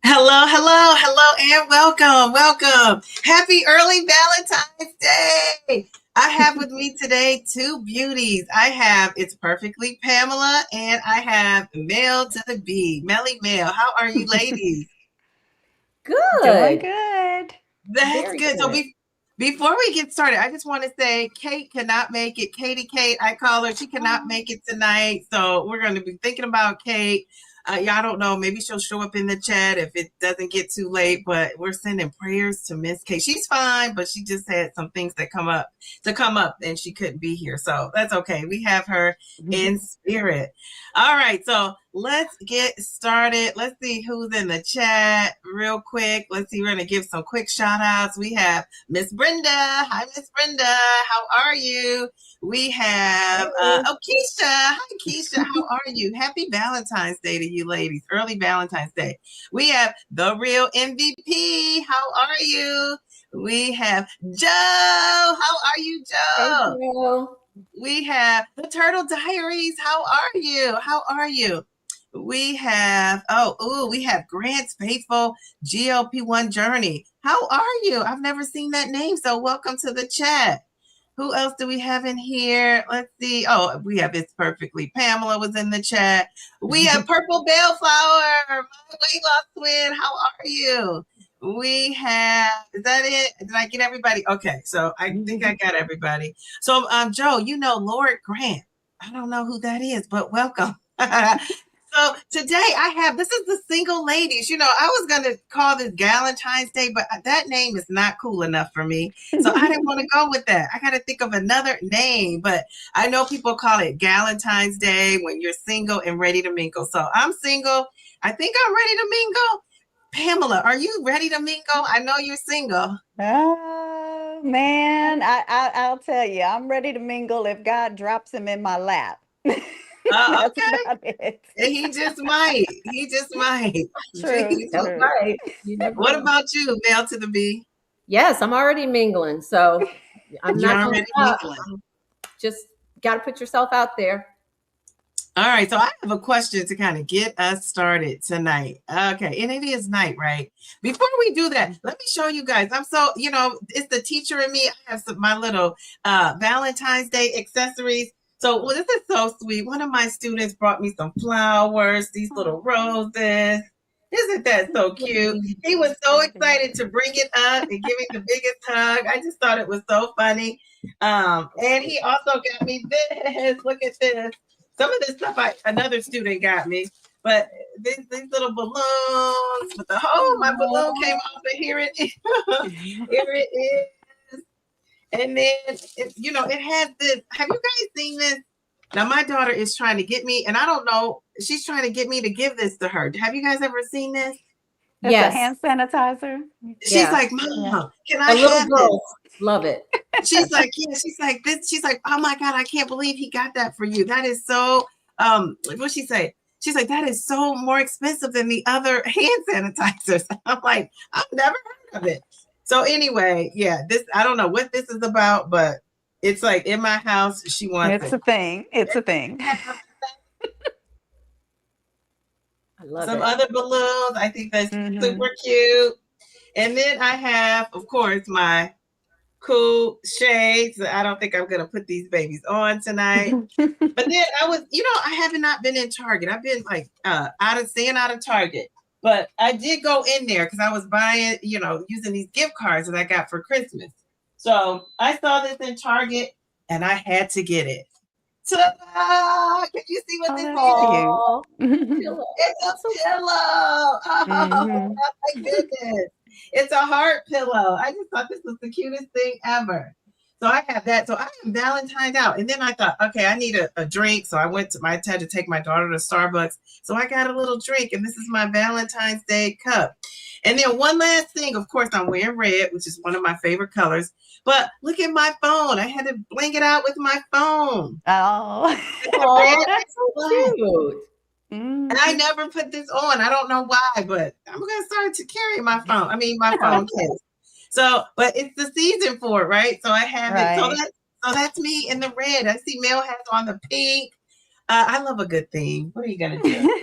Hello, hello, hello, and welcome. Happy early Valentine's Day. I have with me today two beauties. It's perfectly Pamela, and I have Mel to the B, Melly Mel. How are you ladies? Doing Good. good. That's Very good. So good. before we get started, I just want to say Kate cannot make it. Kate, I call her. She cannot make it tonight. So we're going to be thinking about Kate. Y'all don't know. Maybe she'll show up in the chat if it doesn't get too late. But we're sending prayers to Miss Kate. She's fine, but she just had some things that come up, and she couldn't be here. So that's okay. We have her in spirit. All right. So let's get started. Let's see who's in the chat real quick. Let's see. We're going to give some quick shout outs. We have Miss Brenda. Hi, Miss Brenda. How are you? We have Keisha. Hi, Keisha. How are you? Happy Valentine's Day to you ladies. Early Valentine's Day. We have the real MVP. How are you? We have Joe. How are you, Joe? Hey, Joe. We have the Turtle Diaries. How are you? We have, we have Grant's Faithful GLP-1 Journey. How are you? I've never seen that name, so welcome to the chat. Who else do we have in here? Let's see. Oh, we have It's Perfectly Pamela was in the chat. We have Purple Bellflower, my weight loss twin. How are you? We have, is that it? Did I get everybody? Okay, so I think I got everybody. So, Joe, Lord Grant. I don't know who that is, but welcome. So today this is the single ladies. I was going to call this Valentine's Day, but that name is not cool enough for me. So I didn't want to go with that. I got to think of another name, but I know people call it Valentine's Day when you're single and ready to mingle. So I'm single. I think I'm ready to mingle. Pamela, are you ready to mingle? I know you're single. Oh man, I'll tell you, I'm ready to mingle if God drops him in my lap. That's Okay. about it. He just might. True. That's True. right. What about you, Mel to the B? Yes, I'm already mingling, so I'm You're not already mingling. Just got to put yourself out there. All right, so I have a question to kind of get us started tonight. Okay, and it is night, right? Before we do that, let me show you guys. I'm so, it's the teacher in me. I have my little Valentine's Day accessories. So this is so sweet. One of my students brought me some flowers, these little roses. Isn't that so cute? He was so excited to bring it up and give me the biggest hug. I just thought it was so funny. And he also got me this. Look at this. Some of this stuff another student got me, but these little balloons with my balloon came off, and here it is. Here it is. And then, it has this. Have you guys seen this? Now, my daughter is trying to get me, and I don't know, she's trying to get me to give this to her. Have you guys ever seen this? It's a hand sanitizer. She's like, Mom, can I have this? Love it. She's like, yeah, she's like this. She's like, oh my God, I can't believe he got that for you. That is so, what'd she say? She's like, that is so more expensive than the other hand sanitizers. I'm like, I've never heard of it. So anyway, yeah, I don't know what this is about, but it's like in my house, she wants It's a thing. It's a thing. I love Some it. other balloons. I think that's super cute. And then I have, of course, my cool shades. I don't think I'm going to put these babies on tonight. But then I have not been in Target. I've been like staying out of Target. But I did go in there because I was buying, using these gift cards that I got for Christmas. So I saw this in Target and I had to get it. Ta-da! Can you see what this is? It's a pillow. Oh, my goodness. It's a heart pillow. I just thought this was the cutest thing ever. So I have that. So I am Valentine's out. And then I thought, okay, I need a drink. So I had to take my daughter to Starbucks. So I got a little drink, and this is my Valentine's Day cup. And then one last thing, of course, I'm wearing red, which is one of my favorite colors. But look at my phone. I had to bling it out with my phone. Oh, that's so cute. And I never put this on. I don't know why, but I'm going to start to carry my phone. My phone case. So, but it's the season for it, right? So I have it. So that's me in the red. I see Mel has on the pink. I love a good theme. What are you gonna do?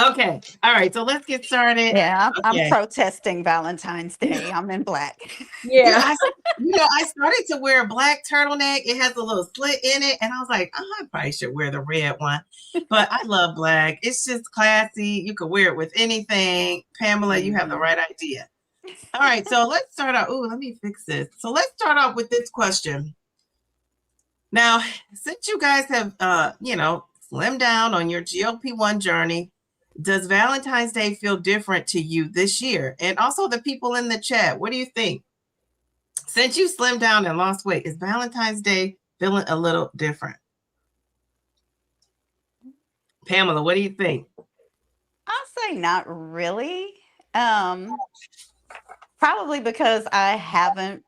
Okay. All right. So let's get started. Yeah, I'm Okay. protesting Valentine's Day. I'm in black. Yeah, Yeah. I started to wear a black turtleneck. It has a little slit in it, and I was like, oh, I probably should wear the red one. But I love black. It's just classy. You could wear it with anything. Pamela, you have the right idea. All right, so let's start out. Ooh, let me fix this. So let's start off with this question. Now, since you guys have, slimmed down on your GLP-1 journey, does Valentine's Day feel different to you this year? And also the people in the chat, what do you think? Since you slimmed down and lost weight, is Valentine's Day feeling a little different? Pamela, what do you think? I'll say not really. Probably because I haven't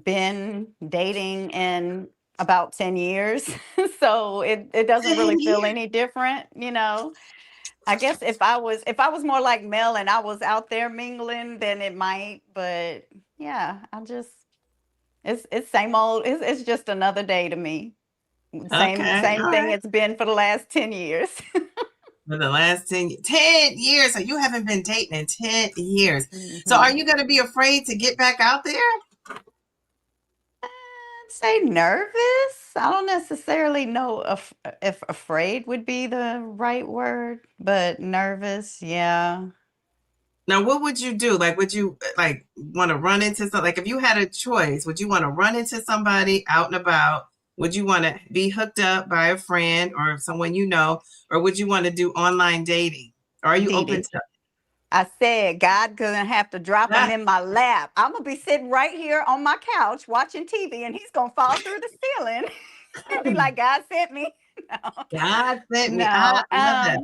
been dating in about 10 years. So it doesn't really feel any different, I guess if I was more like Mel and I was out there mingling, then it might, but yeah, it's same old, it's just another day to me. Okay, Same all thing right. it's been for the last 10 years. For the last 10 years. So you haven't been dating in 10 years. So Mhm. are you going to be afraid to get back out there? I'd say nervous. I don't necessarily know if afraid would be the right word, but nervous, yeah. Now, what would you do? Like, would you like want to run into something? Like, if you had a choice, would you want to run into somebody out and about? Would you want to be hooked up by a friend or someone you know? Or would you want to do online dating? Or are you Dee open Dee. I said, God gonna have to drop him to in my lap. I'm gonna be sitting right here on my couch watching TV, and he's gonna fall through the ceiling and be like, "God sent me." God sent me. I No, love that.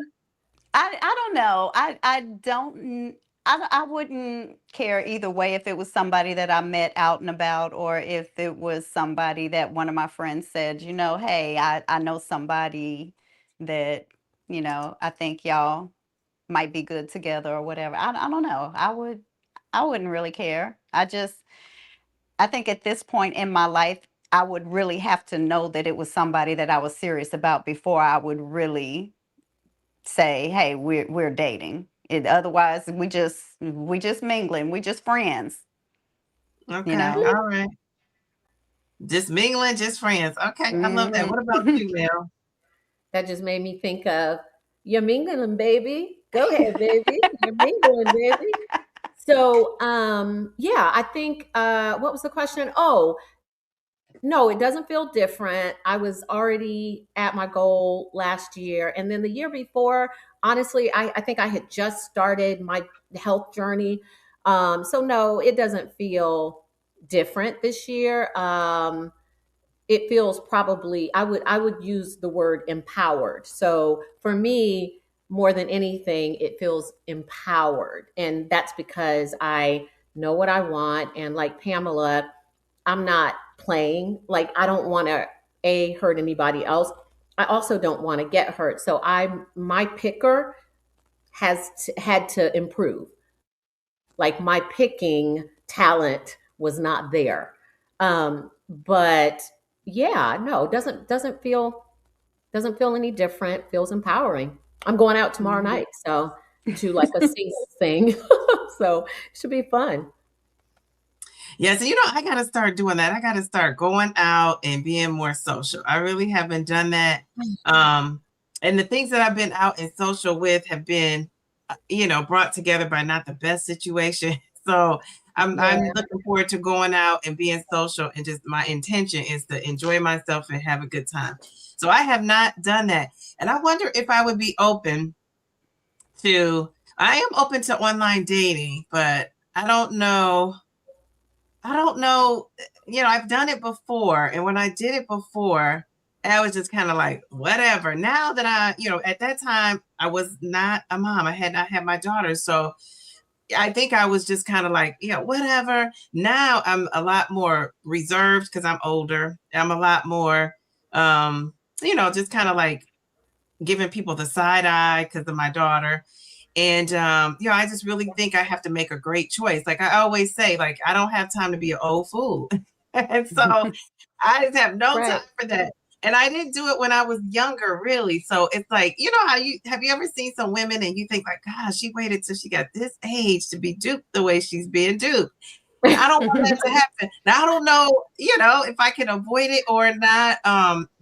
I don't know. I don't. I wouldn't care either way if it was somebody that I met out and about, or if it was somebody that one of my friends said, hey, I know somebody that I think y'all might be good together or whatever. I don't know. I wouldn't really care. I think at this point in my life, I would really have to know that it was somebody that I was serious about before I would really say, "Hey, we're dating." Otherwise, we just mingling, we just friends, you Okay. know. All right. Just mingling, just friends. Okay. I love that. Mhm. What about you, Mel? That just made me think of you're mingling, baby. Go ahead, baby. You're mingling, baby. So, yeah, I think what was the question? Oh, no, it doesn't feel different. I was already at my goal last year. And then the year before, honestly, I think I had just started my health journey. So no, it doesn't feel different this year. It feels probably I would use the word empowered. So for me, more than anything, it feels empowered. And that's because I know what I want. And like Pamela, I'm not playing. Like I don't want to hurt anybody else. I also don't want to get hurt. So my picker had to improve. Like my picking talent was not there. But yeah, no, doesn't feel any different. Feels empowering. I'm going out tomorrow Mhm. night, so to like a single thing. So it should be fun. Yeah, so I got to start doing that. I got to start going out and being more social. I really haven't done that. And the things that I've been out and social with have been, brought together by not the best situation. So I'm Yeah. looking forward to going out and being social, and just my intention is to enjoy myself and have a good time. So I have not done that, and I wonder if I would be open to. I am open to online dating, but I don't know. I don't know. I've done it before. And when I did it before, I was just kind of like, whatever. Now that at that time, I was not a mom. I had not had my daughter. So I think I was just kind of like, yeah, whatever. Now I'm a lot more reserved because I'm older. I'm a lot more, just kind of like giving people the side eye because of my daughter. And I just really think I have to make a great choice. Like I always say, like I don't have time to be an old fool. And so I just have no time Right. for that. And I didn't do it when I was younger, really. So it's like, you know how you have you ever seen some women and you think like, gosh, she waited till she got this age to be duped the way she's being duped. And I don't want that to happen. Now I don't know, if I can avoid it or not.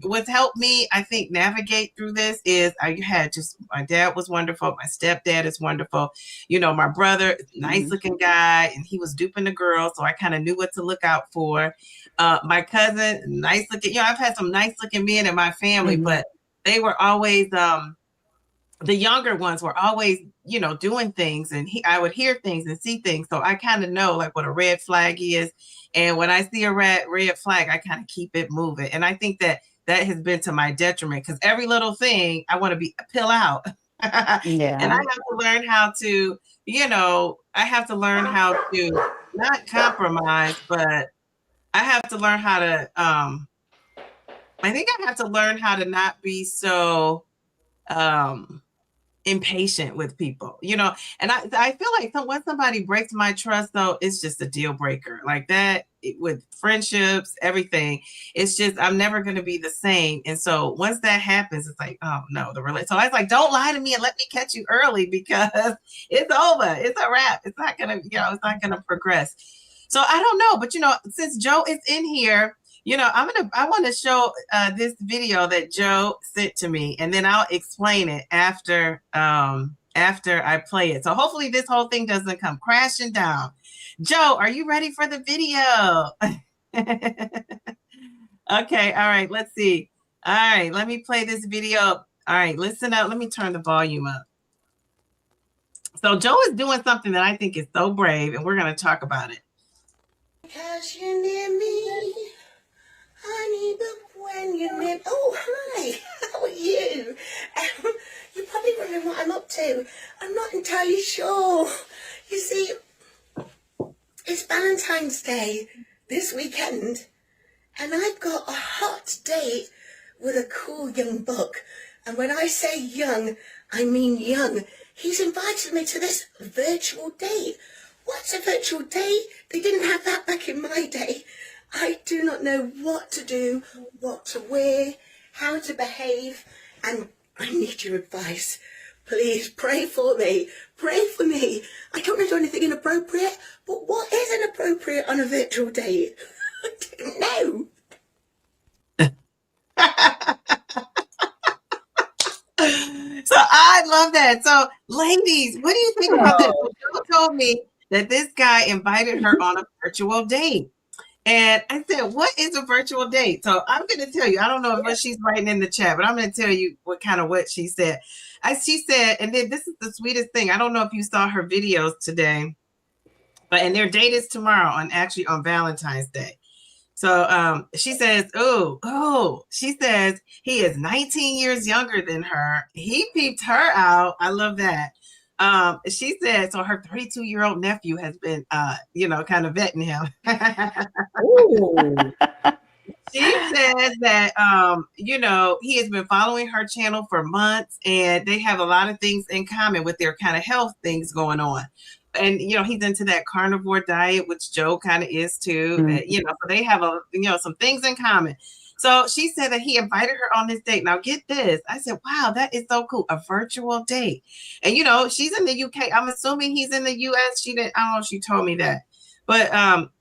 What's helped me, I think, navigate through this is I had just my dad was wonderful, my stepdad is wonderful. My brother, nice looking guy, and he was duping the girls, so I kind of knew what to look out for. My cousin, nice looking, I've had some nice looking men in my family, but they were always the younger ones were always, doing things, and I would hear things and see things. So I kind of know like what a red flag is. And when I see a red flag, I kind of keep it moving. And I think that has been to my detriment because every little thing I want to be pill out. And I Yeah. have to learn how to, not compromise, but I have to learn how to, I think I have to learn how to not be so, impatient with people, and I feel like when somebody breaks my trust, though, it's just a deal breaker like that with friendships, everything. It's just, I'm never going to be the same. And so once that happens, it's like, oh no, so I was like, don't lie to me and let me catch you early because it's over. It's a wrap. It's not going to, it's not going to progress. So I don't know, but since Joe is in here, I want to show this video that Joe sent to me, and then I'll explain it after I play it. So hopefully this whole thing doesn't come crashing down. Joe, are you ready for the video? Okay, all right, let's see. All right, let me play this video. All right, listen up. Let me turn the volume up. So Joe is doing something that I think is so brave, and we're going to talk about it. Because you're near me, honey, but when you're near... Oh, hi, how are you? You probably wondering what I'm up to. I'm not entirely sure. You see, it's Valentine's Day this weekend, and I've got a hot date with a cool young buck. And when I say young, I mean young. He's invited me to this virtual date. What's a virtual date? They didn't have that back in my day. I do not know what to do, what to wear, how to behave, and I need your advice. Please pray for me. Pray for me. I don't want to do anything inappropriate, but what is inappropriate on a virtual date? I don't know. So I love that. So, ladies, what do you think about this? Joe told me that this guy invited her on a virtual date. And I said, what is a virtual date? So I'm going to tell you, I don't know what she's writing in the chat, but I'm going to tell you what she said. She said, and then this is the sweetest thing. I don't know if you saw her videos today, and their date is tomorrow on Valentine's Day. So she says, she says he is 19 years younger than her. He peeped her out. I love that. She said, so her 32-year-old nephew has been, kind of vetting him. She says that, he has been following her channel for months, and they have a lot of things in common with their kind of health things going on. And, he's into that carnivore diet, which Joe kind of is too. So they have some things in common. So she said that he invited her on this date. Now get this. I said, wow, that is so cool. A virtual date. And, she's in the UK. I'm assuming he's in the US. I don't know if she told me that. But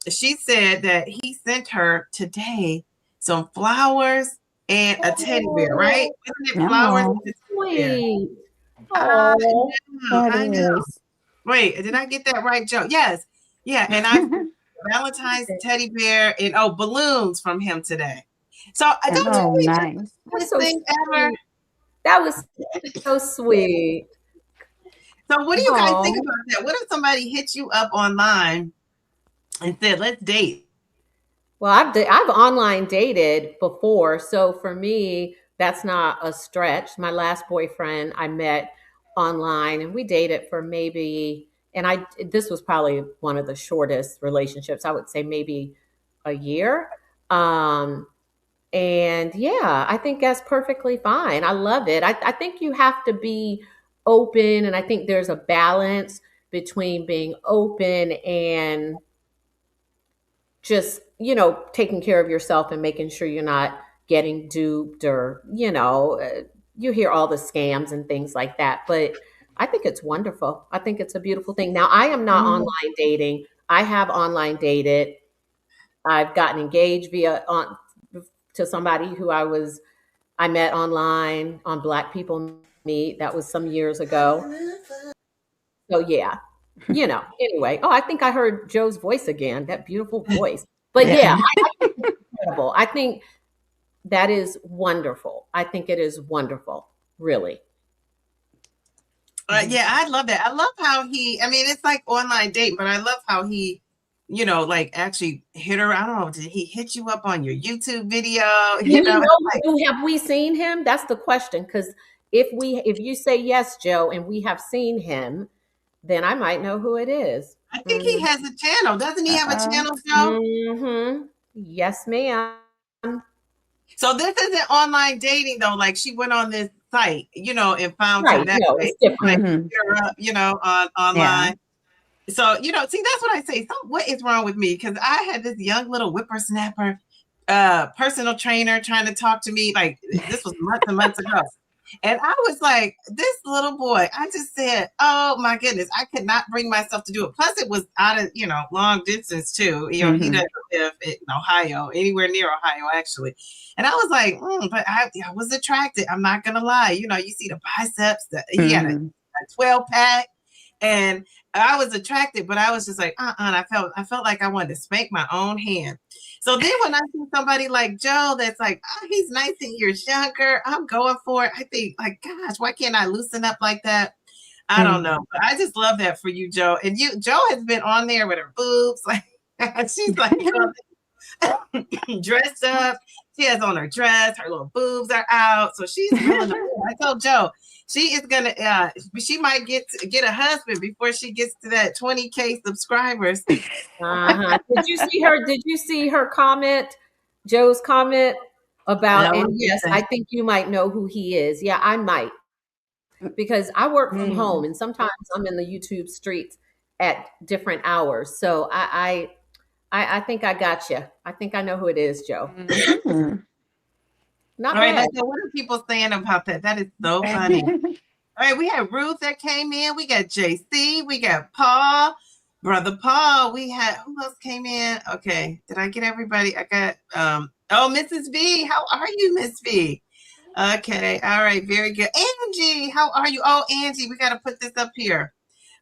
she said that he sent her today some flowers and a teddy bear, right? Isn't it flowers and a teddy bear? Sweet. I know. Wait, did I get that right, Joe? Yes. Yeah. And I Valentine's teddy bear and balloons from him today. So I don't think nice. this thing ever. That was so sweet. So what do you guys think about that? What if somebody hits you up online and said, let's date? Well, I've online dated before, so for me, that's not a stretch. My last boyfriend I met online, and we dated for maybe, and this was probably one of the shortest relationships. I would say maybe a year. And yeah, I think that's perfectly fine. I love it. I think you have to be open, and I think there's a balance between being open and just, taking care of yourself and making sure you're not getting duped, or, you hear all the scams and things like that. But I think it's wonderful. I think it's a beautiful thing. Now, I am not online dating. I have online dated. I've gotten engaged to somebody who I met online on Black People Meet. That was some years ago. So yeah, anyway. Oh, I think I heard Joe's voice again, that beautiful voice. But Yeah. yeah, I think it's incredible. I think that is wonderful. I think it is wonderful, really. Yeah, I love that. I love how I mean, it's like online dating, but I love how he, like actually hit her. I don't know, did he hit you up on your YouTube video? Do we know, have we seen him? That's the question. Because if you say yes, Joe, and we have seen him, then I might know who it is. I think he has a channel. Doesn't he have a channel, Joe? Mm-hmm. Yes, ma'am. So this isn't online dating though. Like she went on this site, and found you that way. It's different. Like hit her up, on online. Yeah. So, see, that's what I say. So what is wrong with me? Because I had this young little whippersnapper personal trainer trying to talk to me. Like this was months and months ago. And I was like, this little boy, I just said, oh my goodness, I could not bring myself to do it. Plus it was out of, long distance too. He doesn't live in Ohio, anywhere near Ohio, actually. And I was like, but I was attracted. I'm not going to lie. You see the biceps, he had a 12 pack. And I was attracted, but I was just like, and I felt like I wanted to spank my own hand. So then when I see somebody like Joe, that's like, he's 19 years younger, I'm going for it. I think, like, gosh, why can't I loosen up like that? I don't know. But I just love that for you, Joe. And Joe has been on there with her boobs. Like, she's like dressed up. She has on her dress. Her little boobs are out. So she's willing to. I told Joe, she is gonna. She might get a husband before she gets to that 20K subscribers. Uh-huh. Did you see her comment? Joe's comment about? No, and yes, I think you might know who he is. Yeah, I might, because I work from home, and sometimes I'm in the YouTube streets at different hours. So I think I got you. I think I know who it is, Joe. Not bad. So what are people saying about that? That is so funny. All right, we have Ruth that came in. We got JC. We got Paul, brother Paul. We had, who else came in? Okay, did I get everybody? I got Mrs. V. How are you, Miss V? Okay, all right, very good. Angie, how are you? Oh, Angie, we got to put this up here.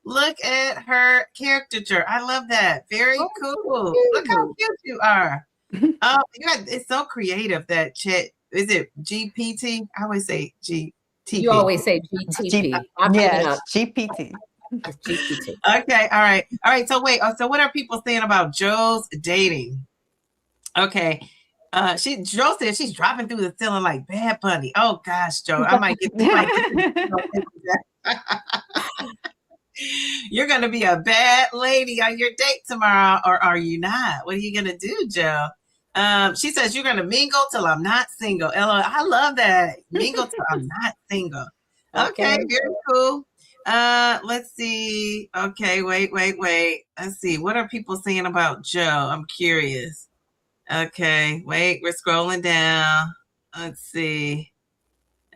Look at her caricature. I love that. Very cool. Look how cute you are. It's so creative, that chat. Is it GPT? I always say GTP. You always say GTP. Yes, GPT. It's GPT. Okay, all right. So wait. So what are people saying about Joe's dating? Okay. Joe said she's dropping through the ceiling like Bad Bunny. Oh gosh, Joe, I might get. You're gonna be a bad lady on your date tomorrow, or are you not? What are you gonna do, Joe? She says you're gonna mingle till I'm not single. Ella, I love that. Mingle till I'm not single. Okay, very cool. Let's see. Okay, wait. Let's see. What are people saying about Joe? I'm curious. Okay, wait, we're scrolling down. Let's see.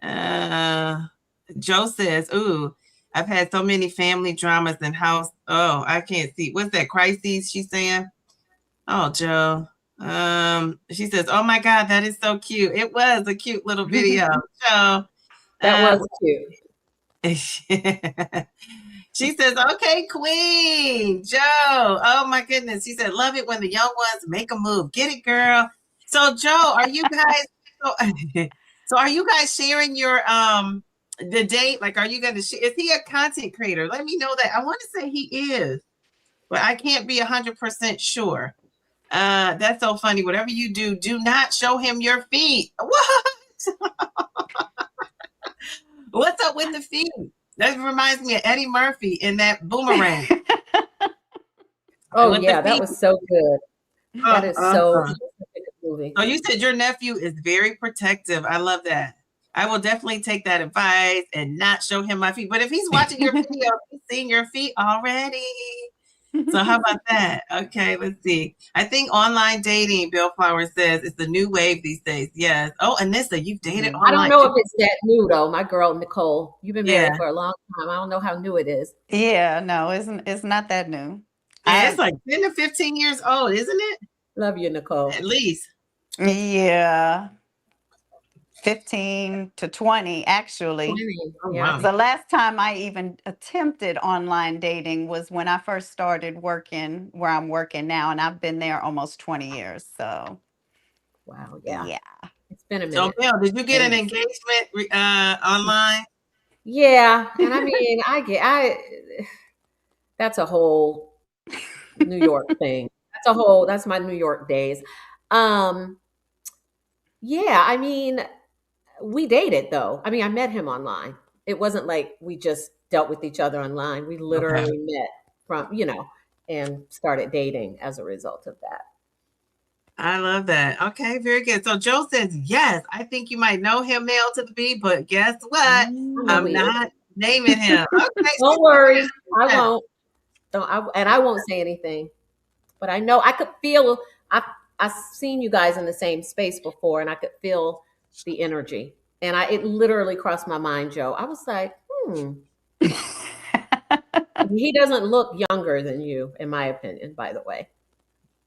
Joe says, ooh, I've had so many family dramas and house. Oh, I can't see. What's that? Crises, she's saying? Oh, Joe. She says, oh my God, that is so cute. It was a cute little video. Joe. That was cute. She says, okay, Queen, Joe. Oh my goodness. She said, love it when the young ones make a move. Get it, girl. So Joe, are you guys so are you guys sharing your the date? Like, are you gonna is he a content creator? Let me know that. I want to say he is, but I can't be 100% sure. That's so funny. Whatever you do, do not show him your feet. What? What's up with the feet? That reminds me of Eddie Murphy in that Boomerang. Oh yeah, that was so good. That is so good movie. So you said your nephew is very protective. I love that. I will definitely take that advice and not show him my feet. But if he's watching your video, he's seen your feet already. So how about that? Okay, let's see. I think online dating, Bill Flowers says, is the new wave these days. Yes. Oh, Anissa, you've dated I don't online know too. if it's that new though. My girl Nicole, you've been married Yeah. for a long time. I don't know how new it is. Yeah, no, it's not that new. Yeah, it's I like 10 to 15 years old, isn't it? Love you, At Nicole. least. yeah, 15 to 20 actually. 20. Oh, Yeah, I wow. think The last time I even attempted online dating was when I first started working where I'm working now, and I've been there almost 20 years. So, wow, yeah. yeah. It's been a So, minute. Bill, did you get an Thanks. engagement online? Yeah, and I mean, I that's a whole New York thing. That's my New York days. Um, yeah, I mean, we dated though. I mean, I met him online. It wasn't like we just dealt with each other online. We Okay. literally met and started dating as a result of that. I love that. Okay, very good. So Joe says, yes, I think you might know him, male to the B, but guess what? I know who I'm he is. not naming him. Okay, Don't worry, I won't. I won't say anything. But I know I could feel. I've seen you guys in the same space before, and I could feel the energy. And it literally crossed my mind, Joe. I was like, he doesn't look younger than you, in my opinion. By the way,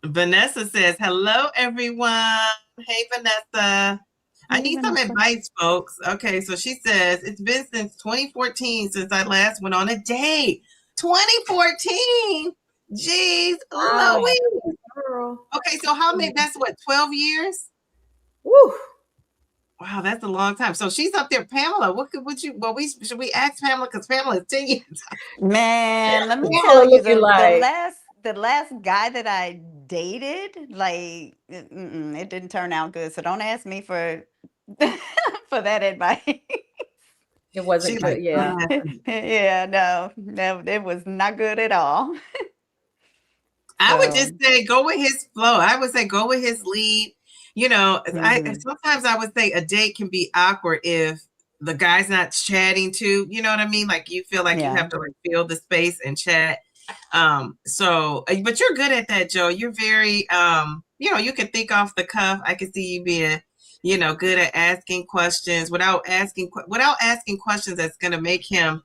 Vanessa says, hello, everyone. Hey, Vanessa. I need some Vanessa. advice, folks. Okay, so she says, it's been since 2014 since I last went on a date. 2014? Jeez, wow, Louise. girl, Okay, so how many, that's what, 12 years? woo. Wow, that's a long time. So she's up there, Pamela. Should we ask Pamela because Pamela is 10 years. Man, let me tell Pamela you looking the like last guy that I dated, like it didn't turn out good. So don't ask me for for that advice. it She wasn't like, good. Yeah, Yeah, no, it was not good at all. I would just So, say go with his flow. I would say go with his lead. You know, mhm, sometimes I would say a date can be awkward if the guy's not chatting too. You know what I mean? Like you feel like you yeah. have to like fill the space and chat. But you're good at that, Joe. You're very you can think off the cuff. I can see you being, good at asking questions without asking questions that's gonna make him,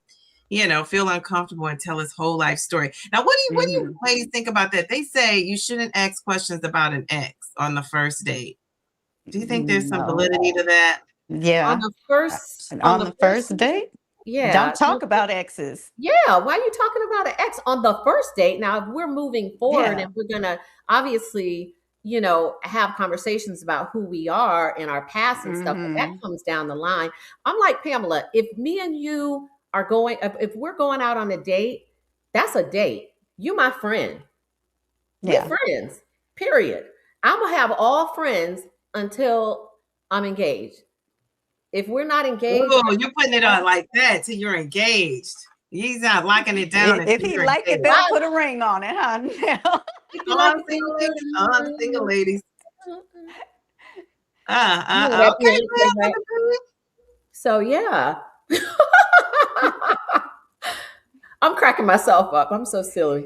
feel uncomfortable and tell his whole life story. Now, what do you Mhm. ladies think about that? They say you shouldn't ask questions about an ex on the first date. Do you think there's some No. validity to that? on Yeah. the first, And on on the the first, first date, yeah. don't talk about exes. Yeah, why are you talking about an ex on the first date? Now, if we're moving forward Yeah. and we're gonna obviously, have conversations about who we are and our past and stuff, but that Mhm. comes down the line. I'm like Pamela, if me and you are going, if we're going out on a date, that's a date. You my friend. We Yeah. friends. Period. I'm gonna have all friends until I'm engaged. If we're not engaged, Oh, you're putting it on like that till you're engaged. He's not locking it down If until he you're like it, engaged. better why put a ring on it, huh? Now. if you like All it, single better people, all the single ladies. you know that Okay, Beyonce, right? well, So yeah. I'm cracking myself up. I'm so silly.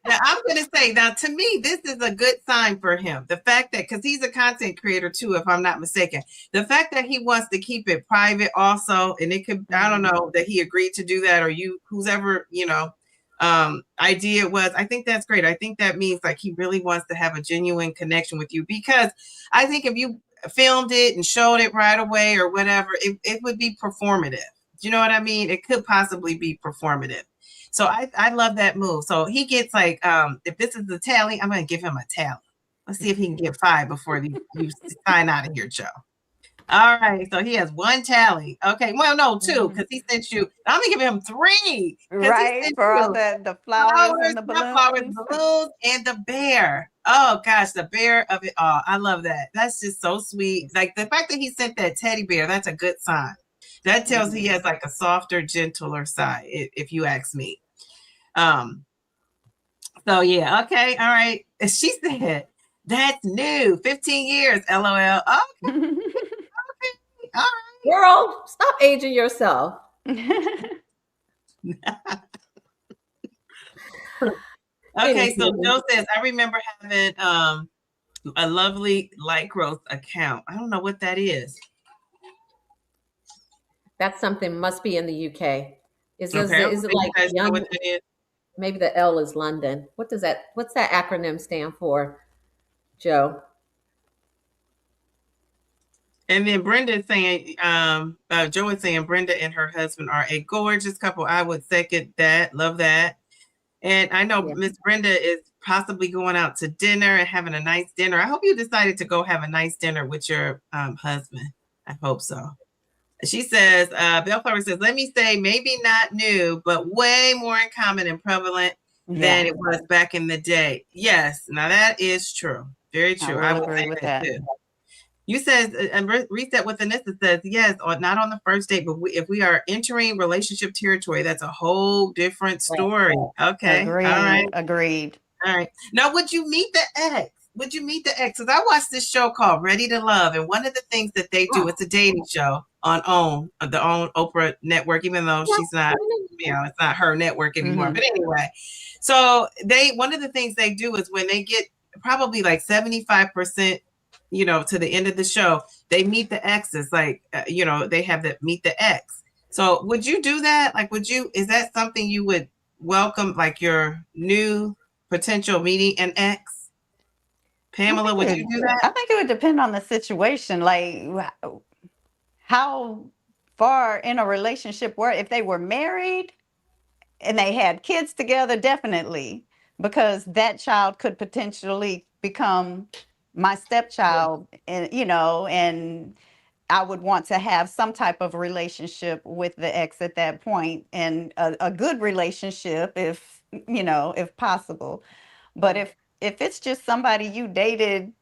now I'm gonna say now to me this is a good sign for him. The fact that because he's a content creator too, if I'm not mistaken, the fact that he wants to keep it private also, and it could I don't Mhm. know that he agreed to do that or you who's ever idea it was. I think that's great. I think that means like he really wants to have a genuine connection with you because I think if you filmed it and showed it right away or whatever, it would be performative. Do you know what I mean? It could possibly be performative. So I love that move. So he gets like, if this is the tally, I'm going to give him a tally. Let's see if he can get 5 before you sign out of here, Joe. All right. So he has 1 tally. Okay. Well, no, 2, Mhm. because he sent you, I'm going to give him 3 because he Right, sent for all you the flowers flowers, and the not flowers, balloons. balloons, and the bear. Oh gosh, the bear of it all. I love that. That's just so sweet. Like the fact that he sent that teddy bear, that's a good sign. That tells he Mhm. has like a softer, gentler side, if you ask me. Um, so yeah, okay, all right. And she said, that's new. 15 years, LOL. Oh, okay, all Girl, stop aging yourself. right. Okay, so Anywho, Joe says, I remember having a lovely light growth account. I don't know what that is. that's something must be in the UK. Okay, I don't Is it think you like guys know what young? that is. Maybe the L is London. What does that? What's that acronym stand for, Joe? And then Brenda is saying, Joe is saying Brenda and her husband are a gorgeous couple. I would second that. Love that. And I know Yeah. Miss Brenda is possibly going out to dinner and having a nice dinner. I hope you decided to go have a nice dinner with your husband. I hope so. She says, Bellflower says, let me say, maybe not new, but way more in common and prevalent than Yeah, it was back in the day. Yes, now that is true. Very I true. I will would agree say with that that. too. You said, and Reset with Anissa says, yes, not on the first date, but if we are entering relationship territory, that's a whole different Right. story. Okay. All right. Agreed. Agreed. All right. Now, would you meet the ex? Would you meet the ex? Because I watched this show called Ready to Love, and one of the things that they do, Oh, it's a dating show on the OWN Oprah network, even though she's not, it's not her network anymore. Hmm. But anyway, so one of the things they do is when they get probably like 75%, to the end of the show, they meet the exes. Like, they have that meet the ex. So would you do that? Like, is that something you would welcome, like your new potential meeting an ex? Pamela, would you do I that? think it would depend on the situation. Like how far in a relationship were if they were married and they had kids together, definitely, because that child could potentially become my stepchild, and and I would want to have some type of relationship with the ex at that point, and a good relationship if possible. But if it's just somebody you dated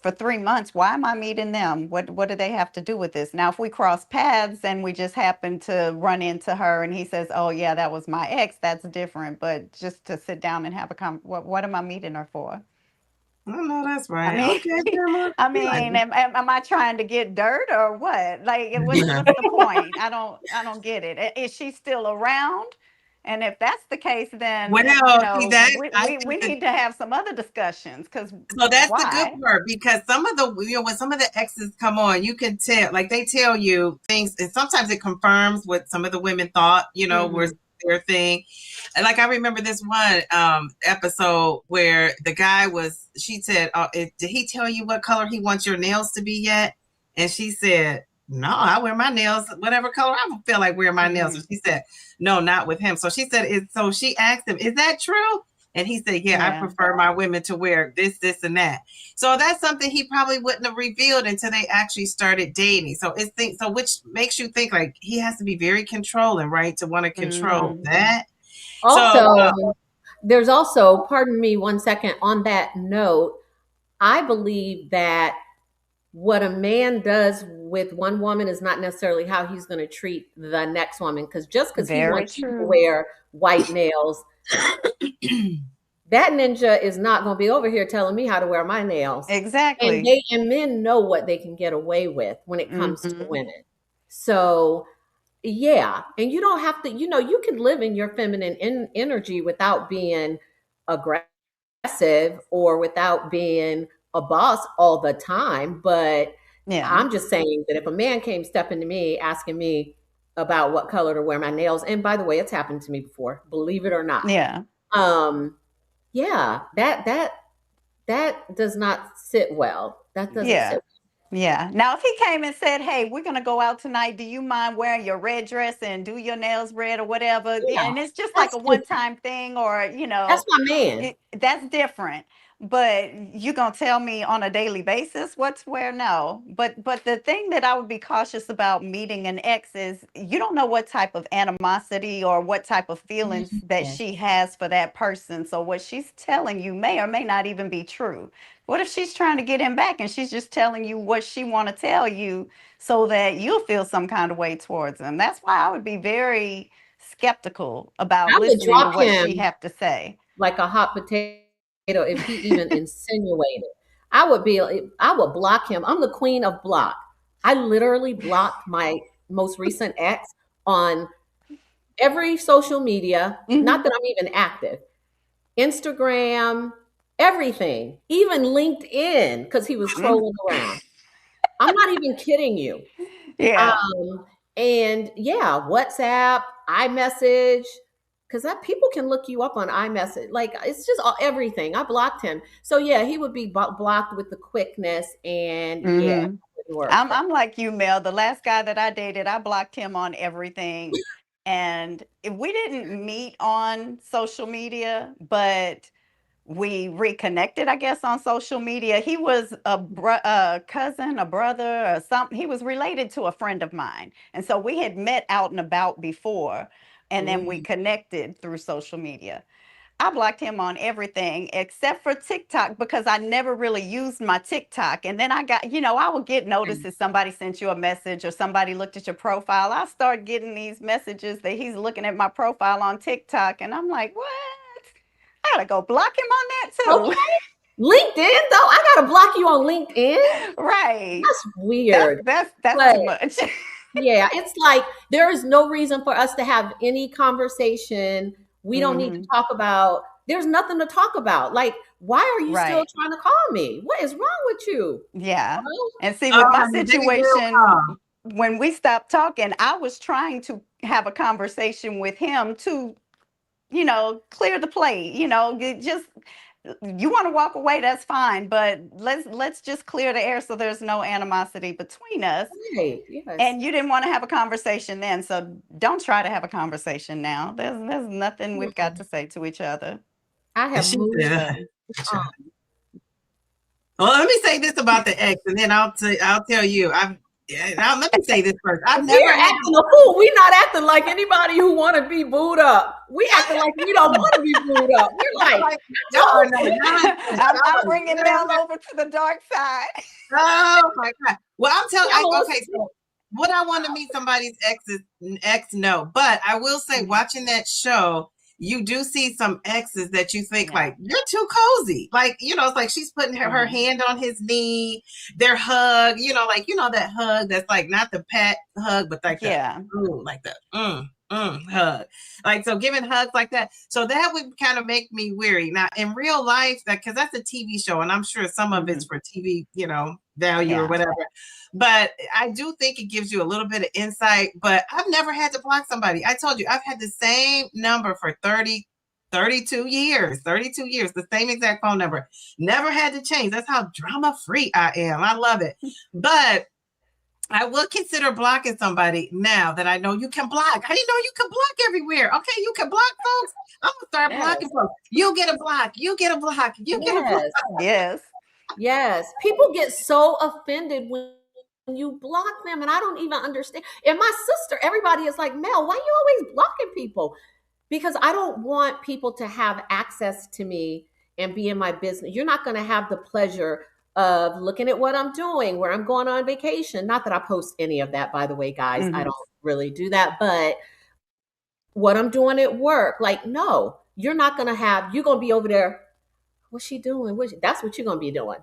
for 3 months, why am I meeting them? What do they have to do with this? Now, if we cross paths and we just happen to run into her and he says, "Oh yeah, that was my ex," that's different. But just to sit down and have a what am I meeting her for? Oh, no, that's I right. mean, Okay, Pamela. I You like mean, am I trying to get dirt or what? Like, what's the point? I don't get it. Is she still around? And if that's the case, then well, see that I we think that need to have some other discussions. Because so that's the good why? part because some of the when some of the exes come on, you can tell, like they tell you things, and sometimes it confirms what some of the women thought, was hmm their thing. And like I remember this one episode where the guy she said, did he tell you what color he wants your nails to be yet? And she said, no, I wear my nails whatever color I feel like wearing my nails. And Hmm. she said, no, not with him. So she said, so she asked him, is that true? And he said, yeah, I Yeah. prefer my women to wear this, and that. So that's something he probably wouldn't have revealed until they actually started dating. So which makes you think like he has to be very controlling, right? To want to control Hmm. that. So Also, there's also, pardon me 1 second, on that note, I believe that what a man does with one woman is not necessarily how he's going to treat the next woman. Because just because he Very wants you to true. wear white nails, that ninja is not going to be over here telling me how to wear my nails. And Exactly. men know what they can get away with when it comes to Hmm. women. So yeah, and you don't have to, you can live in your feminine energy without being aggressive or without being a boss all the time. But Yeah. I'm just saying that if a man came stepping to me asking me about what color to wear my nails, and by the way, it's happened to me before, believe it or not. Yeah. Um, yeah, that does not sit well. That doesn't Yeah. sit. Yeah. Now, if he came and said, "Hey, we're gonna go out tonight. Do you mind wearing your red dress and do your nails red or whatever?" Yeah, And it's just like that's a just one-time thing, or that's my man. that's different. But you gonna tell me on a daily basis what to wear? No. But the thing that I would be cautious about meeting an ex is you don't know what type of animosity or what type of feelings that Yeah. she has for that person. So what she's telling you may or may not even be true. What if she's trying to get him back and she's just telling you what she want to tell you so that you'll feel some kind of way towards him? That's why I would be very skeptical about I would listening to drop what she him have to say. like a hot potato if he even insinuated. I would block him. I'm the queen of block. I literally blocked my most recent ex on every social media. Not Hmm. that I'm even active. Instagram, everything, even LinkedIn, because he was trolling around. I'm not even kidding you. Yeah. And yeah, WhatsApp, iMessage, because that people can look you up on iMessage. Like it's just everything. I blocked him. So yeah, he would be blocked with the quickness, and yeah, it Mm-hmm. wouldn't work. I'm like you, Mel. The last guy that I dated, I blocked him on everything. And we didn't meet on social media, but we reconnected, I guess, on social media. He was a cousin, a brother, or something. He was related to a friend of mine. And so we had met out and about before, and then we connected through social media. I blocked him on everything except for TikTok because I never really used my TikTok. And then I got, I would get notices somebody sent you a message or somebody looked at your profile. I start getting these messages that he's looking at my profile on TikTok. And I'm like, what? I gotta go block him on that too. Okay. LinkedIn though, I gotta block you on LinkedIn. Right. That's weird. That's But too much. yeah, it's like there is no reason for us to have any conversation. We don't need to talk about, there's nothing to talk about. Like, why are you still Right. trying to call me? What is wrong with you? Yeah. Hello? And see, with Oh, my honey, baby girl, situation, when we stopped talking, I was trying to have a conversation with him to, clear the plate, just you want to walk away, that's fine, but let's just clear the air so there's no animosity between us. Right, yes. And you didn't want to have a conversation then, so don't try to have a conversation now. There's nothing we've got to say to each other. I have She moved said, on. well, let me say this about the ex, and then I'll tell you. Let me say this first. I've We never are had. acting a fool. We're not acting like anybody who want to be booed up. We acting like we don't want to be booed up. We're like, Y'all are no nonsense. I'm bringing Mel over to the dark side. Oh my God. Well, I'm telling. Jealous. Okay, so would I want to meet somebody's ex? No, but I will say, watching that show, you do see some exes that you think like you're too cozy. Like, it's like she's putting her hand on his knee, their hug, that hug that's like not the pat hug, but like the hug. Like, so giving hugs like that. So that would kind of make me weary. Now in real life, because that's a TV show, and I'm sure some of it's for TV, value or whatever. But I do think it gives you a little bit of insight, but I've never had to block somebody. I told you, I've had the same number for 32 years, the same exact phone number. Never had to change. That's how drama free I am. I love it. But I will consider blocking somebody now that I know you can block. I didn't know you can block everywhere. Okay, you can block folks. I'm going to start blocking folks. You get a block. You get a block. You get a block. Yes. People get so offended when you block them, and I don't even understand. And my sister, everybody is like, Mel, why are you always blocking people? Because I don't want people to have access to me and be in my business. You're not going to have the pleasure of looking at what I'm doing, where I'm going on vacation. Not that I post any of that, by the way, guys. I don't really do that. But what I'm doing at work, like, no, you're not going to have, you're going to be over there. What's she doing? That's what you're going to be doing.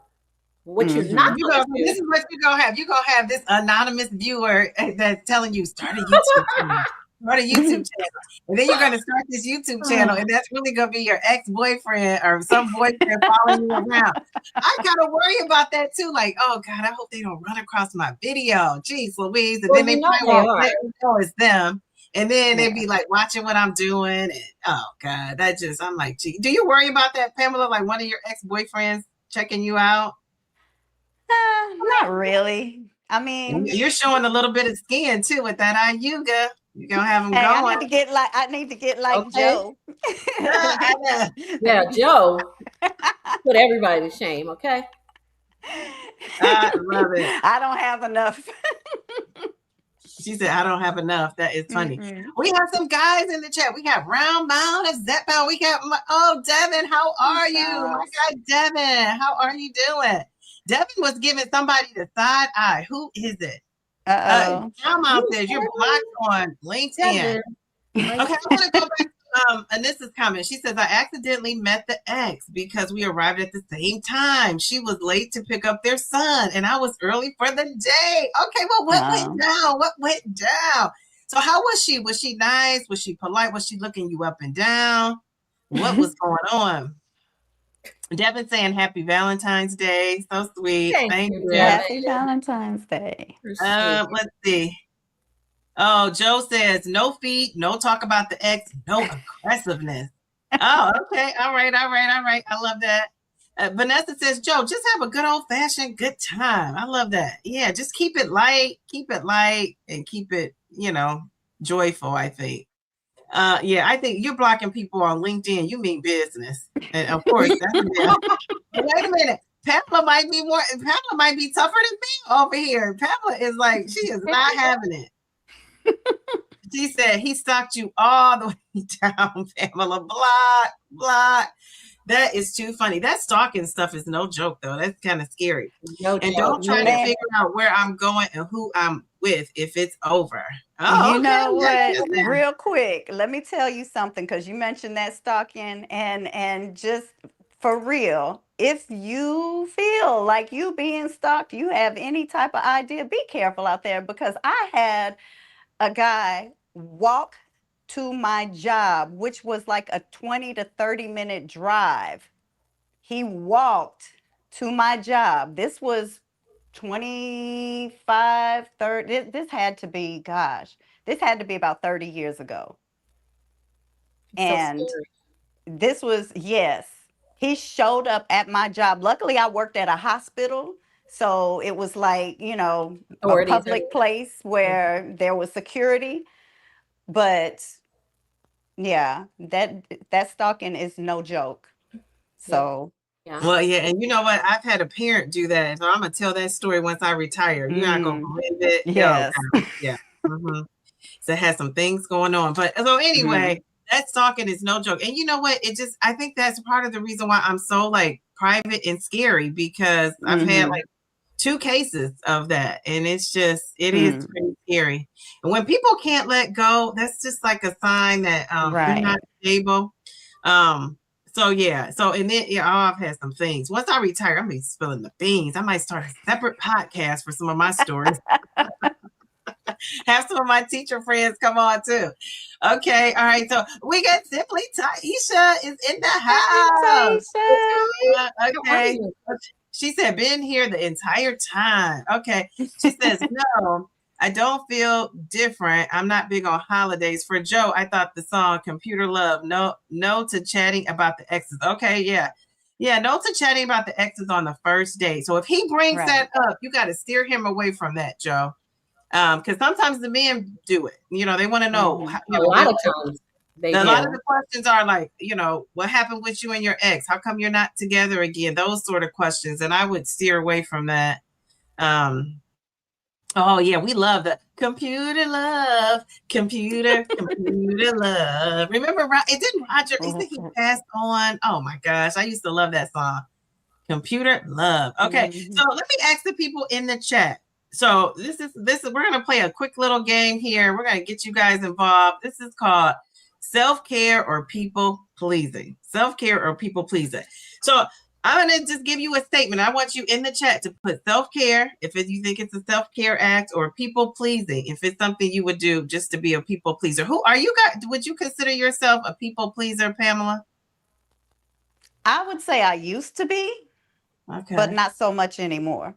What you're not going to do. This is what you're going to have. You're going to have this anonymous viewer that's telling you, start a YouTube channel. Start a YouTube channel. And then you're going to start this YouTube channel, and that's really going to be your ex-boyfriend or some boyfriend following you around. I got to worry about that too. Like, oh God, I hope they don't run across my video. Jeez Louise. And then they probably know it's them. And then they'd be like watching what I'm doing. And, oh God, I'm like, gee. Do you worry about that, Pamela? Like one of your ex-boyfriends checking you out? Not really. I mean, you're showing a little bit of skin too with that Ayuga. You're gonna have them going. I need to get like Joe. Yeah, Joe. Put everybody to shame, okay? I love it. I don't have enough. She said, I don't have enough. That is funny. We have some guys in the chat. We got Roundbound and Zetbound. We got, Devin, how are you? My God, Devin, how are you doing? Devin was giving somebody the side eye. Who is it? Mom says you're blocked on LinkedIn. Okay, I'm going to go back to Anissa's comment. She says, I accidentally met the ex because we arrived at the same time. She was late to pick up their son, and I was early for the day. Okay, well, what went down? What went down? So how was she? Was she nice? Was she polite? Was she looking you up and down? what was going on. Devin saying happy Valentine's Day. So sweet. Thank Thank you, you. Devin. Happy Valentine's Day. You're sweet. Let's see. Oh, Joe says no feet, no talk about the ex, no aggressiveness. Oh, okay. All right. I love that. Vanessa says, Joe, just have a good old fashioned good time. I love that. Yeah, just keep it light, and keep it, joyful, I think. Yeah, I think you're blocking people on LinkedIn. You mean business. And of course, wait a minute. Pamela might be tougher than me over here. Pamela is like, she is not having it. She said he stalked you all the way down, Pamela. Block. That is too funny. That stalking stuff is no joke, though. That's kind of scary. No And joke. don't try to figure out where I'm going and who I'm with if it's over. Oh, You know okay. what? Real quick, let me tell you something, because you mentioned that stalking, and just for real, if you feel like you being stalked, you have any type of idea, be careful out there, because I had a guy walk to my job, which was like a 20 to 30-minute drive. He walked to my job. This was 25, 30. This had to be, gosh, this had to be about 30 years ago. And this was, yes, he showed up at my job. Luckily, I worked at a hospital. So it was like, a public place where there was security. But yeah, that stalking is no joke. So yeah. Well, yeah, and you know what? I've had a parent do that, so I'm gonna tell that story once I retire. You're not gonna believe it. Yes. Yeah. So it has some things going on. But so anyway, that stalking is no joke. And you know what? I think that's part of the reason why I'm so like private and scary, because I've had like 2 cases of that, and it is pretty scary. And when people can't let go, that's just like a sign that you're not stable. So yeah, and then I've had some things. Once I retire, I'm gonna be spilling the beans. I might start a separate podcast for some of my stories. Have some of my teacher friends come on too. Okay, all right. So we got Simply Taisha is in the house. Okay. She said, been here the entire time. Okay. She says, no, I don't feel different. I'm not big on holidays. For Joe, I thought the song Computer Love, no to chatting about the exes. Okay, yeah. Yeah, no to chatting about the exes on the first date. So if he brings that up, you got to steer him away from that, Joe. Because sometimes the men do it. They want to know. A lot of times. A lot of the questions are like, what happened with you and your ex? How come you're not together again? Those sort of questions. And I would steer away from that. Oh, yeah, we love the computer love, computer love. Remember, it didn't Roger, he passed on. Oh, my gosh. I used to love that song. Computer love. Okay, so let me ask the people in the chat. So this is we're going to play a quick little game here. We're going to get you guys involved. This is called self-care or people pleasing. Self-care or people pleasing. So I'm going to just give you a statement. I want you in the chat to put self-care if you think it's a self-care act, or people pleasing if it's something you would do just to be a people pleaser. Who are you guys? Would you consider yourself a people pleaser, Pamela? I would say I used to be, but not so much anymore.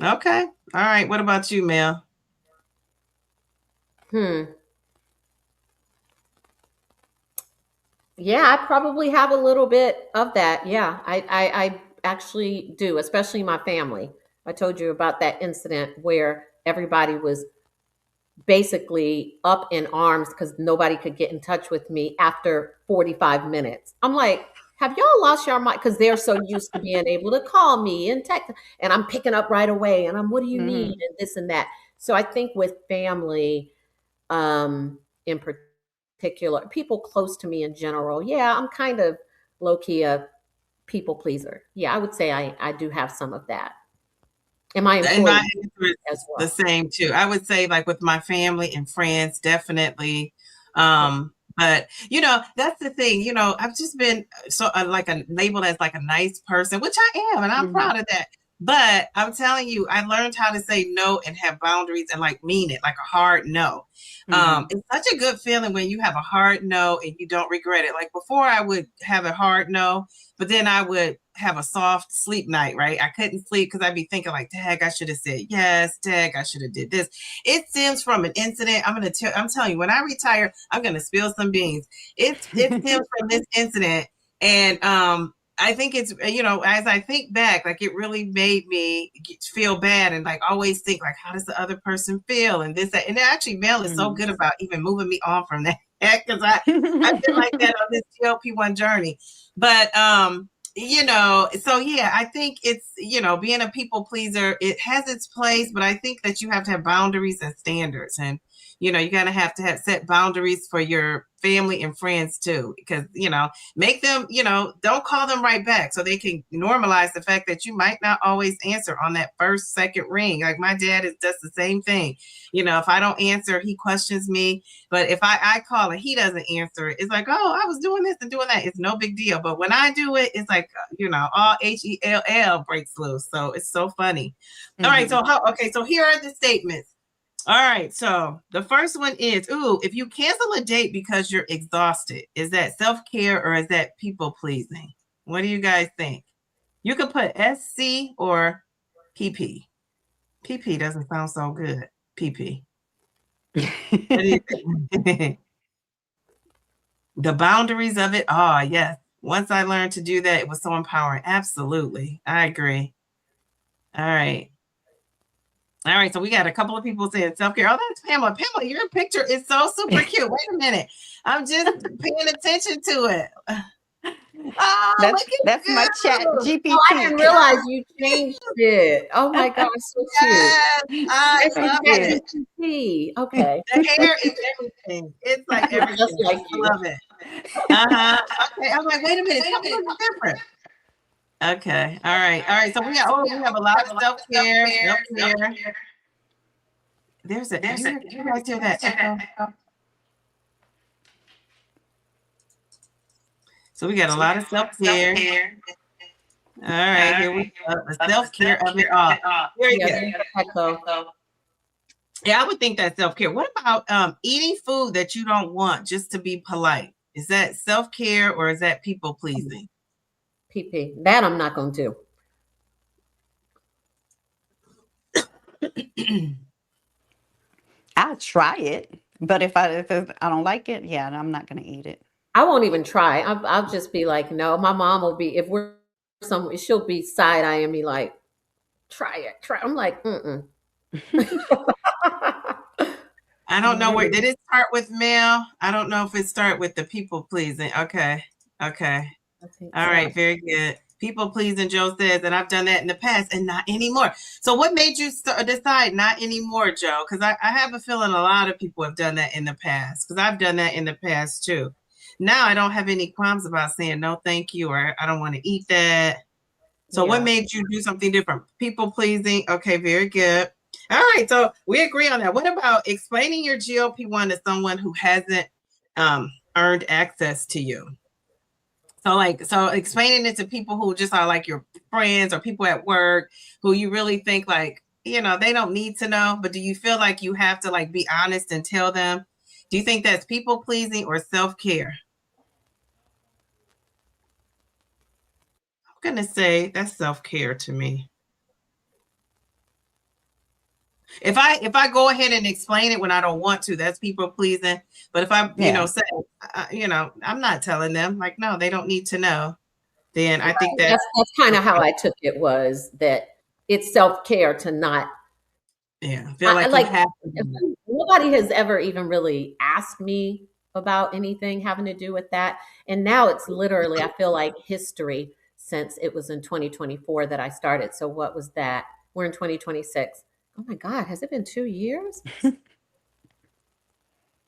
Okay. All right. What about you, Mel? Yeah, I probably have a little bit of that. Yeah, I actually do, especially my family. I told you about that incident where everybody was basically up in arms because nobody could get in touch with me after 45 minutes. I'm like, have y'all lost your mind? Because they're so used to being able to call me and text, and I'm picking up right away, and what do you need, and this and that. So I think with family, in particular, people close to me in general, yeah, I'm kind of low-key a people pleaser. Yeah, I would say I do have some of that. And my employees as well. The same too. I would say, like, with my family and friends, definitely. But that's the thing. I've just been so like labeled as like a nice person, which I am, and I'm proud of that. But I'm telling you, I learned how to say no and have boundaries and like mean it, like a hard no. It's such a good feeling when you have a hard no and you don't regret it. Like before, I would have a hard no, but then I would have a soft sleep night, right? I couldn't sleep because I'd be thinking like, "Dag, I should have said yes. Dag, I should have did this." It stems from an incident. I'm telling you, when I retire, I'm gonna spill some beans. It stems from this incident, and I think it's, as I think back, like it really made me feel bad and like always think like, how does the other person feel? And this, that. And actually, Mel is so good about even moving me on from that because I've been like that on this GLP-1 journey. But, so yeah, I think it's, being a people pleaser, it has its place, but I think that you have to have boundaries and standards. And, you gotta have set boundaries for your family and friends too, because, make them, don't call them right back so they can normalize the fact that you might not always answer on that first, second ring. Like my dad does the same thing. If I don't answer, he questions me. But if I call and he doesn't answer, it's like, oh, I was doing this and doing that. It's no big deal. But when I do it, it's like, all HELL breaks loose. So it's so funny. All right. So here are the statements. All right, so the first one is, if you cancel a date because you're exhausted, is that self-care or is that people-pleasing? What do you guys think? You could put SC or PP. PP doesn't sound so good. PP. What do you think? The boundaries of it. Oh, yes. Once I learned to do that, it was so empowering. Absolutely. I agree. All right. All right, so we got a couple of people saying self-care. Oh, that's Pamela. Pamela, your picture is so super cute. Wait a minute. I'm just paying attention to it. Oh, that's my chat GPT. Oh, I didn't realize you changed it. Oh my gosh, so yes, cute. I love it. GPT. Okay. The hair is everything. It's like everything. Just like you. I love it. Okay, I'm like, wait a minute. Something looks different. Okay. All right. So we have a lot of self-care. Self-care. There's you guys hear that echo? So we got a lot of self-care. All right, here we go. The self-care of it all. Very good. Echo. Yeah, I would think that's self-care. What about eating food that you don't want just to be polite? Is that self-care or is that people-pleasing? PP. That I'm not going to do. I'll try it, but if I don't like it, yeah, I'm not going to eat it. I won't even try. I'll just be like, no. My mom will be, if we're somewhere, she'll be side-eyeing me like, try it. I'm like, mm-mm. I don't know where did it start with Mel? I don't know if it started with the people pleasing. Okay. All right, very good. People pleasing, Joe says, and I've done that in the past and not anymore. So what made you decide not anymore, Joe? Because I have a feeling a lot of people have done that in the past, because I've done that in the past too. Now I don't have any qualms about saying no thank you, or I don't want to eat that. So what made you do something different? People pleasing. Okay, very good. All right, so we agree on that. What about explaining your GLP-1 to someone who hasn't earned access to you? So explaining it to people who just are like your friends or people at work who you really think like, they don't need to know, but do you feel like you have to like be honest and tell them? Do you think that's people pleasing or self-care? I'm going to say that's self-care to me. If I go ahead and explain it when I don't want to, that's people pleasing. But if I, say, I'm not telling them, like, no, they don't need to know. Then I think that's kind of how I took it, was that it's self-care to not. Yeah, feel like you have to. Nobody has ever even really asked me about anything having to do with that. And now it's literally, I feel like history, since it was in 2024 that I started. So what was that? We're in 2026. Oh my God, has it been 2 years?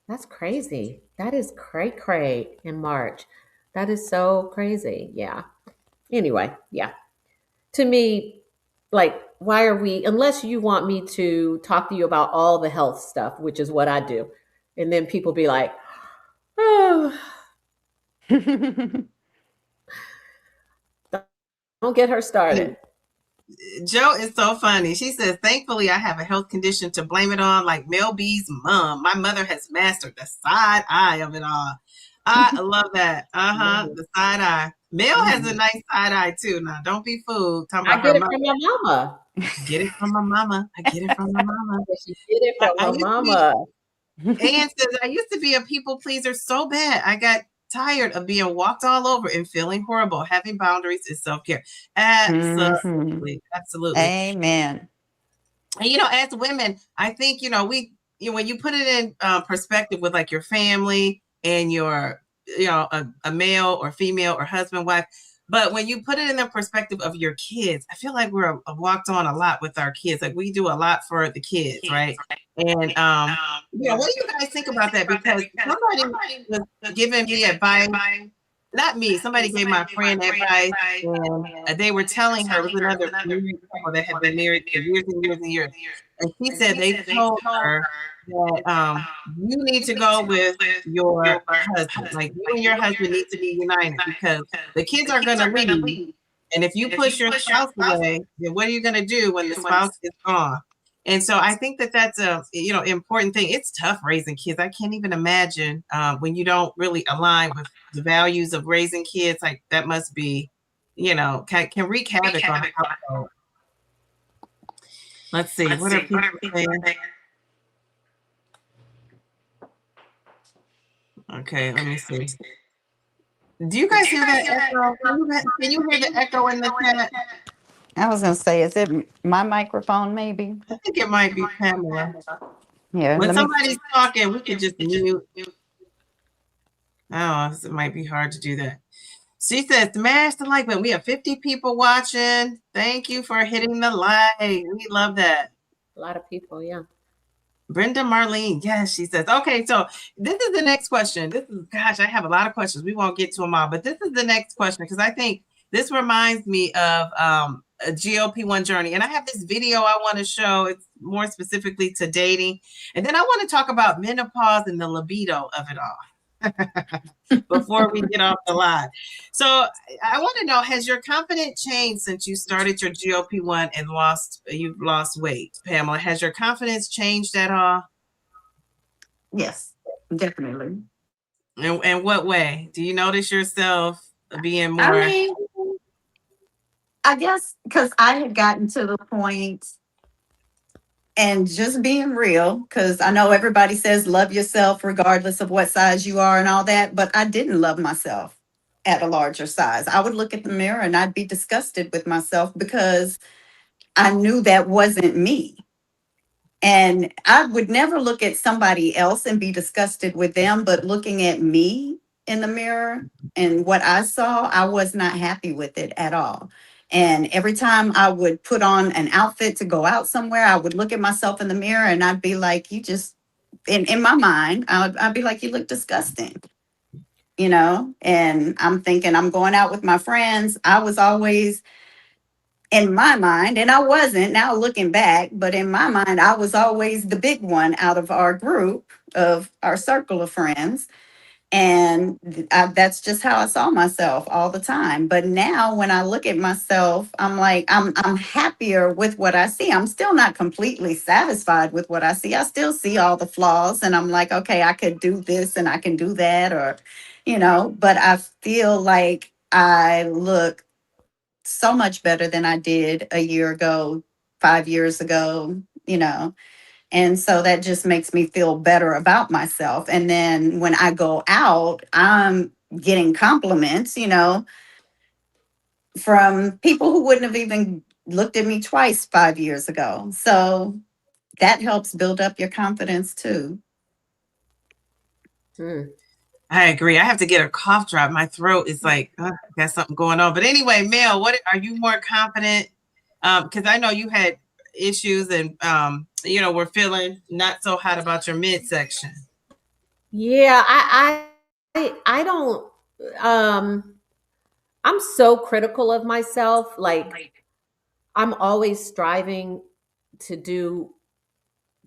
That's crazy. That is cray in March. That is so crazy. Yeah. Anyway, yeah. To me, like, why are we, unless you want me to talk to you about all the health stuff, which is what I do. And then people be like, oh. Don't get her started. Joe is so funny. She says, thankfully, I have a health condition to blame it on, like Mel B's mom. My mother has mastered the side eye of it all. I love that. Uh-huh. Mhm. The side eye. Mel has a Mhm. nice side eye too. Now, don't be fooled. Talking I about her get it mother. from my mama. Get it from my mama. I get it from my mama. She get it from I her used to be, mama. Ann says, I used to be a people pleaser so bad. I got tired of being walked all over and feeling horrible. Having boundaries is self-care. Mhm. Absolutely. Absolutely. Amen. And as women, I think when you put it in perspective with like your family and your a male or female or husband, wife, but when you put it in the perspective of your kids, I feel like we're walked on a lot with our kids. Like we do a lot for the kids, right? And what do you guys think about that? Because somebody was giving me advice, not me. Somebody gave my friend advice, and they were telling her, it was another married couple that had been married for years and years and years, and she said they told her that you need to go with your husband, like you and your husband need to be united because the kids are going to leave, and if you push your spouse away, then what are you going to do when the spouse is gone? And so I think that that's a important thing. It's tough raising kids. I can't even imagine when you don't really align with the values of raising kids. Like that must be, can wreak havoc on the household. Let's see. What are people saying? Okay, let me see. Do you guys hear that echo? Can you hear the echo in the chat? I was gonna say, is it my microphone maybe? I think it might be Pamela. Yeah, When let me. somebody's talking, we could just mute. Oh, it might be hard to do that. She says, smash the like button. We have 50 people watching. Thank you for hitting the like. We love that. A lot of people, yeah. Brenda Marlene, yes, she says. Okay, so this is the next question. Gosh, I have a lot of questions. We won't get to them all, but this is the next question because I think this reminds me of a GLP-1 journey. And I have this video I want to show. It's more specifically to dating. And then I want to talk about menopause and the libido of it all before we get off the line. So I want to know, has your confidence changed since you started your GLP-1 and you've lost weight, Pamela? Has your confidence changed at all? Yes, definitely. In what way? Do you notice yourself being I more? mean, I guess because I had gotten to the point, and just being real, because I know everybody says love yourself regardless of what size you are and all that, but I didn't love myself at a larger size. I would look at the mirror and I'd be disgusted with myself because I knew that wasn't me. And I would never look at somebody else and be disgusted with them, but looking at me in the mirror and what I saw, I was not happy with it at all. And every time I would put on an outfit to go out somewhere, I would look at myself in the mirror and I'd be like, you just, in my mind, I'd be like, you look disgusting, And I'm thinking, I'm going out with my friends. I was always in my mind, and I wasn't now looking back, but in my mind, I was always the big one out of our group of our circle of friends. And that's just how I saw myself all the time. But now when I look at myself, I'm like, I'm happier with what I see. I'm still not completely satisfied with what I see. I still see all the flaws and I'm like, okay, I could do this and I can do that, or, but I feel like I look so much better than I did a year ago, 5 years ago, And so that just makes me feel better about myself. And then when I go out, I'm getting compliments, from people who wouldn't have even looked at me twice 5 years ago. So that helps build up your confidence too. I agree. I have to get a cough drop. My throat is like, got something going on. But anyway, Mel, what are you more confident? Because I know you had issues and we're feeling not so hot about your midsection. Yeah, I don't I'm so critical of myself. Like I'm always striving to do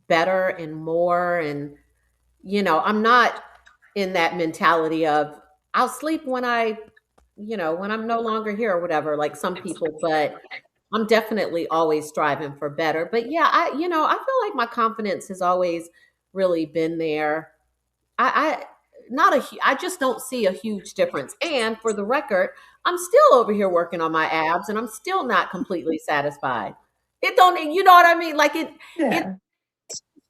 better and more, and I'm not in that mentality of I'll sleep when when I'm no longer here or whatever, like some people. But I'm definitely always striving for better. But yeah, I feel like my confidence has always really been there. I not a hu- I just don't see a huge difference. And for the record, I'm still over here working on my abs, and I'm still not completely satisfied. It don't, you know what I mean? Like it Yeah.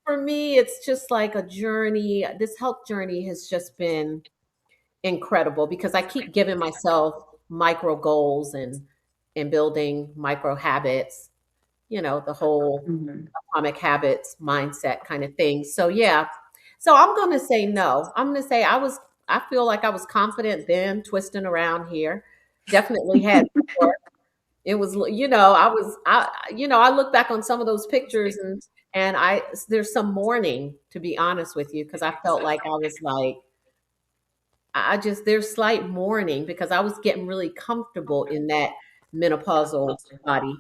for me, it's just like a journey. This health journey has just been incredible because I keep giving myself micro goals and building micro habits, the whole Mhm. atomic habits mindset kind of thing. So yeah. So I'm going to say no. I'm going to say I feel like I was confident then, twisting around here. Definitely had more. It was, I look back on some of those pictures, and there's some mourning, to be honest with you, because I felt like I was like, there's slight mourning because I was getting really comfortable in that menopausal body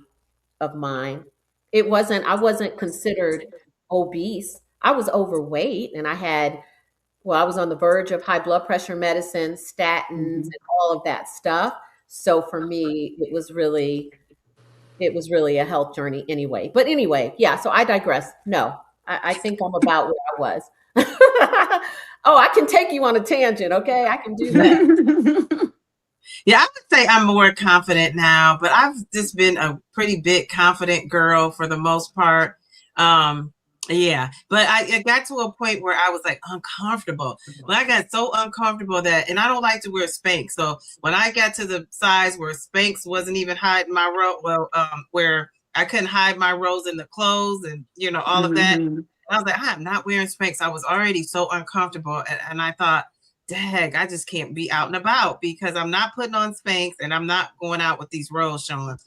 of mine. I wasn't considered obese. I was overweight, and I was on the verge of high blood pressure medicine, statins, Mhm. and all of that stuff. So for me, it was really a health journey anyway. But anyway, yeah, so I digress. No, I think I'm about where I was. Oh, I can take you on a tangent. Okay. I can do that. Yeah, I would say I'm more confident now, but I've just been a pretty big confident girl for the most part. Um, yeah, but I got to a point where I was like uncomfortable. But I got so uncomfortable and I don't like to wear Spanx. So when I got to the size where Spanx wasn't even hiding my where I couldn't hide my rows in the clothes and all of that, Mhm. I was like, I'm not wearing Spanx. I was already so uncomfortable, and I thought, dang, I just can't be out and about because I'm not putting on Spanx and I'm not going out with these rolls showing.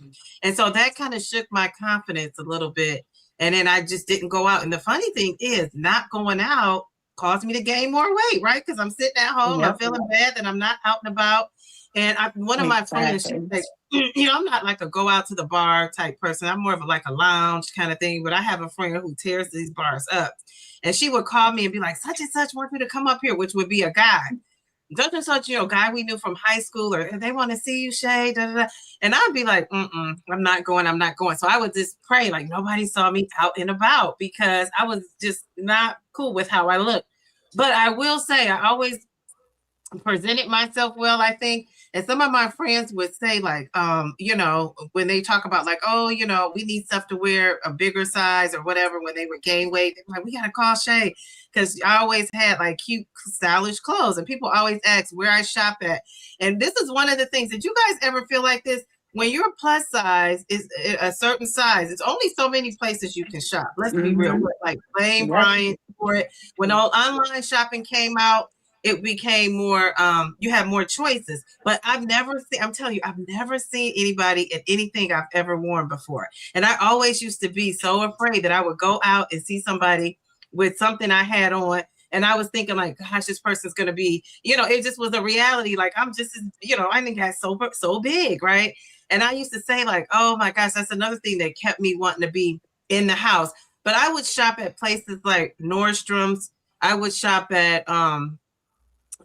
And so that kind of shook my confidence a little bit. And then I just didn't go out. And the funny thing is, not going out caused me to gain more weight, right? Because I'm sitting at home, I'm Yep. feeling bad that I'm not out and about. And one of my friends, she's Exactly. like, I'm not like a go out to the bar type person. I'm more of like a lounge kind of thing. But I have a friend who tears these bars up. And she would call me and be like, such and such want you to come up here, which would be a guy. Such and such, guy we knew from high school, or they want to see you, Shay. Da, da, da. And I'd be like, I'm not going, I'm not going. So I would just pray like nobody saw me out and about because I was just not cool with how I looked. But I will say, I always presented myself well, I think. And some of my friends would say, like, when they talk about like, oh, we need stuff to wear a bigger size or whatever, when they would gain weight, they're like, we gotta call Shay. Because I always had like cute, stylish clothes. And people always ask where I shop at. And this is one of the things. Did you guys ever feel like this? When you're plus size is a certain size, it's only so many places you can shop. Let's be real. Mhm. Like Blaine Yep. Bryant for it. When all online shopping came out, it became more you have more choices. But I'm telling you, I've never seen anybody in anything I've ever worn before. And I always used to be so afraid that I would go out and see somebody with something I had on, and I was thinking like, gosh, this person's gonna be, it just was a reality. Like I'm just, I think got so big, right? And I used to say like, oh my gosh, that's another thing that kept me wanting to be in the house. But I would shop at places like Nordstrom's. I would shop at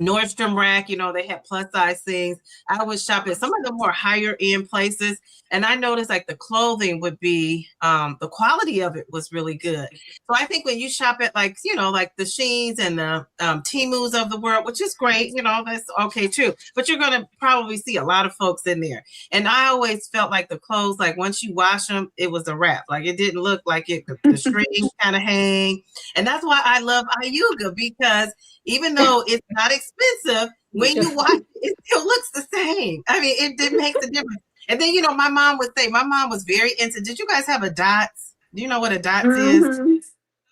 Nordstrom Rack, they had plus size things. I would shop at some of the more higher end places, and I noticed like the clothing would be, the quality of it was really good. So I think when you shop at like, like the Sheins and the Temu's of the world, which is great, that's okay too. But you're gonna probably see a lot of folks in there. And I always felt like the clothes, like once you wash them, it was a wrap. Like it didn't look like the strings kind of hang. And that's why I love Ayuga, because even though it's not expensive, when you watch it, it still looks the same. I mean, it makes a difference. And then, my mom would say, my mom was very into, did you guys have a Dots? Do you know what a Dots is? Mhm.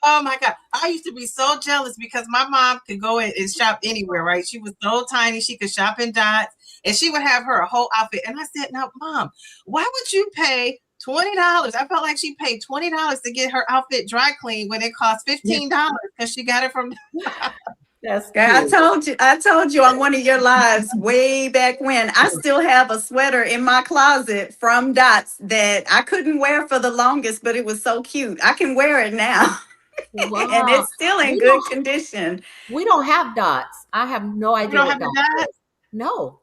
Oh my God. I used to be so jealous because my mom could go in and shop anywhere, right? She was so tiny. She could shop in Dots, and she would have her a whole outfit. And I said, now, Mom, why would you pay $20? I felt like she paid $20 to get her outfit dry cleaned when it cost $15 because she got it from. That's Yeah, cute. I told you on one of your lives way back when. I still have a sweater in my closet from Dots that I couldn't wear for the longest, but it was so cute. I can wear it now. And Wow. it's still in We good don't condition. we don't have Dots. I have no You idea don't what have the Dots Dots? is. No.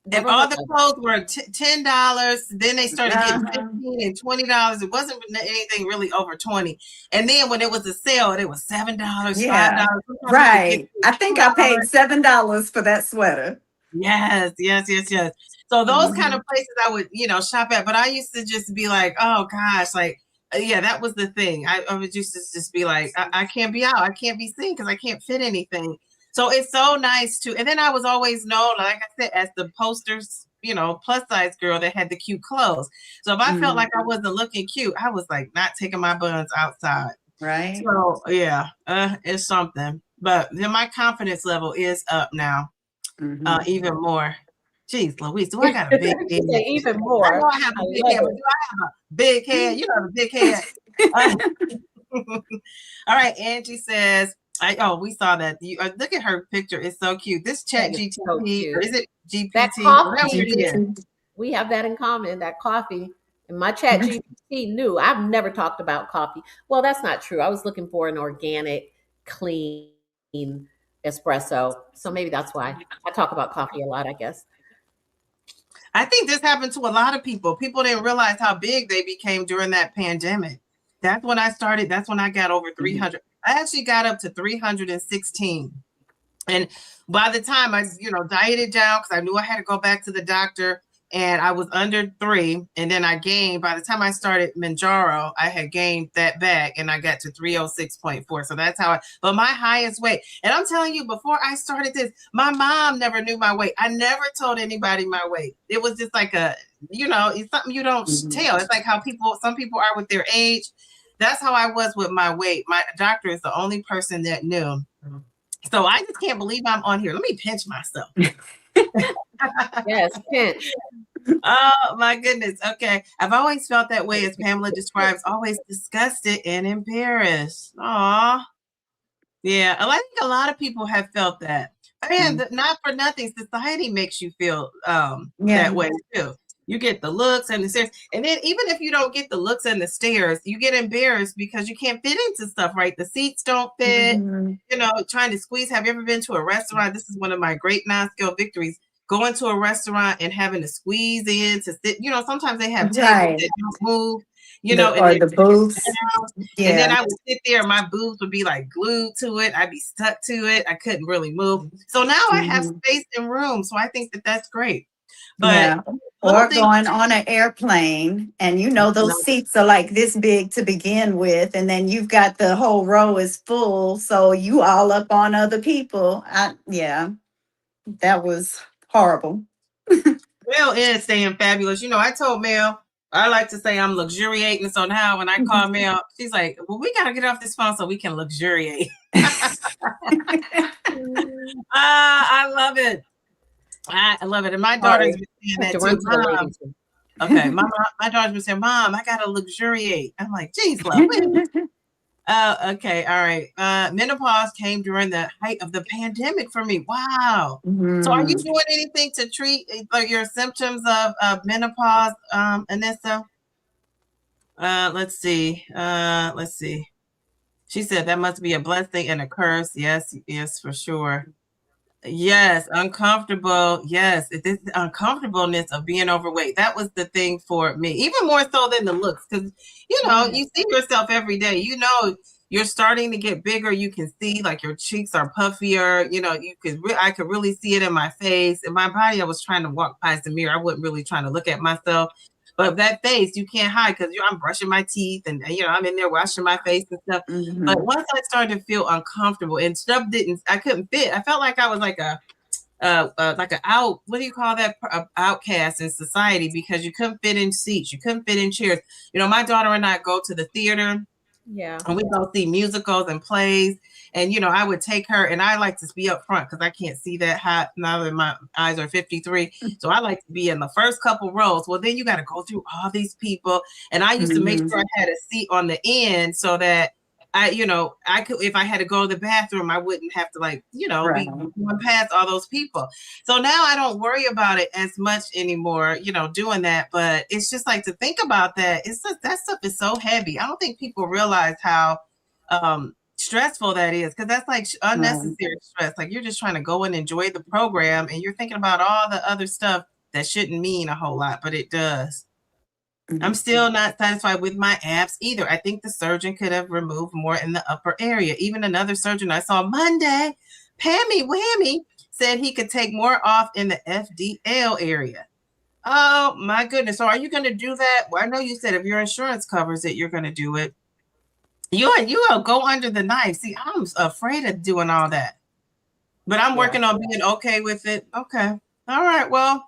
If Never all heard the of it. clothes were $10, then they started getting Uh-huh. 15 and $20. It wasn't anything really over 20. And then when it was a sale, it was $7, Yeah. $5. Sometimes you could get Right. I think I paid $2. $7 for that sweater. Yes, yes, yes, yes. So those kind of Mhm. places I would, shop at. But I used to just be like, oh gosh, like, yeah, that was the thing. I would just be like, I can't be out. I can't be seen because I can't fit anything. So it's so nice to, and then I was always known, like I said, as the posters, plus size girl that had the cute clothes. So if I felt like I wasn't looking cute, I was like not taking my buns outside. Right. So yeah, it's something. But then my confidence level is up now, Mhm. even more. Jeez, Louise, do I got a big head? You say even I know more. I have I a big love head, but it. do I have a big head? You know, I have a big head. Uh, all right, Angie says, we saw that. You look at her picture; it's so cute. This Chat That is so GTP, or cute. is it That GPT? Whatever coffee, it is. GPT. we have that in common, that coffee. And my chat GPT knew I've never talked about coffee. Well, that's not true. I was looking for an organic, clean espresso. So maybe that's why I talk about coffee a lot, I guess. I think this happened to a lot of people. People didn't realize how big they became during that pandemic. That's when I started. That's when I got over 300. I actually got up to 316. And by the time I, dieted down because I knew I had to go back to the doctor, and I was under 3, and then I gained. By the time I started Manjaro, I had gained that back, and I got to 306.4. So that's how but my highest weight, and I'm telling you, before I started this, my mom never knew my weight. I never told anybody my weight. It was just like it's something you don't tell. It's like how some people are with their age. That's how I was with my weight. My doctor is the only person that knew. So I just can't believe I'm on here. Let me pinch myself. Yes, pinch. Oh my goodness. Okay. I've always felt that way, as Pamela describes, always disgusted and embarrassed. Aw. Yeah. I think a lot of people have felt that. And not for nothing, society makes you feel Yeah. that way too. You get the looks and the stares. And then even if you don't get the looks and the stares, you get embarrassed because you can't fit into stuff, right? The seats don't fit, Mhm. trying to squeeze. Have you ever been to a restaurant? This is one of my great non-scale victories. Going to a restaurant and having to squeeze in to sit. Sometimes they have tables Right. that don't move, Or and the booths. and then Yeah. I would sit there and my boobs would be like glued to it. I'd be stuck to it. I couldn't really move. So now I have space and room. So I think that that's great. But Yeah. little Or things. going on an airplane and those seats are like this big to begin with, and then you've got the whole row is full, so you all up on other people. Yeah, that was horrible. Mel is staying fabulous. I told Mel, I like to say I'm luxuriating. So now when I call Mel, she's like, well, we got to get off this phone so we can luxuriate. I love it. I love it. And my daughter's been saying I have that to run too. to the Mom. ladies. Okay. My daughter's been saying, Mom, I got to luxuriate. I'm like, geez, love. Wait a minute. Okay. All right. Menopause came during the height of the pandemic for me. Wow. So are you doing anything to treat your symptoms of menopause, Anissa? Let's see. Let's see. She said that must be a blessing and a curse. Yes, yes, for sure. Yes, uncomfortable. Yes, this uncomfortableness of being overweight. That was the thing for me, even more so than the looks, because you see yourself every day. You're starting to get bigger. You can see like your cheeks are puffier. I could really see it in my face. In my body, I was trying to walk past the mirror. I wasn't really trying to look at myself. But that face, you can't hide because I'm brushing my teeth and I'm in there washing my face and stuff. But once I started to feel uncomfortable and stuff I couldn't fit. I felt like I was like what do you call that? Outcast in society because you couldn't fit in seats, you couldn't fit in chairs. My daughter and I go to the theater. Yeah. And we go see musicals and plays. And, I would take her, and I like to be up front because I can't see that high now that my eyes are 53. So I like to be in the first couple rows. Well, then you got to go through all these people. And I used to make sure I had a seat on the end so that I could, if I had to go to the bathroom, I wouldn't have to be going past all those people. So now I don't worry about it as much anymore, doing that. But it's just like to think about that. It's just, that stuff is so heavy. I don't think people realize how stressful that is, because that's like unnecessary stress. Like you're just trying to go and enjoy the program and you're thinking about all the other stuff that shouldn't mean a whole lot, but it does. Mm-hmm. I'm still not satisfied with my abs either. I think the surgeon could have removed more in the upper area. Even another surgeon I saw Monday, Pammy Whammy, said he could take more off in the FDL area. Oh my goodness. So are you going to do that? Well, I know you said if your insurance covers it, you're going to do it. You'll go under the knife. See, I'm afraid of doing all that. But I'm working on being okay with it. Okay. All right. Well,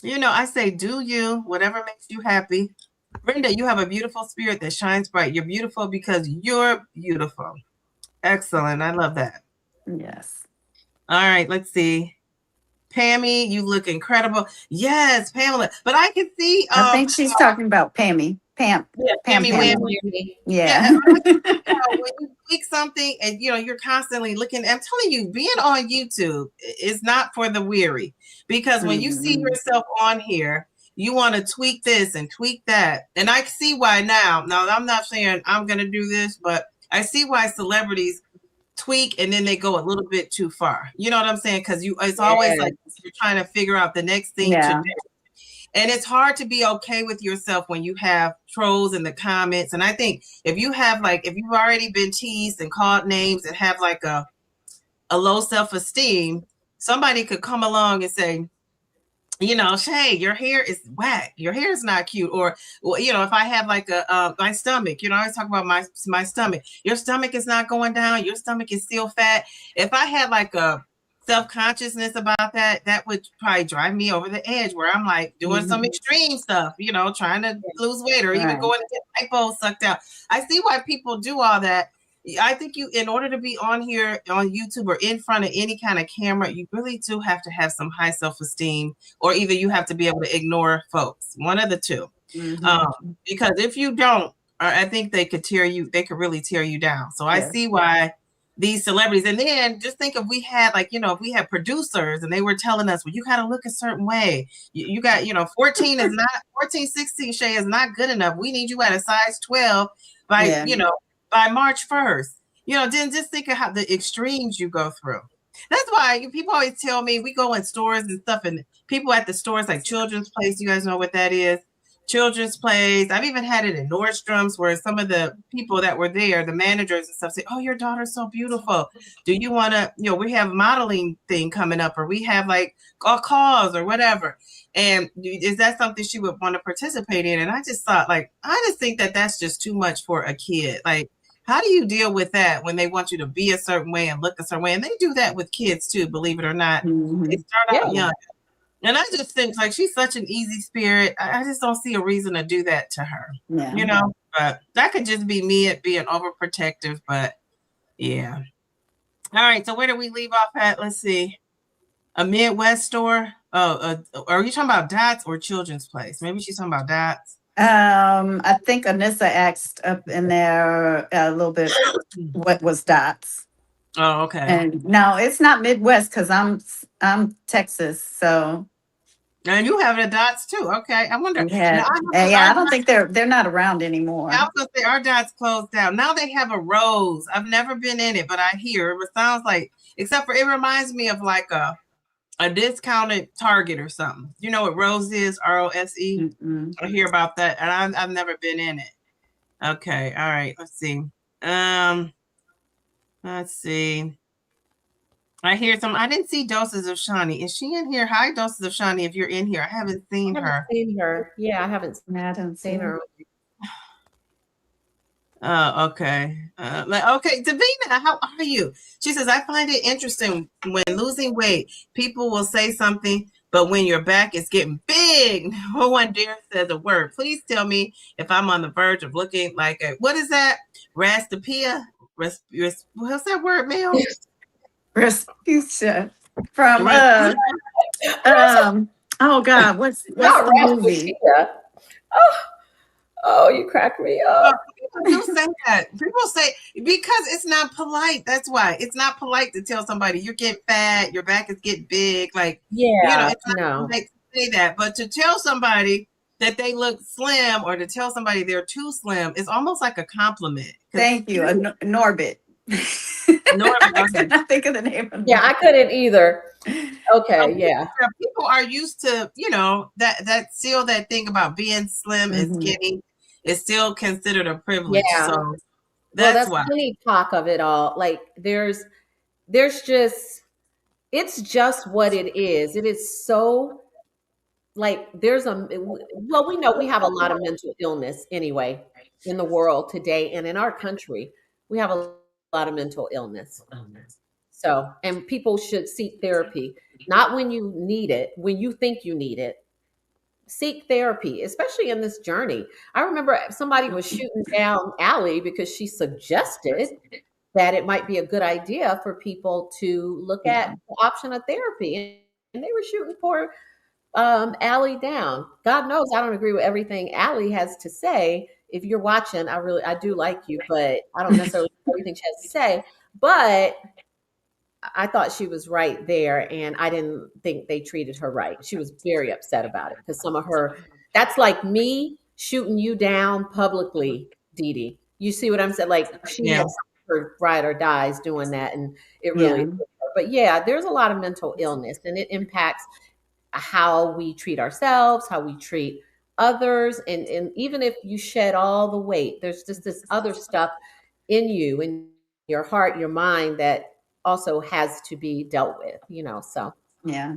I say do you, whatever makes you happy. Brenda, you have a beautiful spirit that shines bright. You're beautiful because you're beautiful. Excellent. I love that. Yes. All right. Let's see. Pammy, you look incredible. Yes, Pamela. But I can see. I think she's talking about Pammy. Pam. Yeah, Pammy Whammy. Yeah. When you tweak something and you're constantly looking, I'm telling you, being on YouTube is not for the weary, because when you see yourself on here, you want to tweak this and tweak that. And I see why now. Now, I'm not saying I'm going to do this, but I see why celebrities tweak and then they go a little bit too far. You know what I'm saying? Because it's always like you're trying to figure out the next thing to do. And it's hard to be okay with yourself when you have trolls in the comments. And I think if you've already been teased and called names and have like a low self-esteem, somebody could come along and say, Shay, your hair is whack. Your hair is not cute. Or, if I have like my stomach, I always talk about my stomach. Your stomach is not going down. Your stomach is still fat. If I had like a self-consciousness about that, that would probably drive me over the edge, where I'm like doing some extreme stuff, trying to lose weight or even going to get lipo sucked out. I see why people do all that. I think in order to be on here on YouTube or in front of any kind of camera, you really do have to have some high self-esteem, or either you have to be able to ignore folks. One of the two. Because if you don't, I think they could really tear you down. So I see why these celebrities, and then just think if we had if we had producers and they were telling us, well, you got to look a certain way. You got, 14 is not 14, 16 Shay is not good enough. We need you at a size 12 by, by March 1st, then just think of how the extremes you go through. That's why people always tell me, we go in stores and stuff, and people at the stores like Children's Place, you guys know what that is? Children's Place. I've even had it in Nordstrom's, where some of the people that were there, the managers and stuff, say, oh, your daughter's so beautiful. Do you want to, we have a modeling thing coming up, or we have like a cause or whatever. And is that something she would want to participate in? And I just thought, I just think that that's just too much for a kid. How do you deal with that when they want you to be a certain way and look a certain way? And they do that with kids too, believe it or not. They start out young. And I just think she's such an easy spirit. I just don't see a reason to do that to her. Yeah. But that could just be me at being overprotective. But yeah. All right. So where do we leave off at? Let's see. A Midwest store. Oh, are you talking about Dots or Children's Place? Maybe she's talking about Dots. I think Anissa asked up in there a little bit what was Dots. Oh, okay. And no, it's not Midwest, because I'm Texas, so. And you have the Dots too. Okay, I wonder. I don't think they're not around anymore. I was gonna say our Dots closed down. Now they have a Rose. I've never been in it, but I hear it sounds like, except for it reminds me of like a discounted Target or something. You know what Rose is? ROSE. I hear about that, and I've never been in it. Okay, all right. Let's see. Let's see. I hear I didn't see Doses of Shawnee. Is she in here? Hi, Doses of Shawnee. If you're in here, I haven't seen her. Yeah, I haven't seen her. Oh, okay. Okay, Davina, how are you? She says, I find it interesting when losing weight, people will say something, but when your back is getting big, no one dares say a word. Please tell me if I'm on the verge of looking like what is that? Rastapia? What's that word, Mel? Rasputia from oh God, what's the movie? Oh, you cracked me up. People say that. People say, because it's not polite. That's why it's not polite to tell somebody you're getting fat, your back is getting big. It's not polite to say that. But to tell somebody that they look slim, or to tell somebody they're too slim, is almost like a compliment. Thank you, Norbit. Norbit. I could not think of the name of I couldn't either. Okay, yeah. People are used to, that still that thing about being slim and Mhm. skinny is still considered a privilege. Yeah. So Well, that's that's why. plenty talk of it all. Like there's just it's just what it is. It is so like there's a well, we know we have a lot of mental illness anyway in the world today and in our country. We have a lot of mental illness. So, and people should seek therapy, not when you need it, when you think you need it. Seek therapy, especially in this journey. I remember somebody was shooting down Allie because she suggested that it might be a good idea for people to look at Yeah. the option of therapy. And they were shooting poor Allie down. God knows I don't agree with everything Allie has to say. If you're watching, I do like you, but I don't necessarily agree with everything she has to say. But I thought she was right there, and I didn't think they treated her right. She was very upset about it because some of her, that's like me shooting you down publicly, Dee Dee. You see what I'm saying? Like she Yeah. had her ride or dies doing that, and it really Yeah. hurt her. But yeah, there's a lot of mental illness, and it impacts how we treat ourselves, how we treat others, and even if you shed all the weight, there's just this other stuff in you, in your heart, your mind that also has to be dealt with, so Yeah.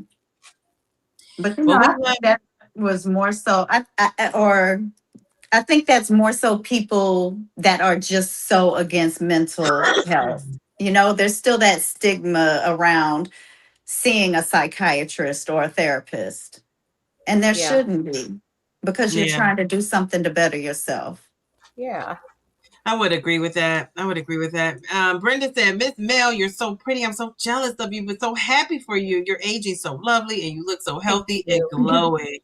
But Well, we I love think that was more so, I think that's more so people that are just so against mental health. There's still that stigma around seeing a psychiatrist or a therapist, and there yeah, shouldn't be because you're yeah. trying to do something to better yourself. yeah. I would agree with that. I would agree with that. Brenda said, Miss Mel, you're so pretty. I'm so jealous of you, but so happy for you. You're aging so lovely and you look so Thank healthy and you. glowing.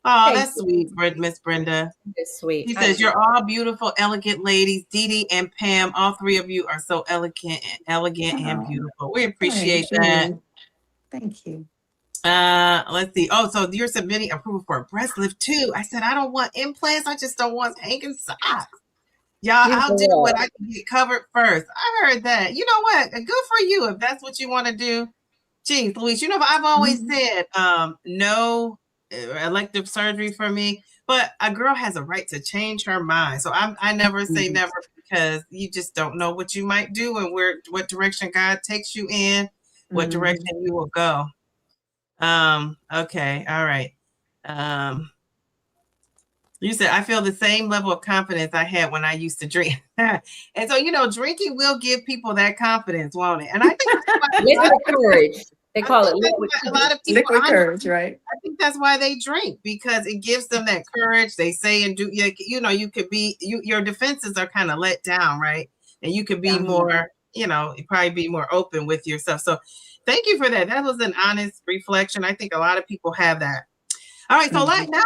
Oh, Thank that's you. sweet, Miss Brenda. It's sweet. She says, you're all beautiful, elegant ladies. Dee Dee and Pam, all three of you are so elegant and Oh, beautiful. We thank appreciate that. you. Thank you. Let's see. Oh, so you're submitting approval for a breast lift too. I said, I don't want implants. I just don't want hanging socks. Y'all, You I'll know do what what? I can get covered first. I heard that. You know what? Good for you if that's what you want to do. Geez, Louise, I've always Mhm. said no elective surgery for me, but a girl has a right to change her mind. So I never say Mhm. never because you just don't know what you might do and what direction God takes you in, what Mhm. direction you will go. Okay, all right. Um, you said, I feel the same level of confidence I had when I used to drink. And so, drinking will give people that confidence, won't it? And I think Liquid courage. They I call think it that's liquid why a courage. lot of people, Liquid courage, right? I think that's why they drink because it gives them that courage. They say and do, you could be, your defenses are kind of let down, right? And you could be Mhm. more, probably be more open with yourself. So thank you for that. That was an honest reflection. I think a lot of people have that. All right, so Mhm. now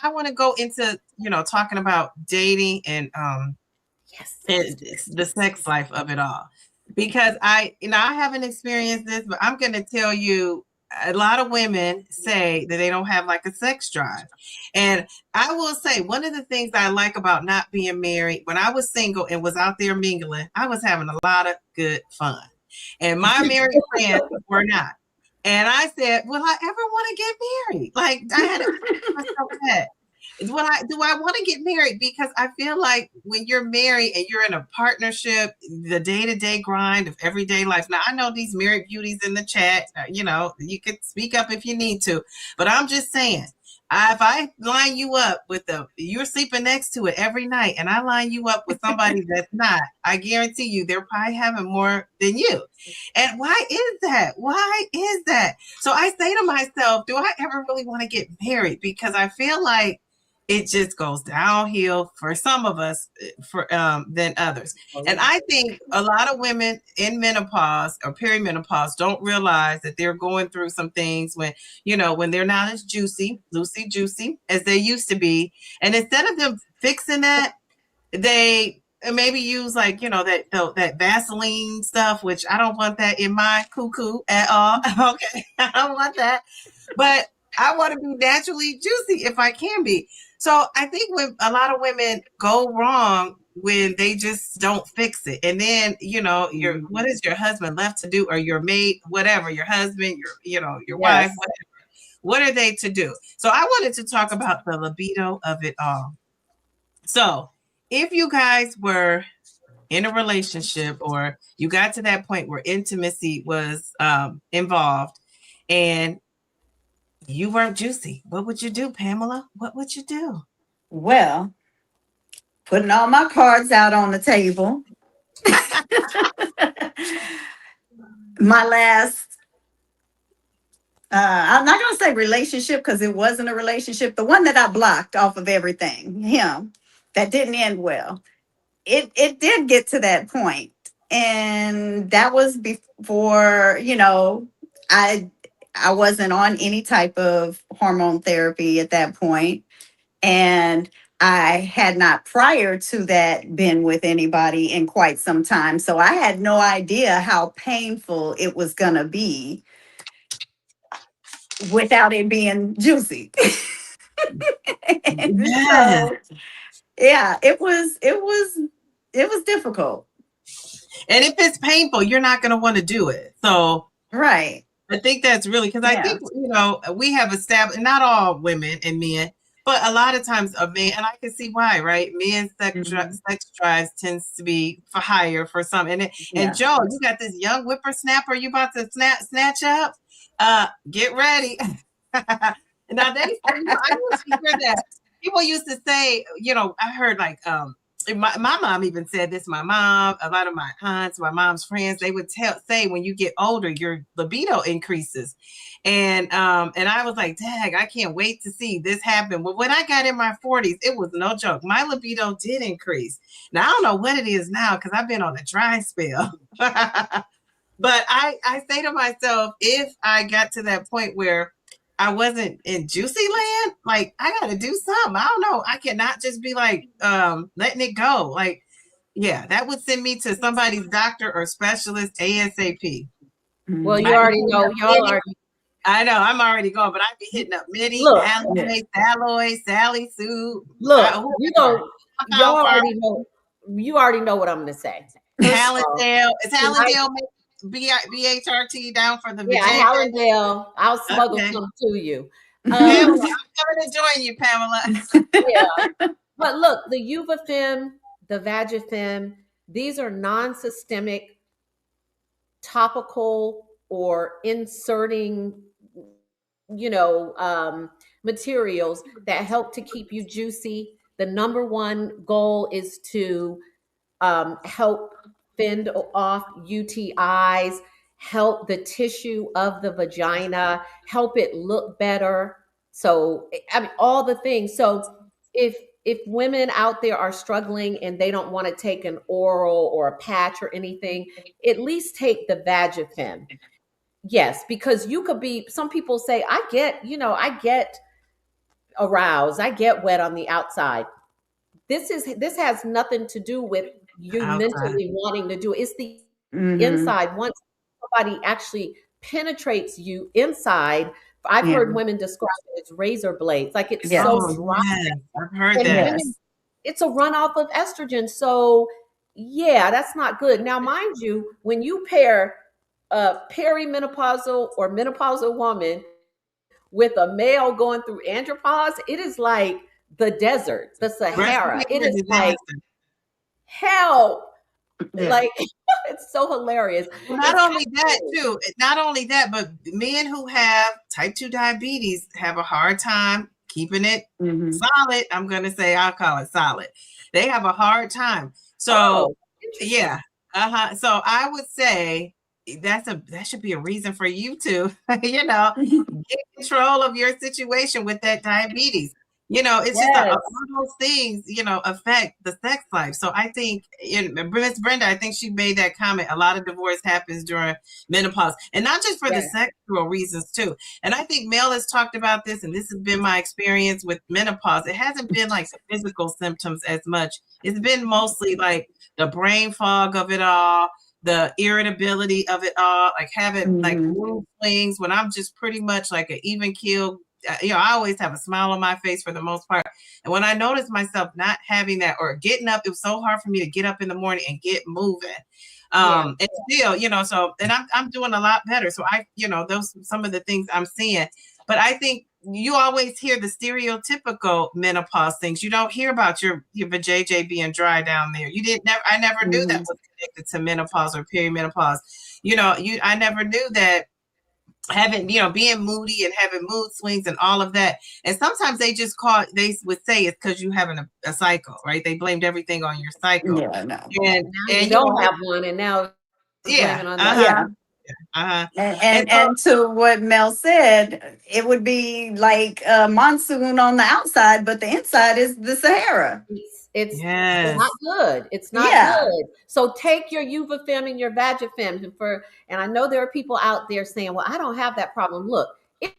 I want to go into talking about dating Yes. and the sex life of it all, because I haven't experienced this, but I'm going to tell you, a lot of women say that they don't have like a sex drive, and I will say one of the things I like about not being married, when I was single and was out there mingling, I was having a lot of good fun, and my married friends were not. And I said, will I ever want to get married? Like I had to ask myself that. Do I want to get married? Because I feel like when you're married and you're in a partnership, the day-to-day grind of everyday life. Now I know these married beauties in the chat, you could speak up if you need to, but I'm just saying, if I line you up with you're sleeping next to it every night, and I line you up with somebody that's not, I guarantee you they're probably having more than you. And why is that? Why is that? So I say to myself, do I ever really want to get married? Because I feel like it just goes downhill for some of us than others. Oh, And yeah. I think a lot of women in menopause or perimenopause don't realize that they're going through some things when they're not as loosey juicy as they used to be. And instead of them fixing that, they maybe use like that Vaseline stuff, which I don't want that in my cuckoo at all. Okay, I don't want that, but I want to be naturally juicy if I can be. So I think when a lot of women go wrong when they just don't fix it. And then, what is your husband left to do, or your mate, whatever, your husband, your wife, Yes. whatever. What are they to do? So I wanted to talk about the libido of it all. So if you guys were in a relationship, or you got to that point where intimacy was involved and you weren't juicy, what would you do, Pamela? What would you do? Well, putting all my cards out on the table. My last, I'm not going to say relationship because it wasn't a relationship. The one that I blocked off of everything, him, that didn't end well. It did get to that point, and that was before, I wasn't on any type of hormone therapy at that point, and I had not prior to that been with anybody in quite some time. So I had no idea how painful it was going to be without it being juicy. And Yeah. so, yeah, it was difficult. And if it's painful, you're not going to want to do it. So Right. I think that's really, because I Yeah. think, we have established, not all women and men, but a lot of times a man, and I can see why, right? Men's sex drives tends to be for higher for some. And Yeah. Joe, you got this young whippersnapper you about to snatch up. Get ready. Now I used to hear that. People used to say, I heard like my mom even said this. My mom, a lot of my aunts, my mom's friends, they would say when you get older, your libido increases. And I was like, dang, I can't wait to see this happen. But when I got in my 40s, it was no joke. My libido did increase. Now I don't know what it is now because I've been on a dry spell. But I say to myself, if I got to that point where I wasn't in juicy land, like I gotta do something. I don't know. I cannot just be like letting it go. Like, yeah, that would send me to somebody's doctor or specialist ASAP. Well, you already know, y'all already I know, I'm already going, but I'd be hitting up Mitty, look. Alloy, Sally, Sue. Look, y'all already know. You already know what I'm gonna say. Hallandale. Is Hallandale BHRT down for the Yeah, Hallandale. I'll smuggle some to you. Pamela, I'm coming to join you, Pamela. Yeah. But look, the Uvafem, the Vagifem, these are non-systemic, topical or inserting, materials that help to keep you juicy. The number one goal is to help fend off UTIs, help the tissue of the vagina, help it look better. So, I mean, all the things. So if women out there are struggling and they don't want to take an oral or a patch or anything, at least take the Vagifem. Yes, because you could be, some people say, I get aroused, I get wet on the outside. This has nothing to do with you mentally wanting to do it. It's the inside. Once somebody actually penetrates you inside, I've heard women describe it as razor blades. Like it's so dry. Yes, I've heard And that. women, it's a runoff of estrogen. So yeah, that's not good. Now, mind you, when you pair a perimenopausal or menopausal woman with a male going through andropause, it is like the desert, the Sahara. It is like hell. Yeah. Like it's so hilarious. Not only that, but men who have type 2 diabetes have a hard time keeping it solid. I'm going to say, I'll call it solid. They have a hard time. So yeah. So I would say that should be a reason for you to, get control of your situation with that diabetes. It's just all those things, affect the sex life. So I think, Miss Brenda, I think she made that comment. A lot of divorce happens during menopause, and not just for the sexual reasons too. And I think Mel has talked about this, and this has been my experience with menopause. It hasn't been like the physical symptoms as much. It's been mostly like the brain fog of it all, the irritability of it all, like having like mood swings when I'm just pretty much like an even keel I always have a smile on my face for the most part. And when I noticed myself not having that or getting up, it was so hard for me to get up in the morning and get moving. And still, so, and I'm doing a lot better. So those some of the things I'm seeing, but I think you always hear the stereotypical menopause things. You don't hear about your vajayjay being dry down there. I never knew that was connected to menopause or perimenopause. I never knew that having, being moody and having mood swings and all of that. And sometimes they would say it's because you having a cycle, right? They blamed everything on your cycle. Yeah, no. And you don't have one, and now blaming on that. Yeah. And And to what Mel said, it would be like a monsoon on the outside, but the inside is the Sahara. It's Yes. not good. It's not good. So take your Uvafem and your Vagifem and I know there are people out there saying, well, I don't have that problem. Look, it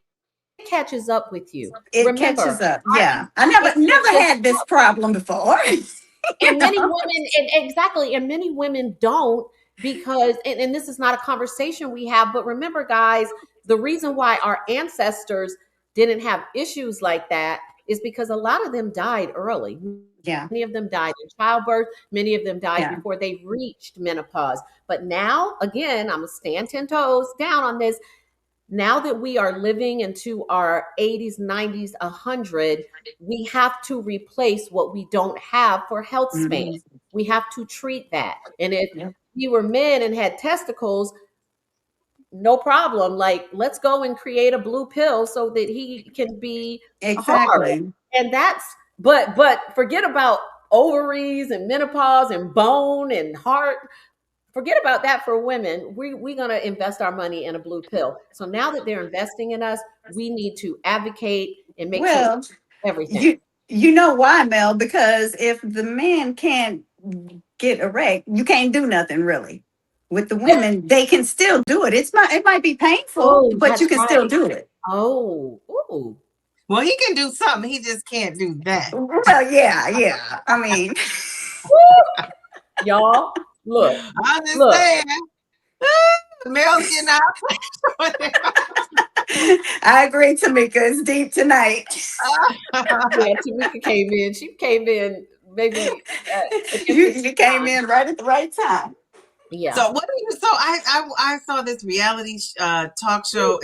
catches up with you. It catches up. Yeah. I never had this problem before. And many women, and many women don't, because, and this is not a conversation we have, but remember, guys, the reason why our ancestors didn't have issues like that is because a lot of them died early. Yeah. Many of them died in childbirth. Many of them died before they reached menopause. But now, again, I'm going to stand 10 toes down on this. Now that we are living into our 80s, 90s, 100, we have to replace what we don't have for health span. We have to treat that. And if you were men and had testicles, no problem. Like, let's go and create a blue pill so that he can be hard. And but forget about ovaries and menopause and bone and heart. Forget about that for women. We're going to invest our money in a blue pill. So now that they're investing in us, we need to advocate and make sure everything. You know why, Mel? Because if the man can't get erect, you can't do nothing really. With the women, they can still do it. It might be painful, but you can still do it. Ooh. Well, he can do something. He just can't do that. Well, yeah. I mean, y'all, look. I'm just saying. Mel's getting out. I agree, Tamika. It's deep tonight. Yeah, Tamika came in. She came in maybe. You came in right at the right time. Yeah. So I saw this reality talk show.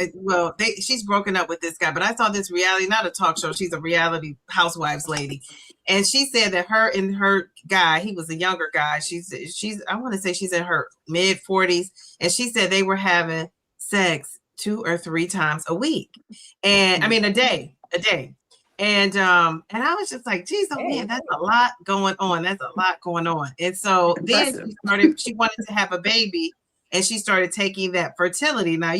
She's broken up with this guy, but I saw this reality, not a talk show. She's a reality housewives lady. And she said that her and her guy, he was a younger guy. She's I want to say she's in her mid 40s. And she said they were having sex 2 or 3 times a week. And I mean, a day. And I was just like, geez, oh man, that's a lot going on. And so then she wanted to have a baby, and she started taking that fertility. Now,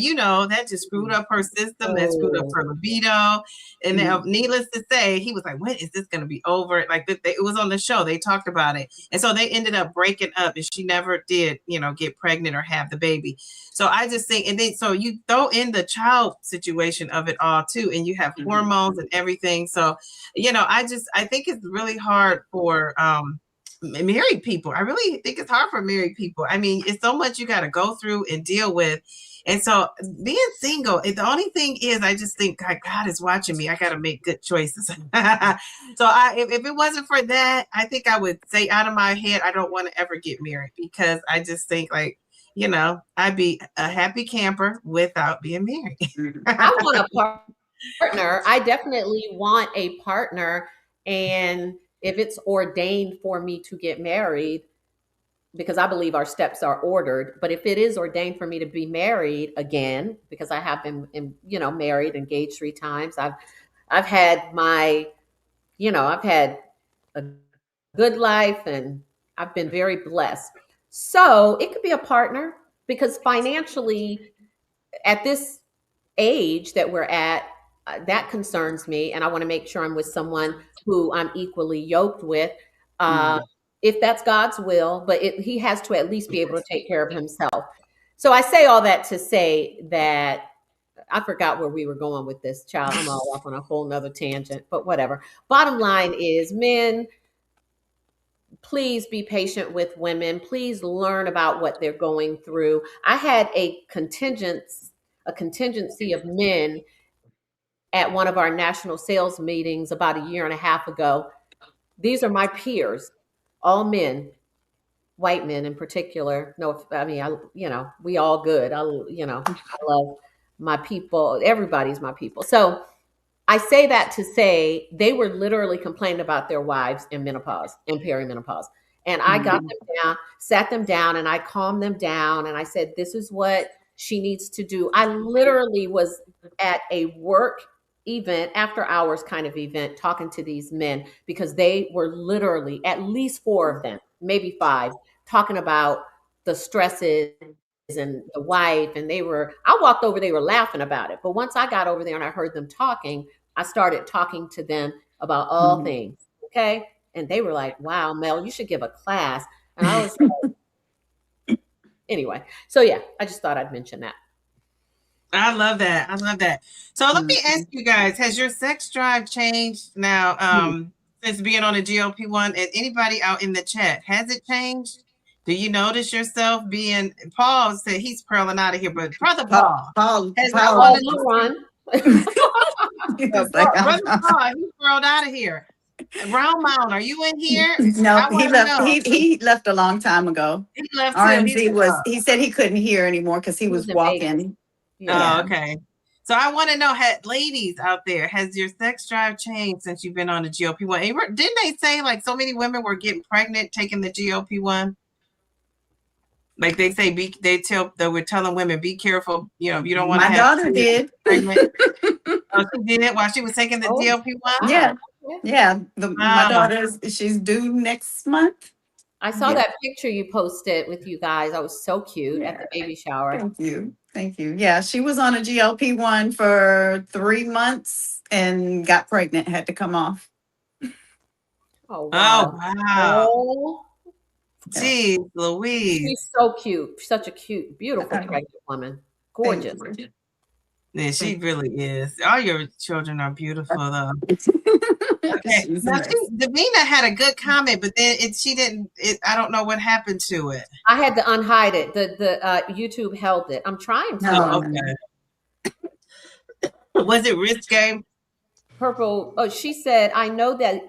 that just screwed up her system, that screwed up her libido. And now, needless to say, he was like, when is this going to be over? Like, it was on the show. They talked about it. And so they ended up breaking up, and she never did, get pregnant or have the baby. So I just think, and then, so you throw in the child situation of it all too, and you have hormones and everything. So, I think it's really hard for, married people. I really think it's hard for married people. I mean, it's so much you got to go through and deal with. And so being single, the only thing is, I just think God is watching me. I got to make good choices. So if it wasn't for that, I think I would say out of my head, I don't want to ever get married, because I just think I'd be a happy camper without being married. I want a partner. I definitely want a partner. And if it's ordained for me to get married, because I believe our steps are ordered, but if it is ordained for me to be married again, because I have been, married, engaged 3 times, I've had I've had a good life, and I've been very blessed. So it could be a partner, because financially, at this age that we're at, that concerns me, and I want to make sure I'm with someone who I'm equally yoked with, if that's God's will. But he has to at least be able to take care of himself. So I say all that to say that I forgot where we were going with this, child. I'm all off on a whole nother tangent, but whatever. Bottom line is, men, please be patient with women. Please learn about what they're going through. I had a contingency of men at one of our national sales meetings about a year and a half ago. These are my peers, all men, white men in particular. No, I mean, we all good. I love my people. Everybody's my people. So I say that to say they were literally complaining about their wives in menopause and perimenopause. And I got them down, sat them down, and I calmed them down. And I said, this is what she needs to do. I literally was at a work event, after hours kind of event, talking to these men because they were literally, at least 4 of them, maybe 5, talking about the stresses and the wife. And I walked over, they were laughing about it. But once I got over there and I heard them talking, I started talking to them about all things. Okay. And they were like, wow, Mel, you should give a class. And I was like, anyway. So yeah, I just thought I'd mention that. I love that. I love that. So let me ask you guys, has your sex drive changed now since being on a GLP-1? And anybody out in the chat, has it changed? Do you notice yourself being, Paul said he's pearling out of here, but Brother Paul. Paul run. Brother Paul, he's pearled out of here. Round Mound, are you in here? No, he left. He left a long time ago. He left RMZ he said he couldn't hear anymore because he was walking. Yeah. Oh, okay. So I want to know, ladies out there, has your sex drive changed since you've been on the GLP-1? Didn't they say like so many women were getting pregnant taking the GLP-1? Like they say, they were telling women, be careful. You know, you don't want to. My daughter did. Pregnant. Oh, she did it while she was taking the GLP-1. Yeah, yeah. My daughter, she's due next month. I saw that picture you posted with you guys. I was so cute at the baby shower. Thank you. Yeah, she was on a GLP-1 for 3 months and got pregnant. Had to come off. Oh wow! Oh, geez, Louise. She's so cute. Such a cute, beautiful pregnant woman. Gorgeous. Yeah, she really is. All your children are beautiful, though. Okay. Now, Davina had a good comment, but then she didn't. I don't know what happened to it. I had to unhide it. The YouTube held it. I'm trying to. Oh, okay. Was it risque? Purple. Oh, she said, I know that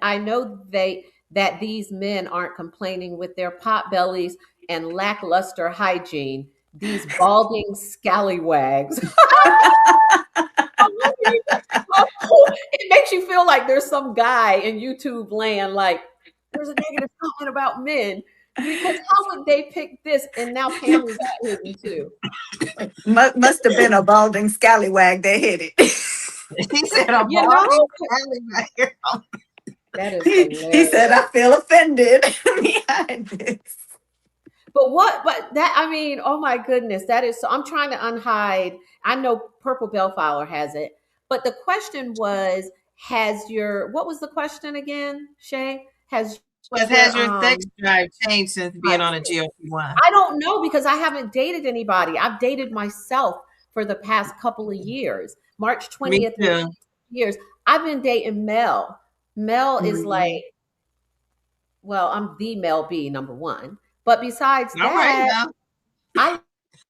these men aren't complaining with their pot bellies and lackluster hygiene. These balding scallywags. It makes you feel like there's some guy in YouTube land, like there's a negative comment about men. Because how would they pick this? And now Pamela got hidden too. Must have been a balding scallywag that hit it. He said a balding scallywag. That is hilarious. He said, I feel offended behind this. But that, I mean, oh my goodness, that is so. I'm trying to unhide. I know Purple Bellflower has it, but the question was, what was the question again, Shay? Has your sex drive changed since being on a GLP-1? I don't know because I haven't dated anybody. I've dated myself for the past couple of years. March 20th years. I've been dating Mel. Mel is like, well, I'm the Mel B #1. But besides that, I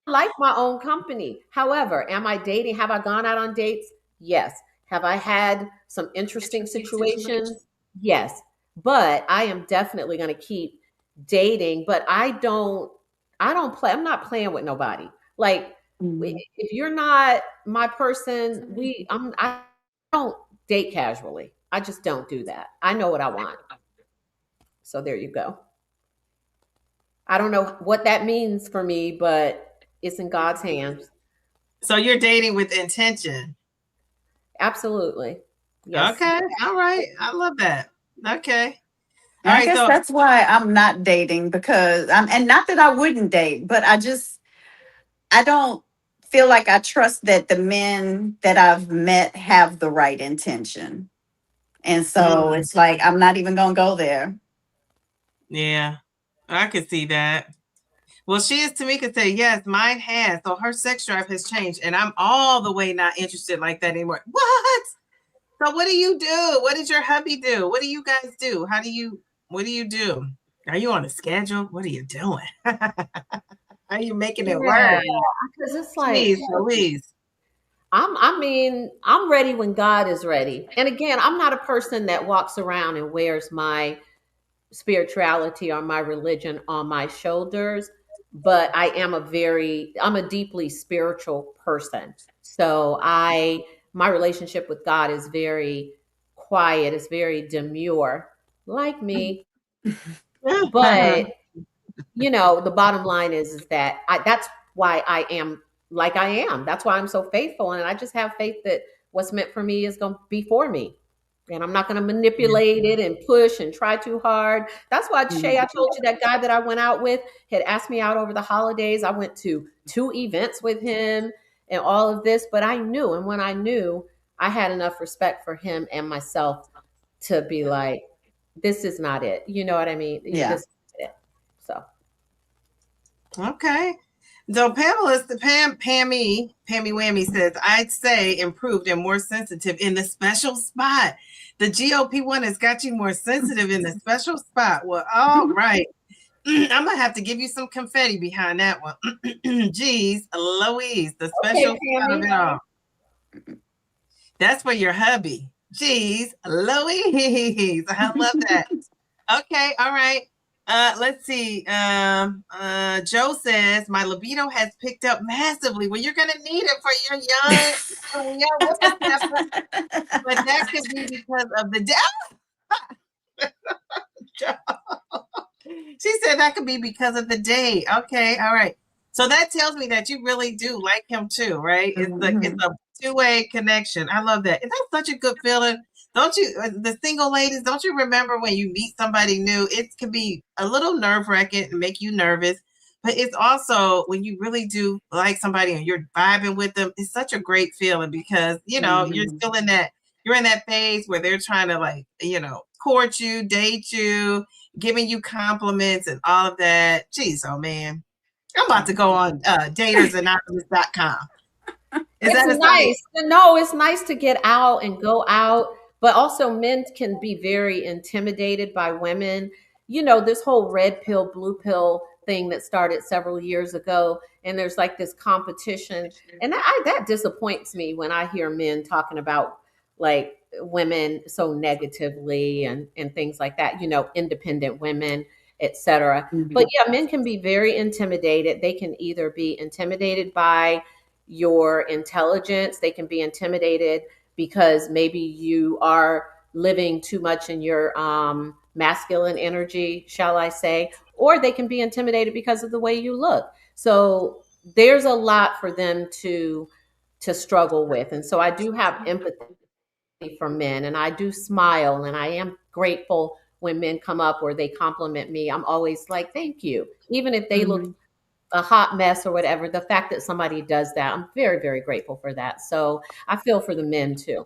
like my own company. However, am I dating? Have I gone out on dates? Yes. Have I had some interesting situations? Yes. But I am definitely going to keep dating. But I don't play. I'm not playing with nobody. Like, if you're not my person, I don't date casually. I just don't do that. I know what I want. So there you go. I don't know what that means for me, but it's in God's hands. So you're dating with intention? Absolutely. Yes. Okay. All right. I love that. Okay. I guess that's why I'm not dating, because and not that I wouldn't date, but I don't feel like I trust that the men that I've met have the right intention. And so it's like, I'm not even going to go there. Yeah. I could see that. Well, Tamika said, yes, mine has. So her sex drive has changed, and I'm all the way not interested like that anymore. What? So what do you do? What does your hubby do? What do you guys do? What do you do? Are you on a schedule? What are you doing? Are you making it work? Because it's like, Louise. I mean, I'm ready when God is ready. And again, I'm not a person that walks around and wears my spirituality or my religion on my shoulders, but I'm a deeply spiritual person. So my relationship with God is very quiet, it's very demure, like me. But the bottom line is that that's why I am like I am. That's why I'm so faithful. And I just have faith that what's meant for me is going to be for me. And I'm not going to manipulate it and push and try too hard. That's why, Shay, I told you that guy that I went out with had asked me out over the holidays. I went to 2 events with him and all of this, but I knew. And when I knew, I had enough respect for him and myself to be like, this is not it. You know what I mean? Yeah. This is it. So. Okay. So Pammy Whammy says, I'd say improved and more sensitive in the special spot. The GLP-1 has got you more sensitive in the special spot. Well, all right. I'm gonna have to give you some confetti behind that one. Jeez, Louise, the special spot of it all. That's for your hubby. Jeez, Louise. I love that. Okay, all right. Let's see. Joe says my libido has picked up massively. Well, you're gonna need it for your young whippersnapper. But that could be because of the She said that could be because of the day. Okay, all right. So that tells me that you really do like him too, right? It's a two-way connection. I love that. Is that such a good feeling? Don't you, the single ladies, don't you remember when you meet somebody new? It can be a little nerve-wracking and make you nervous, but it's also when you really do like somebody and you're vibing with them, it's such a great feeling because, you're still you're in that phase where they're trying to court you, date you, giving you compliments and all of that. Jeez, oh man. I'm about to go on datersanonymous.com. It's nice. No, it's nice to get out and go out, but also men can be very intimidated by women. This whole red pill, blue pill thing that started several years ago, and there's like this competition. And that disappoints me when I hear men talking about like women so negatively and things like that, independent women, etc. But yeah, men can be very intimidated. They can either be intimidated by your intelligence, they can be intimidated because maybe you are living too much in your masculine energy, shall I say, or they can be intimidated because of the way you look. So there's a lot for them to struggle with. And so I do have empathy for men, and I do smile, and I am grateful when men come up or they compliment me. I'm always like, thank you. Even if they look a hot mess or whatever, the fact that somebody does that, I'm very, very grateful for that. So I feel for the men too.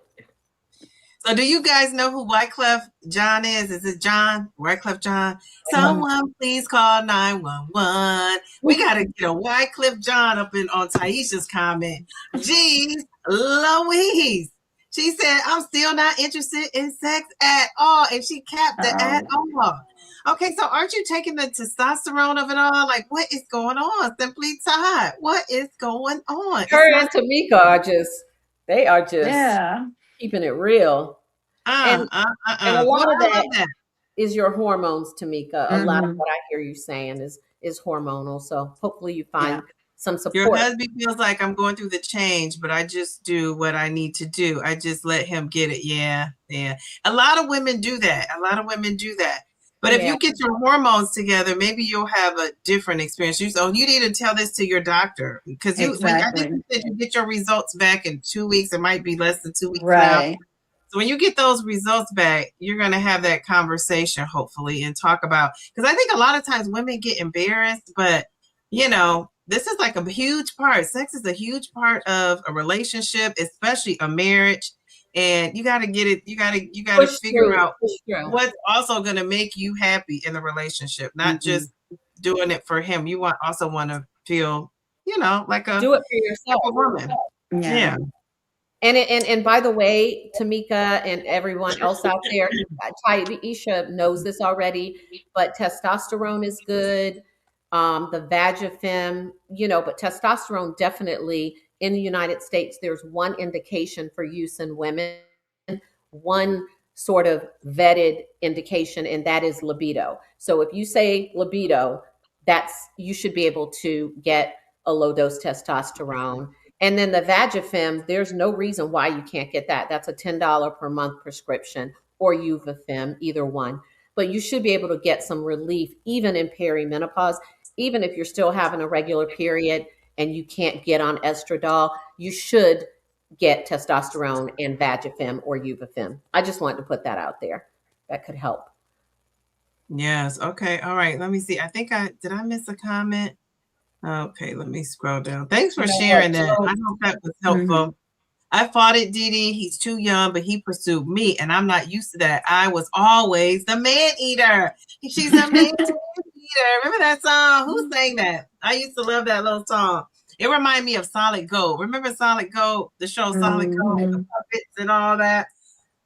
So do you guys know who Wyclef John is? Is it John? Wyclef John? Someone please call 911. We got to get a Wyclef John up on Taisha's comment. Jeez, Louise. She said, I'm still not interested in sex at all. And she capped the at all. Okay, so aren't you taking the testosterone of it all? Like, what is going on? Simply Todd, what is going on? Her and Tamika are just keeping it real. And a lot of that is your hormones, Tamika. A lot of what I hear you saying is hormonal. So hopefully you find some support. Your husband feels like I'm going through the change, but I just do what I need to do. I just let him get it. Yeah. A lot of women do that. But if you get your hormones together, maybe you'll have a different experience. You need to tell this to your doctor because I think you said you get your results back in 2 weeks. It might be less than 2 weeks now. So when you get those results back, you're going to have that conversation, hopefully, and talk about, because I think a lot of times women get embarrassed, but this is like a huge part. Sex is a huge part of a relationship, especially a marriage. And you got to get it. You got to figure out what's also going to make you happy in the relationship, not just doing it for him. You also want to feel, like do it for yourself, a woman. Yeah. And by the way, Tamika and everyone else out there, Taisha knows this already, but testosterone is good. The Vagifem, but testosterone definitely in the United States, there's one indication for use in women, one sort of vetted indication, and that is libido. So if you say libido, you should be able to get a low dose testosterone. And then the Vagifem, there's no reason why you can't get that. That's a $10 per month prescription, or Uvafem, either one. But you should be able to get some relief even in perimenopause, even if you're still having a regular period and you can't get on estradiol, you should get testosterone and Vagifem or Uvafem. I just wanted to put that out there. That could help. Yes. Okay. All right. Let me see. I think did I miss a comment? Okay. Let me scroll down. Thanks for sharing that. I hope that was helpful. I fought it, Dee Dee. He's too young, but he pursued me, and I'm not used to that. I was always the man eater. She's a man eater. Remember that song? Who sang that? I used to love that little song. It reminded me of Solid Gold. Remember Solid Gold? The show Solid Gold, the puppets and all that.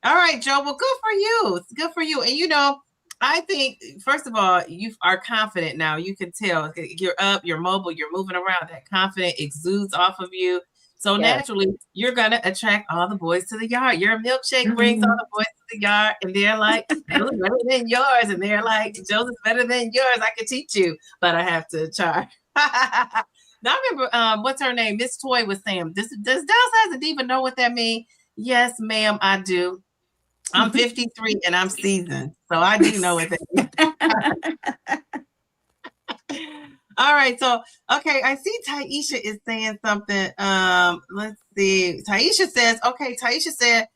All right, Joe. Well, good for you. It's good for you. And you know, I think, first of all, you are confident now. You can tell you're up, you're mobile, you're moving around. That confidence exudes off of you. So naturally, you're going to attract all the boys to the yard. Your milkshake brings all the boys to the yard, and they're like, Joe's better than yours. And they're like, Joe's is better than yours. I can teach you, but I have to charge. Now, I remember, what's her name? Miss Toy was saying, does Dallas has a diva know what that means? Yes, ma'am, I do. I'm 53 and I'm seasoned, so I do know what that means. All right, so okay, I see Taisha is saying something. Let's see. Taisha said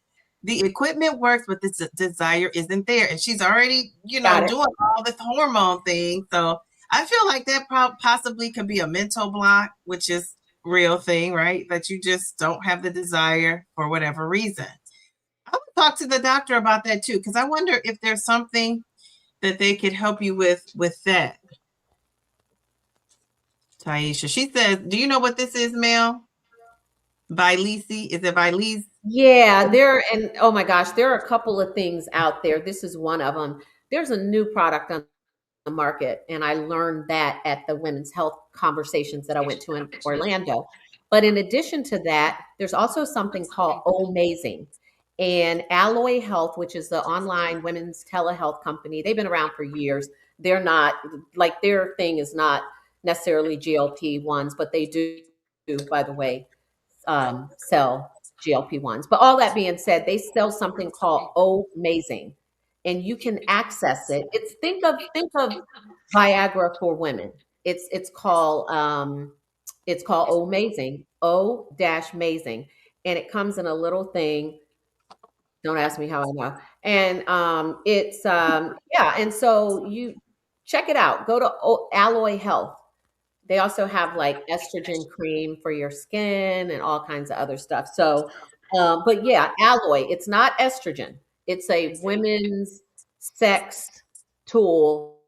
the equipment works, but the desire isn't there, and she's already, doing all the hormone thing. So I feel like that possibly could be a mental block, which is real thing, right? That you just don't have the desire for whatever reason. I would talk to the doctor about that too, because I wonder if there's something that they could help you with that. Taisha, she says, do you know what this is, Mel? Vyleesi? Is it Vyleesi? Yeah, and oh my gosh, there are a couple of things out there. This is one of them. There's a new product on the market, and I learned that at the women's health conversations that I went to in Orlando. But in addition to that, there's also something called Amazing. And Alloy Health, which is the online women's telehealth company, they've been around for years. They're not, like, their thing is not necessarily GLP-1s, but they do, by the way, sell GLP-1s. But all that being said, they sell something called Amazing, and you can access it. It's think of Viagra for women. It's called Amazing, O-Mazing, and it comes in a little thing. Don't ask me how I know. And and so you check it out. Go to Alloy Health. They also have like estrogen cream for your skin and all kinds of other stuff. So, but yeah, Alloy, it's not estrogen. It's a women's sex tool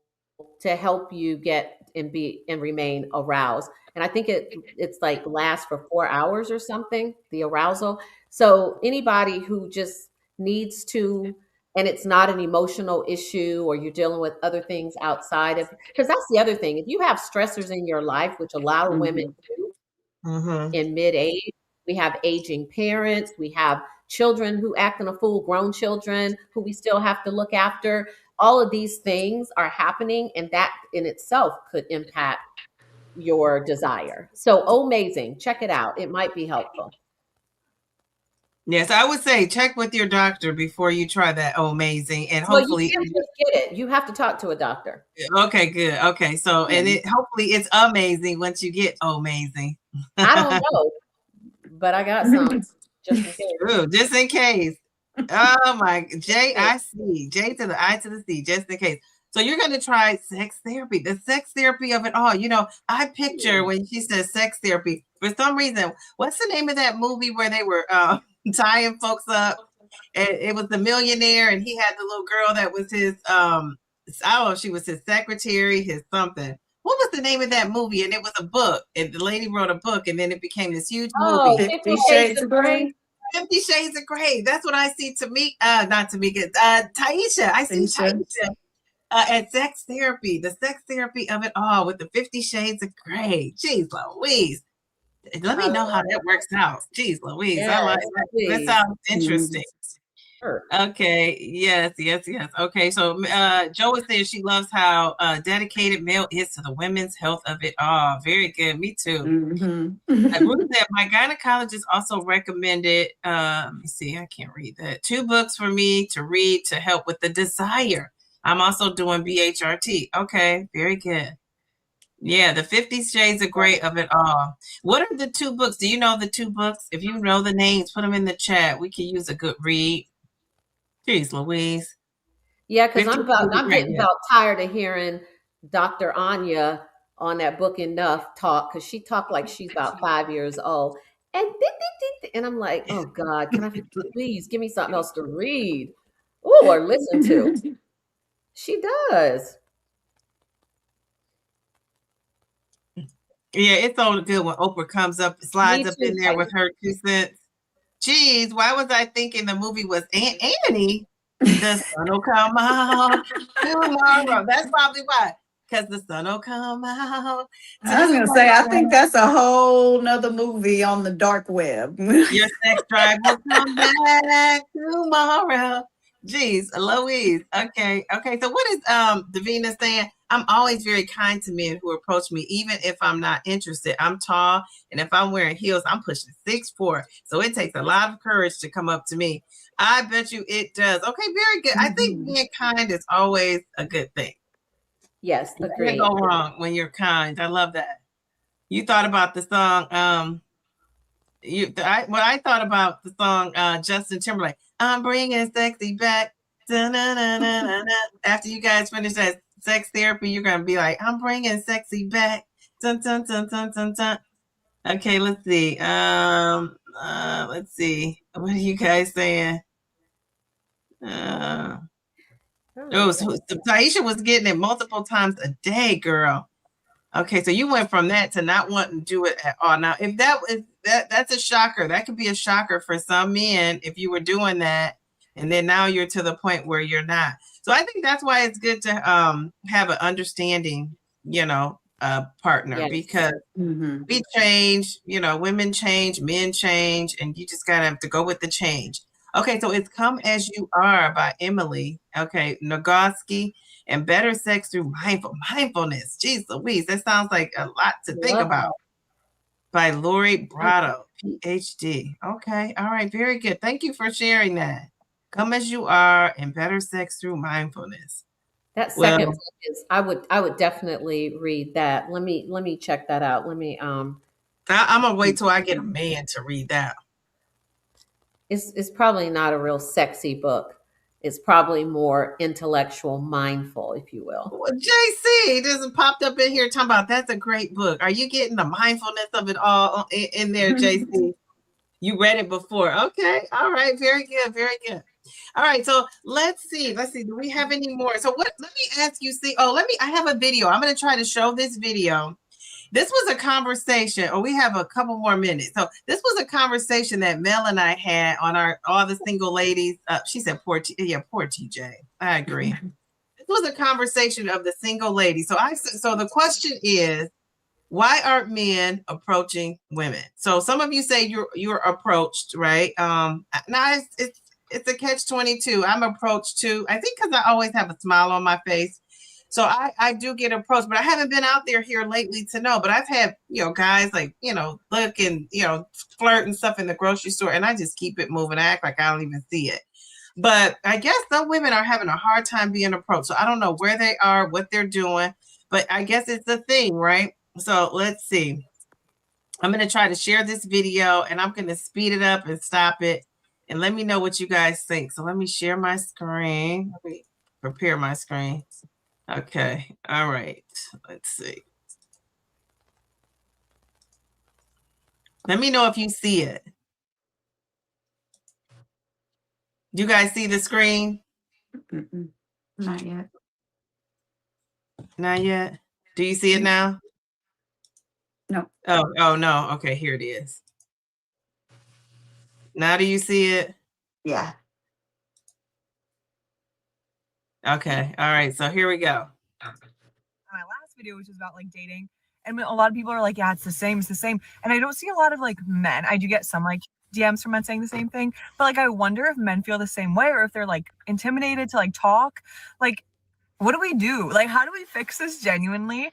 to help you get and remain aroused. And I think it's like lasts for 4 hours or something, the arousal. So anybody who just needs to, and it's not an emotional issue, or you're dealing with other things outside of, because that's the other thing. If you have stressors in your life, which a lot of women do in mid-age, we have aging parents, we have children who act in a fool, grown children who we still have to look after. All of these things are happening, and that in itself could impact your desire. So Amazing, check it out. It might be helpful. Yes, I would say check with your doctor before you try that Amazing, and hopefully you can't just get it. You have to talk to a doctor. Okay, good. Okay, so and hopefully it's amazing once you get Amazing. I don't know, but I got some just in case. Ooh, just in case. Oh my, J-I-C, J to the I to the C, just in case. So you're going to try sex therapy, the sex therapy of it all. I picture when she says sex therapy, for some reason, what's the name of that movie where they were tying folks up? And it was The Millionaire, and he had the little girl that was his, I don't know if she was his secretary, his something. What was the name of that movie? And it was a book, and the lady wrote a book, and then it became this huge movie. 50 Shades of Grey. 50 Shades of Grey. That's what I see not Tamika, Taisha. I see Taisha at sex therapy, the sex therapy of it all with the 50 Shades of Grey. Jeez Louise. Let me know how that works out. Jeez Louise, I Yes, like that. That please. sounds interesting. Sure. Okay. Yes. Okay. So Joe was saying she loves how dedicated Mel is to the women's health of it all. Very good. Me too. Ruth said my gynecologist also recommended, let me see, I can't read that. 2 books for me to read to help with the desire. I'm also doing BHRT. Okay. Very good. Yeah, the 50 Shades of Grey of it all. What are the 2 books? Do you know the 2 books? If you know the names, put them in the chat. We can use a good read. Jeez Louise. Yeah, because 50 Shades of I'm Grey. getting about tired of hearing Dr. Anya on that book enough talk because she talked like she's about 5 years old. And I'm like, oh God, can I please give me something else to read? Oh, or listen to. She does. Yeah, it's all good when Oprah comes up, slides Me up too, in there with Titan. her 2 cents. Geez, why was I thinking the movie was Annie? The sun will come out tomorrow. That's probably why. Because the sun will come out I was gonna say, I think tomorrow. that's a whole nother movie on the dark web. Your sex drive will come back tomorrow. Jeez, Louise. Okay. So what is Davina saying? I'm always very kind to men who approach me, even if I'm not interested. I'm tall, and if I'm wearing heels, I'm pushing 6'4". So it takes a lot of courage to come up to me. I bet you it does. Okay, very good. I think being kind is always a good thing. Yes, You can't agreed. go wrong when you're kind. I love that. You thought about the song I thought about the song Justin Timberlake, I'm bringing sexy back. Da-na-na-na-na-na. After you guys finish that sex therapy, you're going to be like, I'm bringing sexy back. Dun, dun, dun, dun, dun, dun. Okay, let's see. Let's see. What are you guys saying? So Taisha was getting it multiple times a day, girl. Okay, so you went from that to not wanting to do it at all. Now, if that's a shocker. That could be a shocker for some men if you were doing that, and then now you're to the point where you're not. So I think that's why it's good to have an understanding, partner, Yes. because we change, women change, men change, and you just gotta have to go with the change. Okay, so it's Come As You Are by Emily. Okay, Nagoski, and Better Sex Through Mindfulness. Jeez Louise, that sounds like a lot to think Love about. By Lori that. Brado, PhD. Okay, all right, very good. Thank you for sharing that. Come As You Are and Better Sex Through Mindfulness. That Well, second book is I would definitely read that. Let me check that out. Let me I'm gonna wait till I get a man to read that. it's probably not a real sexy book. It's probably more intellectual, mindful, if you will. Well, JC just popped up in here talking about that's a great book. Are you getting the mindfulness of it all in there, JC? You read it before. Okay. All right. Very good. Very good. All right. So let's see. Do we have any more? So let me ask you, I have a video. I'm going to try to show this video. This was a conversation, or we have a couple more minutes. So this was a conversation that Mel and I had on all the single ladies. She said, poor TJ. I agree. This was a conversation of the single ladies. So the question is, why aren't men approaching women? So some of you say you're approached, right? Now it's a catch-22. I'm approached too. I think because I always have a smile on my face. So I do get approached, but I haven't been out there here lately to know. But I've had, guys like, look and, flirt and stuff in the grocery store, and I just keep it moving. I act like I don't even see it. But I guess some women are having a hard time being approached. So I don't know where they are, what they're doing, but I guess it's a thing, right? So let's see. I'm going to try to share this video, and I'm going to speed it up and stop it. And let me know what you guys think. So let me share my screen. Let me prepare my screen. Okay. All right. Let's see. Let me know if you see it. Do you guys see the screen? Not yet. Not yet. Do you see it now? No. Oh no. Okay, here it is. Now do you see it? Yeah. Okay. All right. So here we go. My last video, which was about like dating, And a lot of people are like, yeah, it's the same. And I don't see a lot of like men. I do get some like DMs from men saying the same thing, but like I wonder if men feel the same way, or if they're like intimidated to like talk. Like, what do we do? Like, how do we fix this genuinely?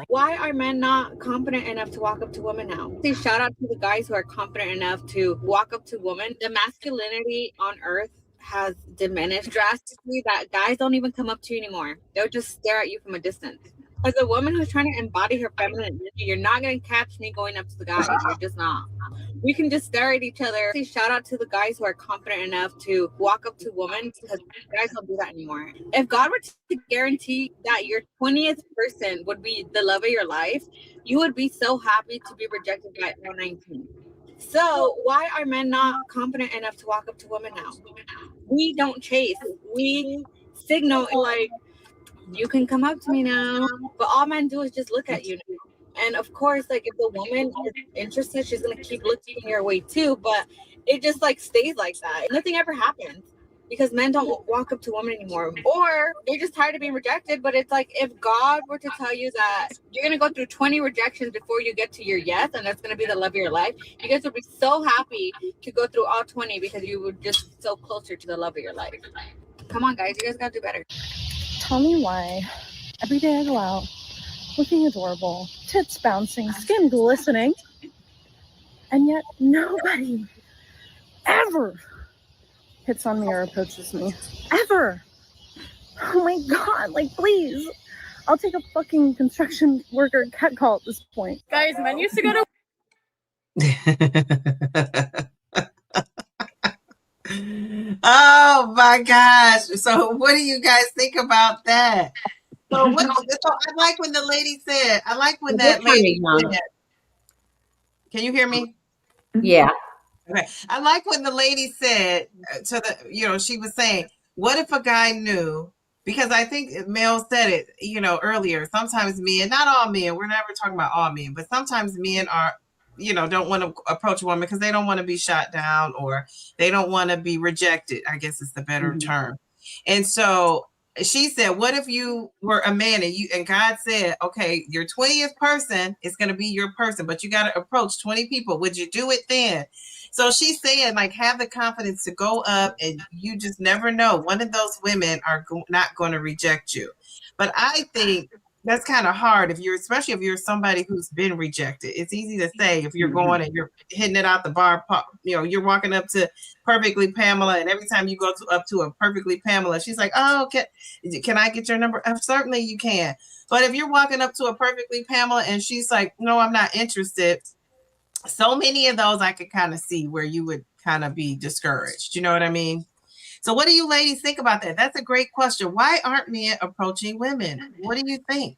Why are men not confident enough to walk up to women now? Say shout out to the guys who are confident enough to walk up to women. The masculinity on earth has diminished drastically that guys don't even come up to you anymore. They'll just stare at you from a distance. As a woman who's trying to embody her feminine energy, you're not going to catch me going up to the guys. You're just not. We can just stare at each other. Say shout out to the guys who are confident enough to walk up to women, because guys don't do that anymore. If God were to guarantee that your 20th person would be the love of your life, you would be so happy to be rejected by 19. So why are men not confident enough to walk up to women now? We don't chase. We signal like, you can come up to me now. But all men do is just look at you now. And of course, like if the woman is interested, she's gonna keep looking your way too. But it just like stays like that. Nothing ever happens because men don't walk up to women anymore, or they're just tired of being rejected. But it's like if God were to tell you that you're gonna go through 20 rejections before you get to your yes, and that's gonna be the love of your life, you guys would be so happy to go through all 20 because you would just be so closer to the love of your life. Come on, guys, you guys gotta do better. Tell me why every day I go out looking adorable, tits bouncing, skin glistening, and yet nobody ever hits on me or approaches me. Ever. Oh my God, like please. I'll take a fucking construction worker cat call at this point. Guys, men used to go to Oh my gosh. So what do you guys think about that? So I like when the lady said, I like when that lady said, can you hear me? Yeah. Okay. I like when the lady said to the, she was saying, what if a guy knew? Because I think Mel said it, earlier. Sometimes men, not all men, we're never talking about all men, but sometimes men are, don't want to approach a woman because they don't want to be shot down or they don't want to be rejected. I guess it's the better term. And so she said, what if you were a man and God said, okay, your 20th person is going to be your person, but you got to approach 20 people. Would you do it then? So she's saying, like, have the confidence to go up, and you just never know. One of those women are not going to reject you. But I think that's kind of hard especially if you're somebody who's been rejected. It's easy to say if you're going and you're hitting it out the bar, you're walking up to Perfectly Pamela, and every time you go up to a Perfectly Pamela, she's like, oh, can I get your number? Certainly you can. But if you're walking up to a Perfectly Pamela and she's like, no, I'm not interested. So many of those I could kind of see where you would kind of be discouraged. You know what I mean? So what do you ladies think about that? That's a great question. Why aren't men approaching women? What do you think?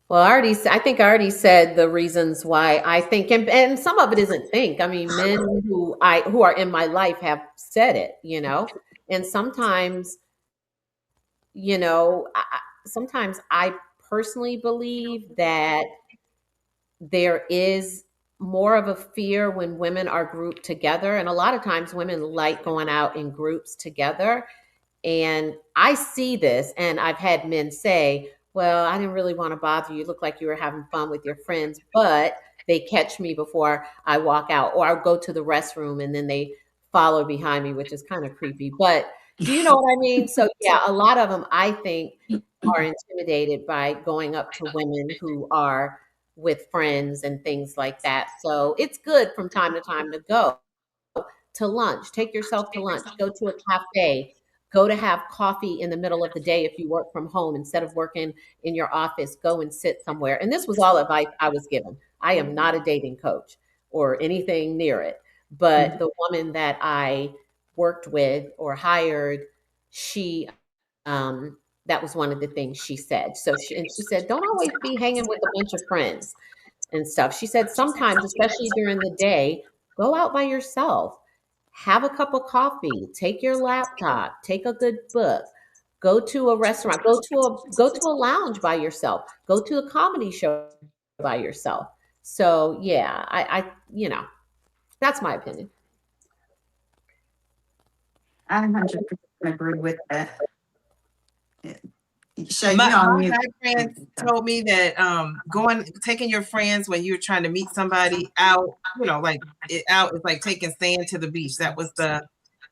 Well, I think I already said the reasons why I think, and some of it isn't think. I mean, men who are in my life have said it, and sometimes, sometimes I personally believe that there is more of a fear when women are grouped together. And a lot of times women like going out in groups together. And I see this, and I've had men say, well, I didn't really want to bother you. You look like you were having fun with your friends, but they catch me before I walk out, or I'll go to the restroom and then they follow behind me, which is kind of creepy. But do you know what I mean? So yeah, a lot of them, I think, are intimidated by going up to women who are with friends and things like that. So it's good from time to time to go to lunch, take yourself to lunch, go to a cafe, go to have coffee in the middle of the day if you work from home instead of working in your office, go and sit somewhere. And this was all advice I was given. I am not a dating coach or anything near it. But the woman that I worked with or hired, she that was one of the things she said. So she said, don't always be hanging with a bunch of friends and stuff. She said, sometimes, especially during the day, go out by yourself, have a cup of coffee, take your laptop, take a good book, go to a restaurant, go to a lounge by yourself, go to a comedy show by yourself. So yeah, I that's my opinion. I 100% agree with that. Shay, My you're on mute. guy friends told me that taking your friends when you're trying to meet somebody out, like out is like taking sand to the beach. That was the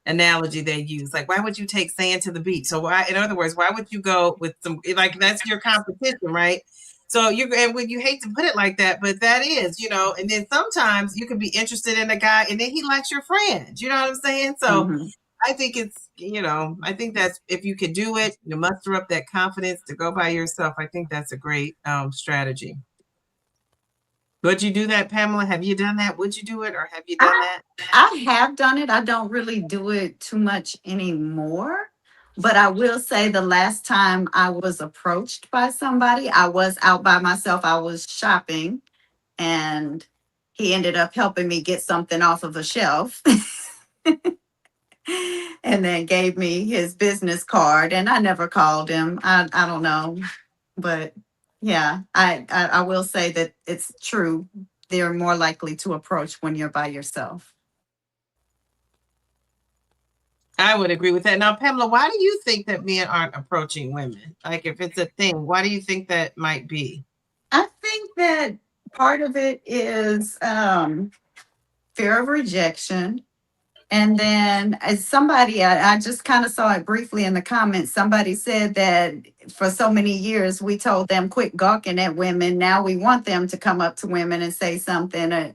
analogy they use. Like, why would you take sand to the beach? So why, in other words, why would you go with some, like, that's your competition, right? So and when you hate to put it like that, but that is, and then sometimes you can be interested in a guy and then he likes your friends. You know what I'm saying? So I think I think that's, if you could do it, you muster up that confidence to go by yourself. I think that's a great strategy. Would you do that, Pamela? Have you done that? Would you do it, or have you done that? I have done it. I don't really do it too much anymore. But I will say the last time I was approached by somebody, I was out by myself. I was shopping and he ended up helping me get something off of a shelf and then gave me his business card. And I never called him. I don't know. But yeah, I will say that it's true. They're more likely to approach when you're by yourself. I would agree with that. Now, Pamela, why do you think that men aren't approaching women? Like, if it's a thing, why do you think that might be? I think that part of it is fear of rejection. And then as somebody, I just kind of saw it briefly in the comments, somebody said that for so many years we told them quit gawking at women. Now we want them to come up to women and say something.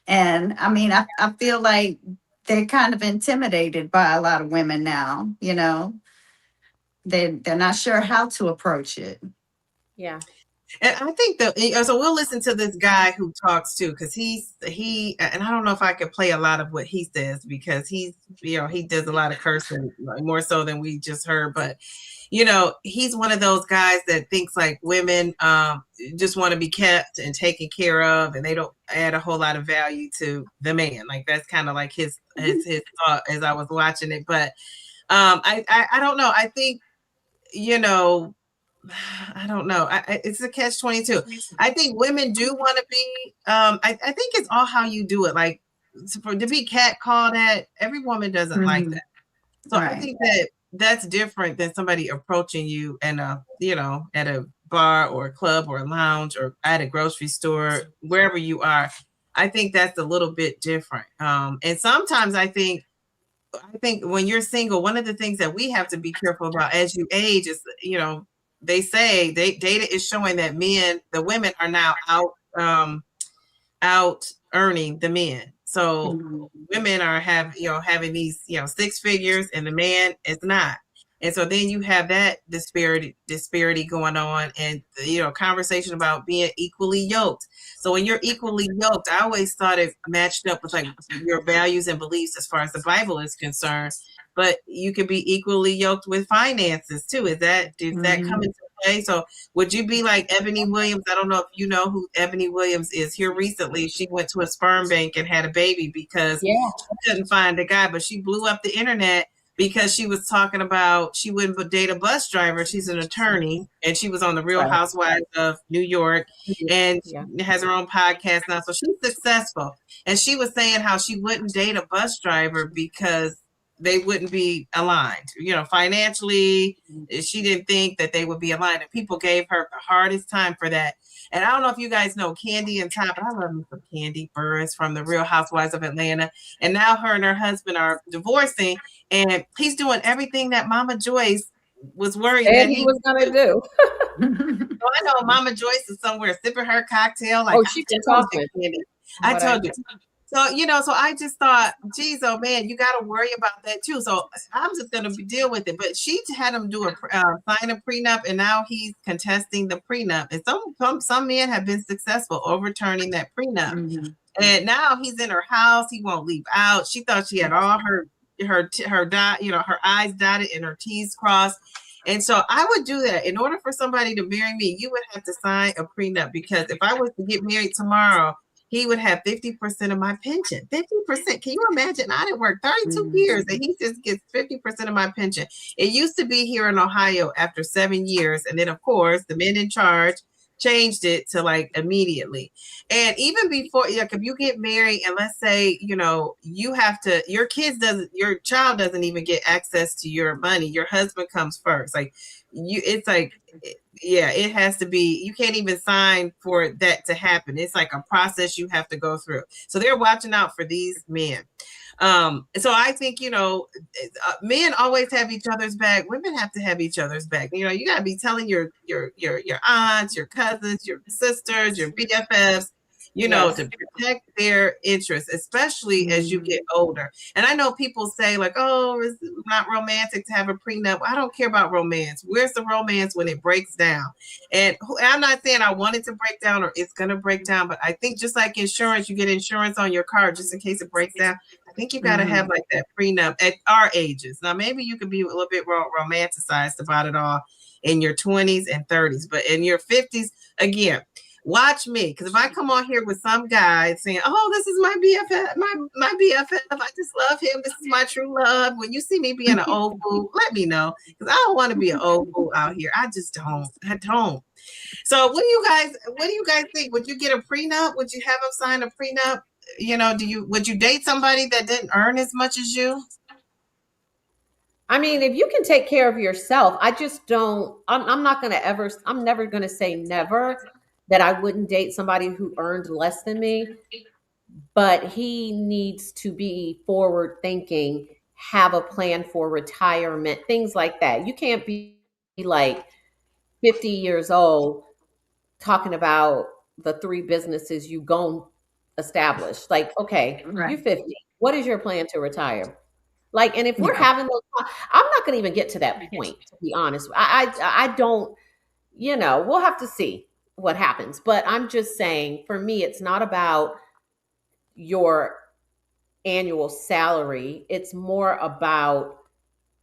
And I mean, I feel like they're kind of intimidated by a lot of women now, they're not sure how to approach it. Yeah. And I think so we'll listen to this guy who talks too, because and I don't know if I could play a lot of what he says, because he does a lot of cursing, more so than we just heard. But he's one of those guys that thinks like women just want to be kept and taken care of, and they don't add a whole lot of value to the man. Like, that's kind of like his thought as I was watching it. But I don't know. I think I don't know. It's a catch-22. I think women do want to be. I think it's all how you do it. Like, to be catcalled at, every woman doesn't like that. So I think that's different than somebody approaching you and at a bar or a club or a lounge or at a grocery store, wherever you are. I think that's a little bit different. And sometimes I think when you're single, one of the things that we have to be careful about as you age is, they say data is showing that the women are now out earning the men. So women are having these, 6 figures, and the man is not. And so then you have that disparity going on, and conversation about being equally yoked. So when you're equally yoked, I always thought it matched up with like your values and beliefs as far as the Bible is concerned. But you could be equally yoked with finances too. Does that come into play? So would you be like Ebony Williams? I don't know if you know who Ebony Williams is. Here recently, she went to a sperm bank and had a baby because she couldn't find a guy, but she blew up the internet because she was talking about she wouldn't date a bus driver. She's an attorney, and she was on the Real Housewives of New York, and she has her own podcast now. So she's successful. And she was saying how she wouldn't date a bus driver because they wouldn't be aligned, financially. She didn't think that they would be aligned, and people gave her the hardest time for that. And I don't know if you guys know Candy and Todd, but I love me some Candy Burris from the Real Housewives of Atlanta. And now her and her husband are divorcing, and he's doing everything that Mama Joyce was worried that he was going to do. So I know Mama Joyce is somewhere sipping her cocktail. Like, she's talking. I told you. So, so I just thought, geez, oh man, you got to worry about that too. So I'm just going to deal with it. But she had him do sign a prenup, and now he's contesting the prenup. And some men have been successful overturning that prenup. And now he's in her house. He won't leave out. She thought she had all her I's dotted and her T's crossed. And so I would do that. In order for somebody to marry me, you would have to sign a prenup, because if I was to get married tomorrow, he would have 50% of my pension. 50%. Can you imagine? I didn't work 32 years and he just gets 50% of my pension. It used to be here in Ohio after 7 years. And then, of course, the men in charge changed it to like immediately. And even before, like if you get married and let's say, you know, you have to, your child doesn't even get access to your money. Your husband comes first. Like it's like, yeah, it has to be, you can't even sign for that to happen. It's like a process you have to go through. So they're watching out for these men. So I think, you know, men always have each other's back. Women have to have each other's back. You know, you got to be telling your aunts, your cousins, your sisters, your BFFs, you know, to protect their interests, especially as you get older. And I know people say like, oh, it's not romantic to have a prenup. I don't care about romance. Where's the romance when it breaks down? And I'm not saying I want it to break down or it's going to break down, but I think just like insurance, you get insurance on your car just in case it breaks down. I think you got to have like that prenup at our ages. Now, maybe you could be a little bit romanticized about it all in your 20s and 30s, but in your 50s, again, watch me. Because if I come on here with some guy saying, oh, this is my BFF, my BFF, I just love him. This is my true love. When you see me being an old fool, let me know. Because I don't want to be an old fool out here. I just don't. I don't. So what do you guys think? Would you get a prenup? Would you have them sign a prenup? You know, would you date somebody that didn't earn as much as you? I mean, if you can take care of yourself, I just don't, I'm never going to say never that I wouldn't date somebody who earned less than me, but he needs to be forward thinking, have a plan for retirement, things like that. You can't be like 50 years old talking about the 3 businesses you gon' establish. Like, okay, you're 50. What is your plan to retire? Like, and if we're having those, I'm not going to even get to that point, to be honest. I don't, you know, we'll have to see what happens. But I'm just saying, for me, it's not about your annual salary. It's more about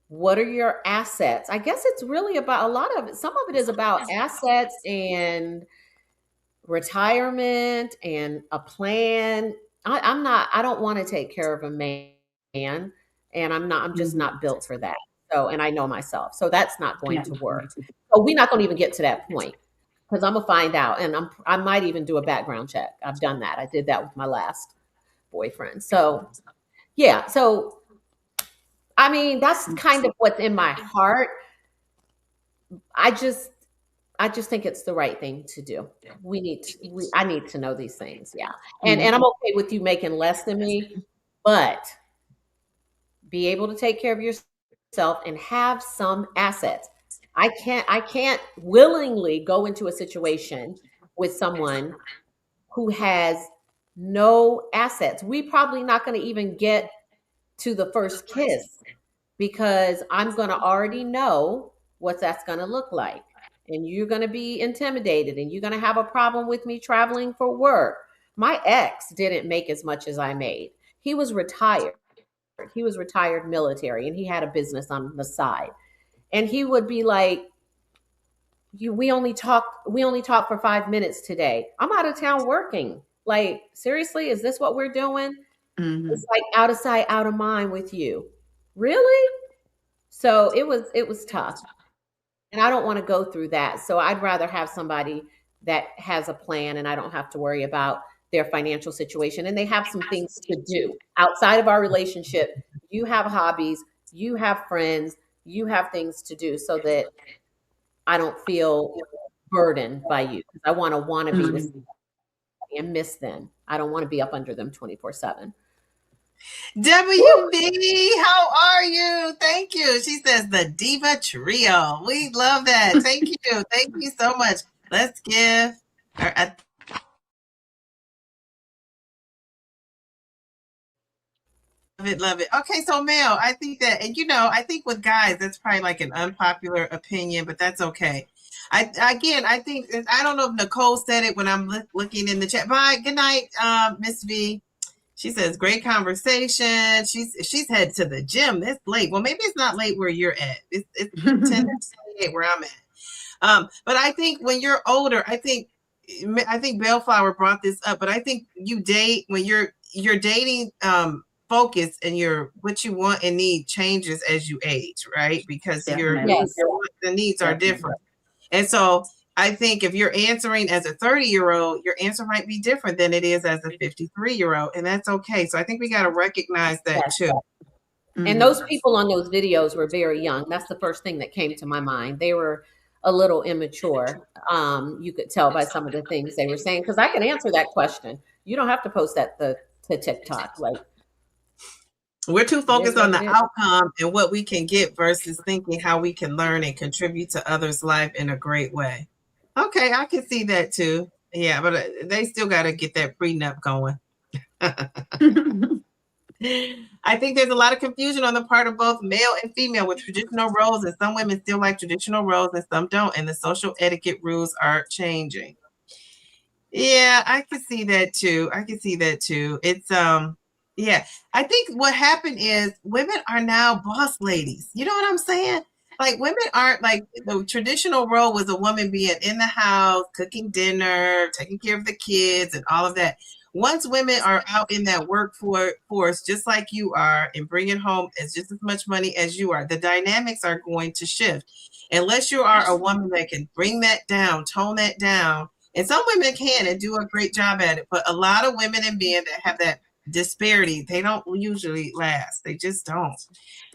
what are your assets. I guess it's really about a lot of it. Some of it is about assets and retirement and a plan. I don't want to take care of a man, and I'm just not built for that. So, and I know myself, so that's not going to work. So we're not going to even get to that point because I'm gonna find out, and I might even do a background check. I've done that. I did that with my last boyfriend. So yeah. So I mean, that's kind of what's in my heart. I just think it's the right thing to do. I need to know these things. Yeah. And I'm okay with you making less than me, but be able to take care of yourself and have some assets. I can't willingly go into a situation with someone who has no assets. We probably not going to even get to the first kiss because I'm going to already know what that's going to look like. And you're going to be intimidated and you're going to have a problem with me traveling for work. My ex didn't make as much as I made. He was retired. He was retired military and he had a business on the side. And he would be like, we only talk for 5 minutes today. I'm out of town working. Like, seriously, is this what we're doing? It's like out of sight, out of mind with you. Really? So it was tough. And I don't want to go through that. So I'd rather have somebody that has a plan and I don't have to worry about their financial situation. And they have some things to do outside of our relationship. You have hobbies, you have friends, you have things to do so that I don't feel burdened by you. I want to be with somebody and miss them. I don't want to be up under them 24/7. WB, how are you? Thank you. She says the Diva Trio. We love that. Thank you. Thank you so much. Let's give her a love it. Okay, so Mel, I think that, and you know, I think with guys, that's probably like an unpopular opinion, but that's okay. I think I don't know if Nicole said it when I'm looking in the chat. Bye. Good night, Miss V. She says, great conversation. She's headed to the gym. It's late. Well, maybe it's not late where you're at. It's 10:28 where I'm at. But I think when you're older, I think Bellflower brought this up, but I think you date when you're dating focus and what you want and need changes as you age, right? Because the needs are different. And so I think if you're answering as a 30-year-old, your answer might be different than it is as a 53-year-old, and that's okay. So I think we got to recognize that Yes. too. And those people on those videos were very young. That's the first thing that came to my mind. They were a little immature. You could tell by some of the things they were saying, because I can answer that question. You don't have to post that to TikTok. Like, we're too it is focused on what the it is. outcome and what we can get versus thinking how we can learn and contribute to others' life in a great way. Okay, I can see that too. Yeah, but they still got to get that prenup going. I think there's a lot of confusion on the part of both male and female with traditional roles, and some women still like traditional roles and some don't, and the social etiquette rules are changing. Yeah, I can see that too. I can see that too. It's yeah. I think what happened is women are now boss ladies. You know what I'm saying? Like women aren't like the traditional role was a woman being in the house, cooking dinner, taking care of the kids and all of that. Once women are out in that workforce, just like you are, and bringing home as just as much money as you are, the dynamics are going to shift. Unless you are a woman that can bring that down, tone that down, and some women can and do a great job at it, but a lot of women and men that have that disparity, they don't usually last. They just don't.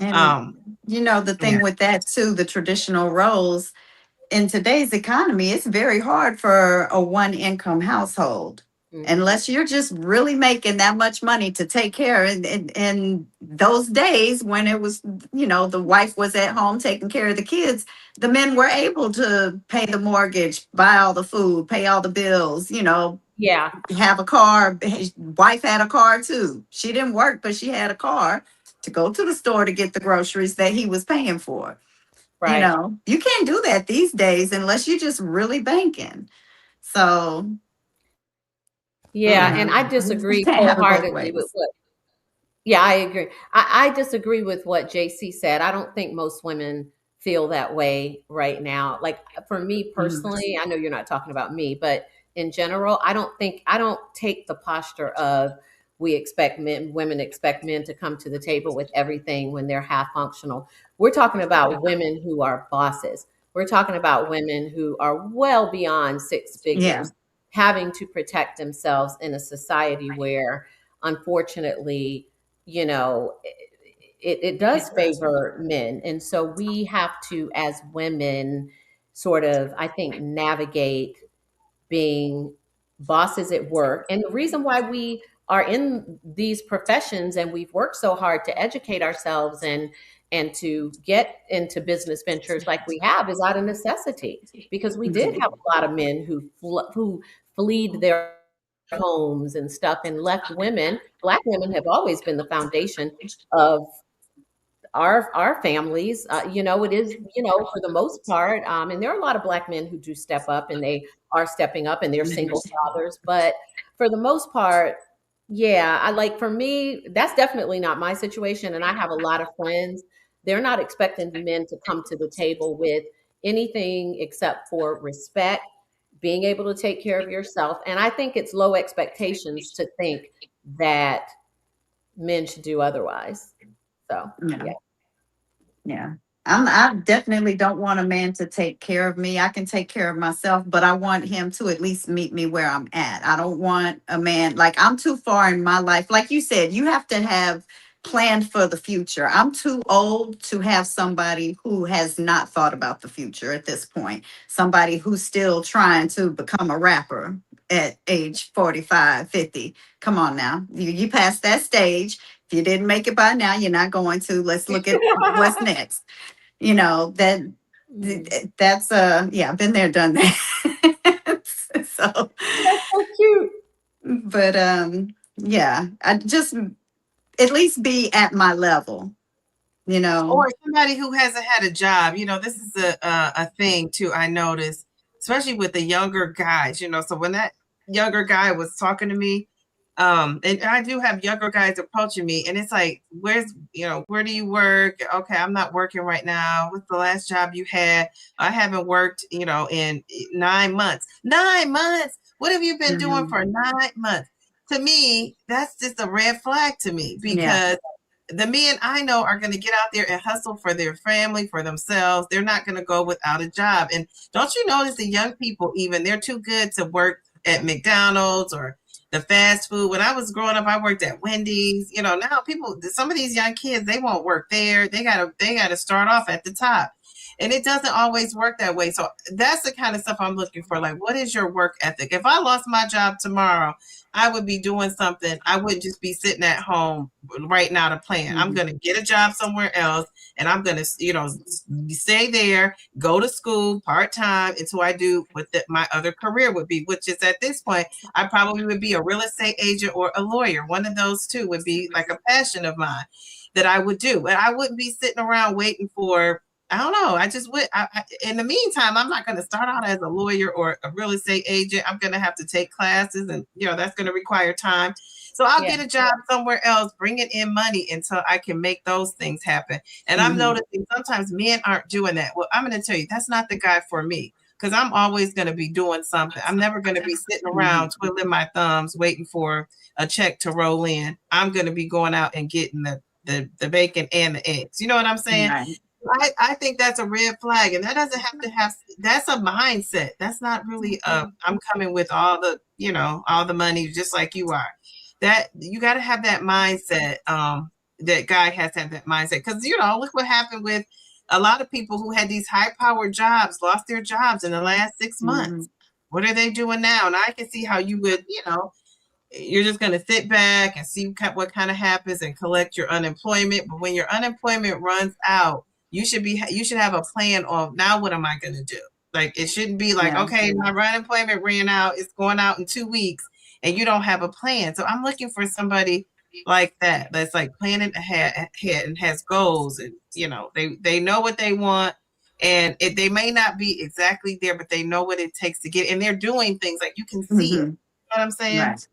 And the thing with that too, the traditional roles in today's economy, it's very hard for a one income household. Unless you're just really making that much money to take care. In those days when it was, the wife was at home taking care of the kids, the men were able to pay the mortgage, buy all the food, pay all the bills, Yeah. have a car. His wife had a car too. She didn't work, but she had a car to go to the store to get the groceries that he was paying for. Right. You can't do that these days unless you're just really banking. So Yeah, and I disagree wholeheartedly with what. Yeah, I agree. I disagree with what JC said. I don't think most women feel that way right now. Like for me personally, I know you're not talking about me, but in general, I don't take the posture of women expect men to come to the table with everything when they're half functional. We're talking about women who are bosses. We're talking about women who are well beyond six figures, having to protect themselves in a society where, unfortunately, it does favor men. And so we have to, as women, sort of, I think, navigate being bosses at work. And the reason why we are in these professions and we've worked so hard to educate ourselves and to get into business ventures like we have is out of necessity, because we did have a lot of men who fled their homes and stuff and left women. Black women have always been the foundation of our families. It is, for the most part, and there are a lot of Black men who do step up, and they are stepping up, and they're single fathers, but for the most part, for me, that's definitely not my situation. And I have a lot of friends, they're not expecting men to come to the table with anything except for respect, being able to take care of yourself. And I think it's low expectations to think that men should do otherwise. So, yeah. I definitely don't want a man to take care of me. I can take care of myself, but I want him to at least meet me where I'm at. I don't want a man, like I'm too far in my life. Like you said, you have to have planned for the future. I'm too old to have somebody who has not thought about the future at this point. Somebody who's still trying to become a rapper at age 45, 50. Come on now. You passed that stage. If you didn't make it by now, you're not going to. Let's look at what's next. That's been there, done that. So that's so cute. But I just at least be at my level, or somebody who hasn't had a job. This is a thing too, I noticed, especially with the younger guys. So when that younger guy was talking to me, and I do have younger guys approaching me, and it's like, where do you work? Okay, I'm not working right now. What's the last job you had? I haven't worked, in 9 months. 9 months. What have you been doing for 9 months? To me, that's just a red flag to me, because the men I know are going to get out there and hustle for their family, for themselves. They're not going to go without a job. And don't you notice the young people, even they're too good to work at McDonald's or the fast food. When I was growing up, I worked at Wendy's. You know, now people, some of these young kids, they won't work there. They gotta start off at the top. And it doesn't always work that way. So that's the kind of stuff I'm looking for. Like, what is your work ethic? If I lost my job tomorrow, I would be doing something. I wouldn't just be sitting at home writing out a plan. Mm-hmm. I'm going to get a job somewhere else, and I'm going to, you know, stay there, go to school part-time until I do what my other career would be, which is at this point, I probably would be a real estate agent or a lawyer. One of those two would be like a passion of mine that I would do. But I wouldn't be sitting around waiting for, I don't know. I just would. In the meantime, I'm not going to start out as a lawyer or a real estate agent. I'm going to have to take classes, and you know that's going to require time. So I'll get a job somewhere else, bringing in money until I can make those things happen. And I'm noticing sometimes men aren't doing that. Well, I'm going to tell you that's not the guy for me, because I'm always going to be doing something. I'm never going to be sitting around twiddling my thumbs waiting for a check to roll in. I'm going to be going out and getting the bacon and the eggs. You know what I'm saying? Right. I think that's a red flag, and that doesn't have to have, that's a mindset. That's not really I'm coming with all the, you know, all the money just like you are. That you got to have that mindset. That guy has to have that mindset, because you know, look what happened with a lot of people who had these high-powered jobs, lost their jobs in the last 6 months. What are they doing now? And I can see how you would, you know, you're just going to sit back and see what kind of happens and collect your unemployment. But when your unemployment runs out, you should have a plan of, now what am I going to do? Like, it shouldn't be like, okay, my unemployment ran out, it's going out in 2 weeks, and you don't have a plan. So I'm looking for somebody like that, that's like planning ahead and has goals, and you know, they know what they want, and they may not be exactly there, but they know what it takes to get, and they're doing things like you can see it. You know what I'm saying? Right.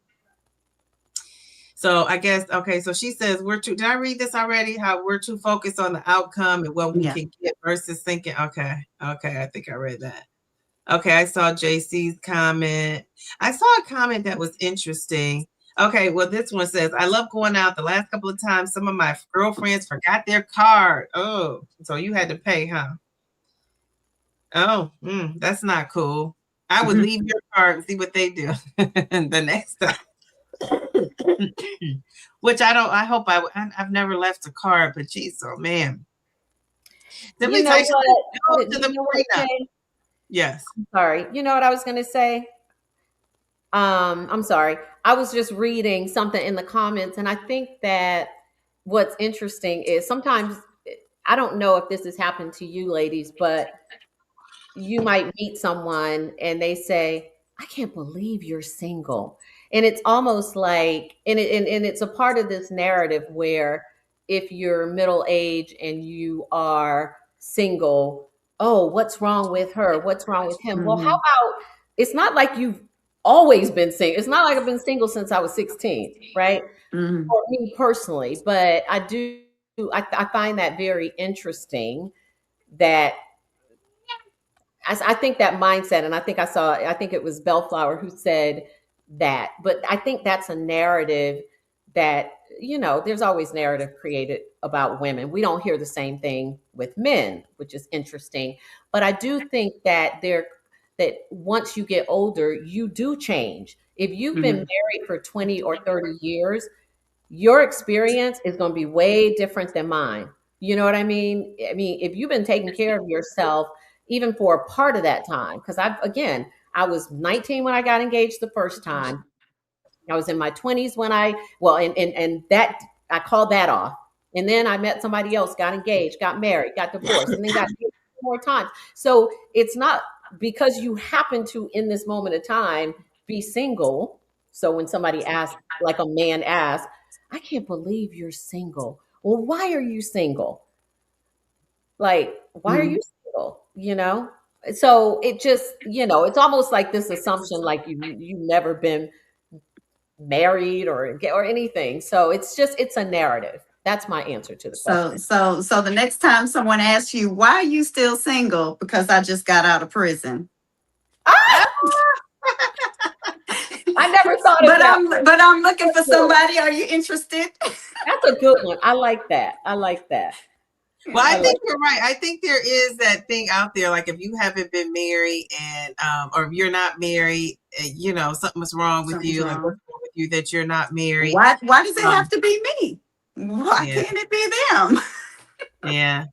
So I guess, okay, so she says did I read this already? How we're too focused on the outcome and what we can get versus thinking. Okay, I think I read that. Okay, I saw JC's comment. I saw a comment that was interesting. Okay, well, this one says, I love going out. The last couple of times, some of my girlfriends forgot their card. Oh, so you had to pay, huh? Oh, that's not cool. I would leave your card and see what they do the next time. Which I've never left a card, but geez, oh man. You know what? Yes. I'm sorry. You know what I was going to say? I'm sorry. I was just reading something in the comments, and I think that what's interesting is sometimes, I don't know if this has happened to you ladies, but you might meet someone and they say, I can't believe you're single. And it's almost like, and it's a part of this narrative where if you're middle age and you are single, oh, what's wrong with her? What's wrong with him? Well, how about, it's not like you've always been single. It's not like I've been single since I was 16, right? For me personally, but I find that very interesting, that I think that mindset, and I think it was Bellflower who said that, but I think that's a narrative that, you know, there's always narrative created about women. We don't hear the same thing with men, which is interesting. But I do think that that once you get older, you do change. If you've been married for 20 or 30 years, your experience is going to be way different than mine. You know what I mean? I mean, if you've been taking care of yourself, even for a part of that time, because I was 19 when I got engaged the first time. I was in my 20s when and that, I called that off. And then I met somebody else, got engaged, got married, got divorced, and then got engaged more times. So it's not because you happen to, in this moment of time, be single. So when somebody asks, like a man asks, I can't believe you're single. Well, why are you single? Like, why are you single? You know? So it just, you know, it's almost like this assumption, like you've never been married or anything. So it's a narrative. That's my answer to the question. So the next time someone asks you, why are you still single? Because I just got out of prison. I I never thought of that. But I'm looking for somebody. Are you interested? That's a good one. I like that. I like that. Well, I I think like you're right. I think there is that thing out there, like if you haven't been married and or if you're not married, you know, something's wrong with Something's you. Like what's wrong. wrong with you that you're not married? Why does it have to be me? Why Yeah. can't it be them? Yeah.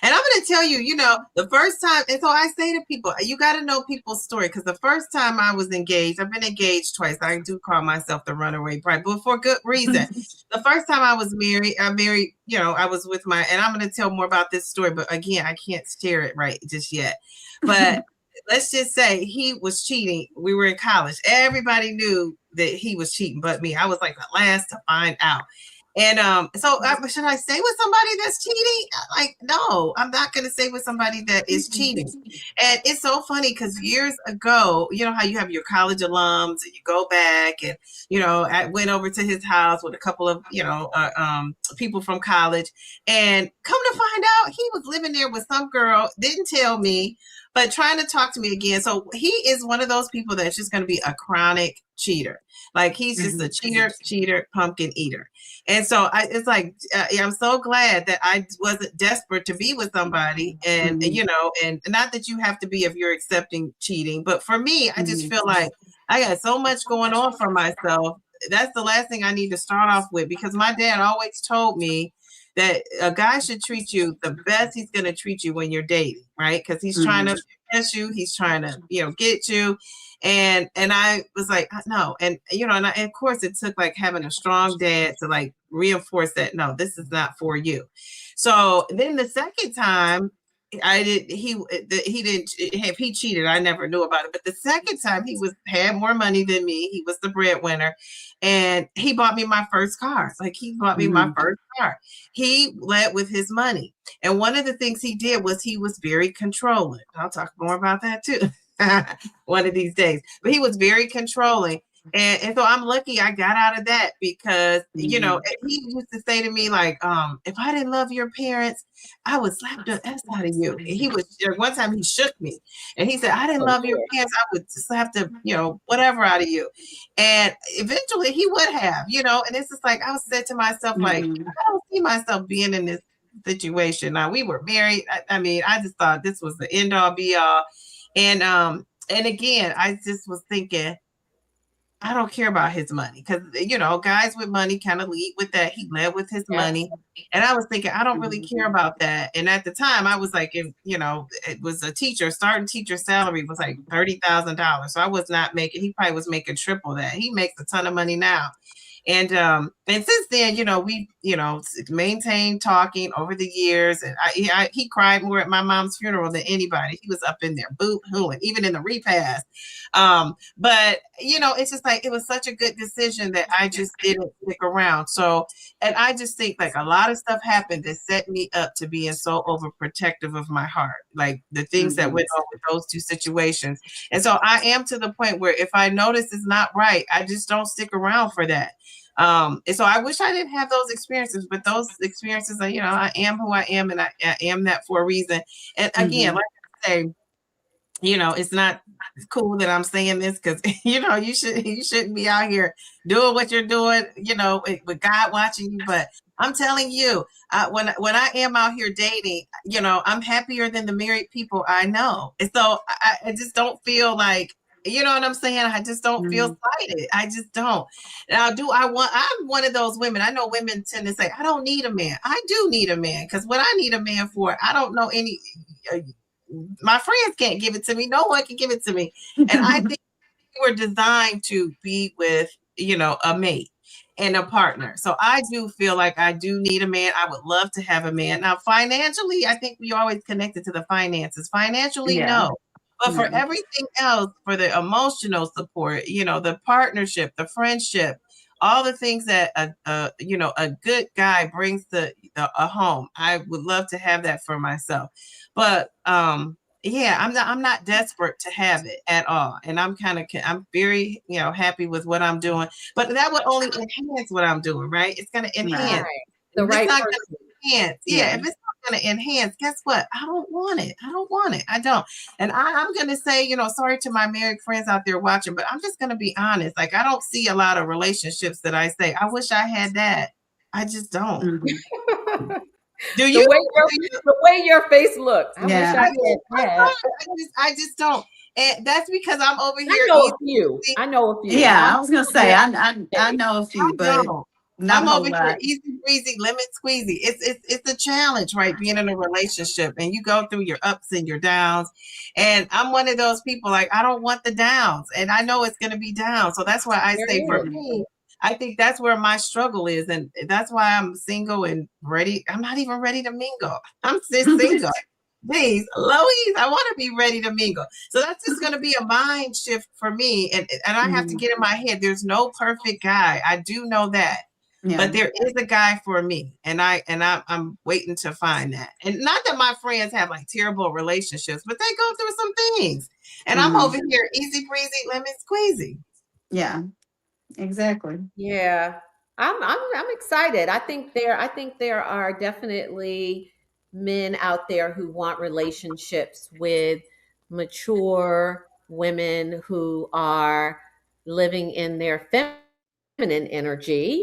And I'm going to tell you, you know, the first time, and so I say to people, you got to know people's story, because the first time I was engaged, I've been engaged twice. I do call myself the runaway bride, but for good reason. The first time I was married, you know, I was with and I'm going to tell more about this story, but again, I can't share it right just yet. But let's just say he was cheating. We were in college. Everybody knew that he was cheating, but me. I was like the last to find out. And so should I stay with somebody that's cheating? Like, no, I'm not going to stay with somebody that is cheating. And it's so funny because years ago, you know how you have your college alums and you go back and, you know, I went over to his house with a couple of, you know, people from college, and come to find out he was living there with some girl, didn't tell me, but trying to talk to me again. So he is one of those people that's just going to be a chronic cheater. Like he's just a cheater, pumpkin eater. And so it's like, I'm so glad that I wasn't desperate to be with somebody. And, you know, and not that you have to be if you're accepting cheating. But for me, I just feel like I got so much going on for myself. That's the last thing I need to start off with, because my dad always told me that a guy should treat you the best he's going to treat you when you're dating, right? Because he's trying to impress you. He's trying to, you know, get you. And I was like, no. And, you know, and of course it took like having a strong dad to like reinforce that, no, this is not for you. So then the second time he didn't, if he cheated, I never knew about it. But the second time he had more money than me. He was the breadwinner, and he bought me my first car. Like he bought me my first car. He led with his money. And one of the things he did was he was very controlling. I'll talk more about that too. One of these days. But he was very controlling. And so I'm lucky I got out of that, because, you know, he used to say to me, like, if I didn't love your parents, I would slap the S out of you. And he was, one time he shook me and he said, I didn't love your parents, I would slap the, you know, whatever out of you. And eventually he would have, you know, and it's just like, I was said to myself, like, I don't see myself being in this situation. Now we were married. I mean, I just thought this was the end all be all. And again, I just was thinking, I don't care about his money, because, you know, guys with money kind of lead with that. He led with his money. And I was thinking, I don't really care about that. And at the time I was like, you know, it was a teacher, starting teacher salary was like $30,000. So I was not making, he probably was making triple that. He makes a ton of money now. And since then, you know, we, you know, maintained talking over the years. And he cried more at my mom's funeral than anybody. He was up in there boo-hooing, even in the repast. But, you know, it's just like, it was such a good decision that I just didn't stick around. So, and I just think like a lot of stuff happened that set me up to being so overprotective of my heart, like the things that went on with those two situations. And so I am to the point where if I notice it's not right, I just don't stick around for that. And so I wish I didn't have those experiences, but those experiences are, you know, I am who I am, and I am that for a reason. And again, like I say, you know, it's not cool that I'm saying this, because, you know, you shouldn't be out here doing what you're doing, you know, with God watching you. But I'm telling you, when I am out here dating, you know, I'm happier than the married people I know. And so I just don't feel like, you know what I'm saying? I just don't feel slighted. I just don't. Now, I'm one of those women. I know women tend to say, I don't need a man. I do need a man, because what I need a man for, I don't know any, my friends can't give it to me. No one can give it to me. And I think we were designed to be with, you know, a mate and a partner. So I do feel like I do need a man. I would love to have a man. Now, financially, I think we always connected to the finances. Financially, no. But for everything else, for the emotional support, you know, the partnership, the friendship, all the things that you know, a good guy brings to a home, I would love to have that for myself. But yeah, I'm not desperate to have it at all, and I'm very, you know, happy with what I'm doing. But that would only enhance what I'm doing, right? It's going to enhance. The right person. Enhance. Yeah, if it's not going to enhance, guess what? I don't want it. I don't want it. I don't. And I'm going to say, you know, sorry to my married friends out there watching, but I'm just going to be honest. Like, I don't see a lot of relationships that I say, I wish I had that. I just don't. Mm-hmm. Do The you? way your face looks. I wish Yeah. I had that. I just don't. And that's because I'm over I here. know a few. I know a few. Yeah, I was gonna say I know a few, but not I'm a whole over here lot. easy breezy, lemon squeezy. It's a challenge, right? Being in a relationship and you go through your ups and your downs. And I'm one of those people, like, I don't want the downs. And I know it's gonna be down. So that's why I say for me, I think that's where my struggle is. And that's why I'm single and ready. I'm not even ready to mingle. I'm just single. Please, Louise, I want to be ready to mingle. So that's just going to be a mind shift for me. And I have to get in my head, there's no perfect guy. I do know that. Yeah. But there is a guy for me. And I'm waiting to find that. And not that my friends have like terrible relationships, but they go through some things. And I'm over here easy breezy, lemon squeezy. Yeah, exactly. Yeah. I'm excited. I think there are definitely men out there who want relationships with mature women who are living in their feminine energy.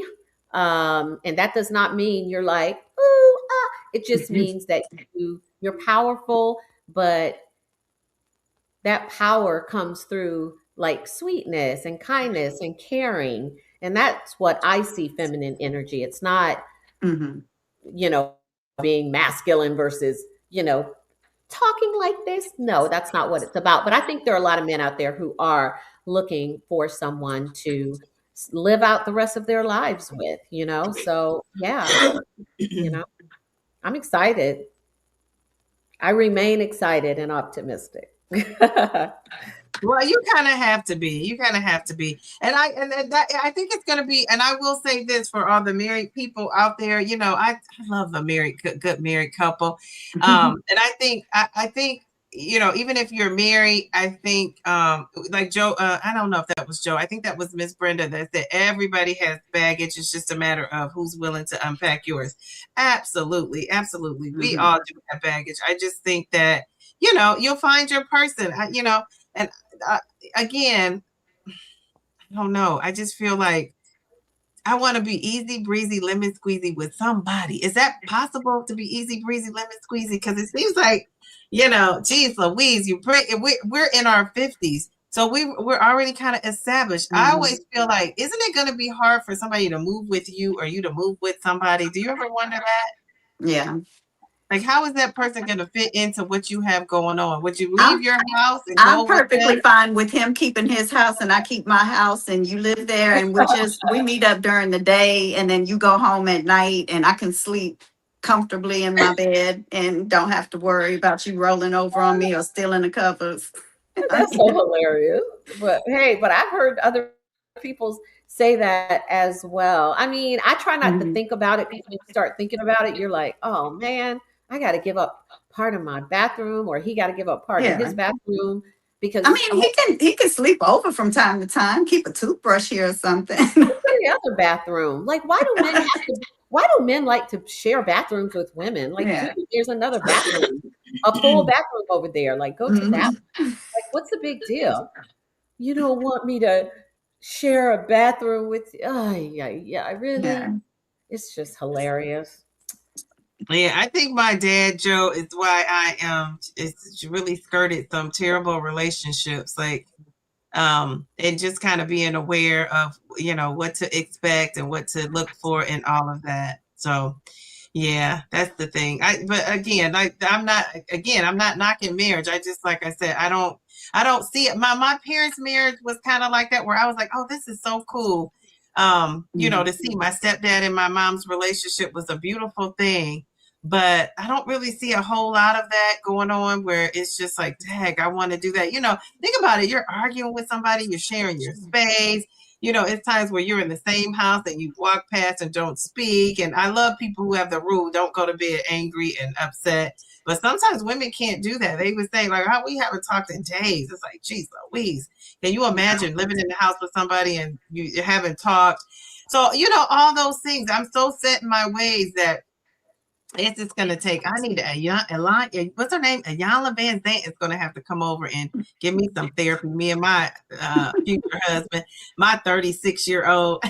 And that does not mean you're like, ooh, ah. It just means that you're powerful, but that power comes through like sweetness and kindness and caring. And that's what I see feminine energy. It's not, you know, being masculine versus, you know, talking like this. No, that's not what it's about. But I think there are a lot of men out there who are looking for someone to live out the rest of their lives with, you know? So, yeah, you know, I'm excited. I remain excited and optimistic. Well, you kind of have to be. You kind of have to be. And I think it's going to be. And I will say this for all the married people out there. You know, I love a good married couple. And I think you know, even if you're married, I think like Joe. I don't know if that was Joe. I think that was Miss Brenda that said everybody has baggage. It's just a matter of who's willing to unpack yours. Absolutely, absolutely. We all do have baggage. I just think that, you know, you'll find your person. You know. And again, I don't know. I just feel like I want to be easy breezy, lemon squeezy with somebody. Is that possible to be easy breezy, lemon squeezy? Because it seems like, you know, geez, Louise, we're in our 50s. So we're already kind of established. I always feel like, isn't it going to be hard for somebody to move with you or you to move with somebody? Do you ever wonder that? Yeah. Like, how is that person going to fit into what you have going on? Would you leave your house and go I'm perfectly with fine with him keeping his house and I keep my house and you live there and we meet up during the day and then you go home at night and I can sleep comfortably in my bed and don't have to worry about you rolling over on me or stealing the covers. That's so hilarious. But hey, but I've heard other people say that as well. I mean, I try not to think about it because when you start thinking about it, you're like, oh man, I got to give up part of my bathroom, or he got to give up part of his bathroom because I mean, he can sleep over from time to time, keep a toothbrush here or something. the other bathroom. Like, why do men like to share bathrooms with women? Like, dude, there's another bathroom, a full bathroom over there. Like, go to that. Like, what's the big deal? You don't want me to share a bathroom with you? Oh, yeah, really? Yeah. It's just hilarious. Yeah, I think my dad, Joe, is why I am. It's really skirted some terrible relationships, like, and just kind of being aware of, you know, what to expect and what to look for and all of that. So, yeah, that's the thing. But again, I'm not knocking marriage. I just, like I said, I don't see it. My parents' marriage was kind of like that, where I was like, oh, this is so cool. You know, to see my stepdad and my mom's relationship was a beautiful thing. But I don't really see a whole lot of that going on where it's just like, dang, I want to do that. You know, think about it. You're arguing with somebody, you're sharing your space. You know, it's times where you're in the same house and you walk past and don't speak. And I love people who have the rule, don't go to bed angry and upset. But sometimes women can't do that. They would say, like, oh, we haven't talked in days. It's like, geez, Louise, can you imagine living in the house with somebody and you haven't talked? So, you know, all those things. I'm so set in my ways that It's just gonna take. I need what's her name? Ayala Van Zant is gonna have to come over and give me some therapy. Me and my future husband, my 36-year-old.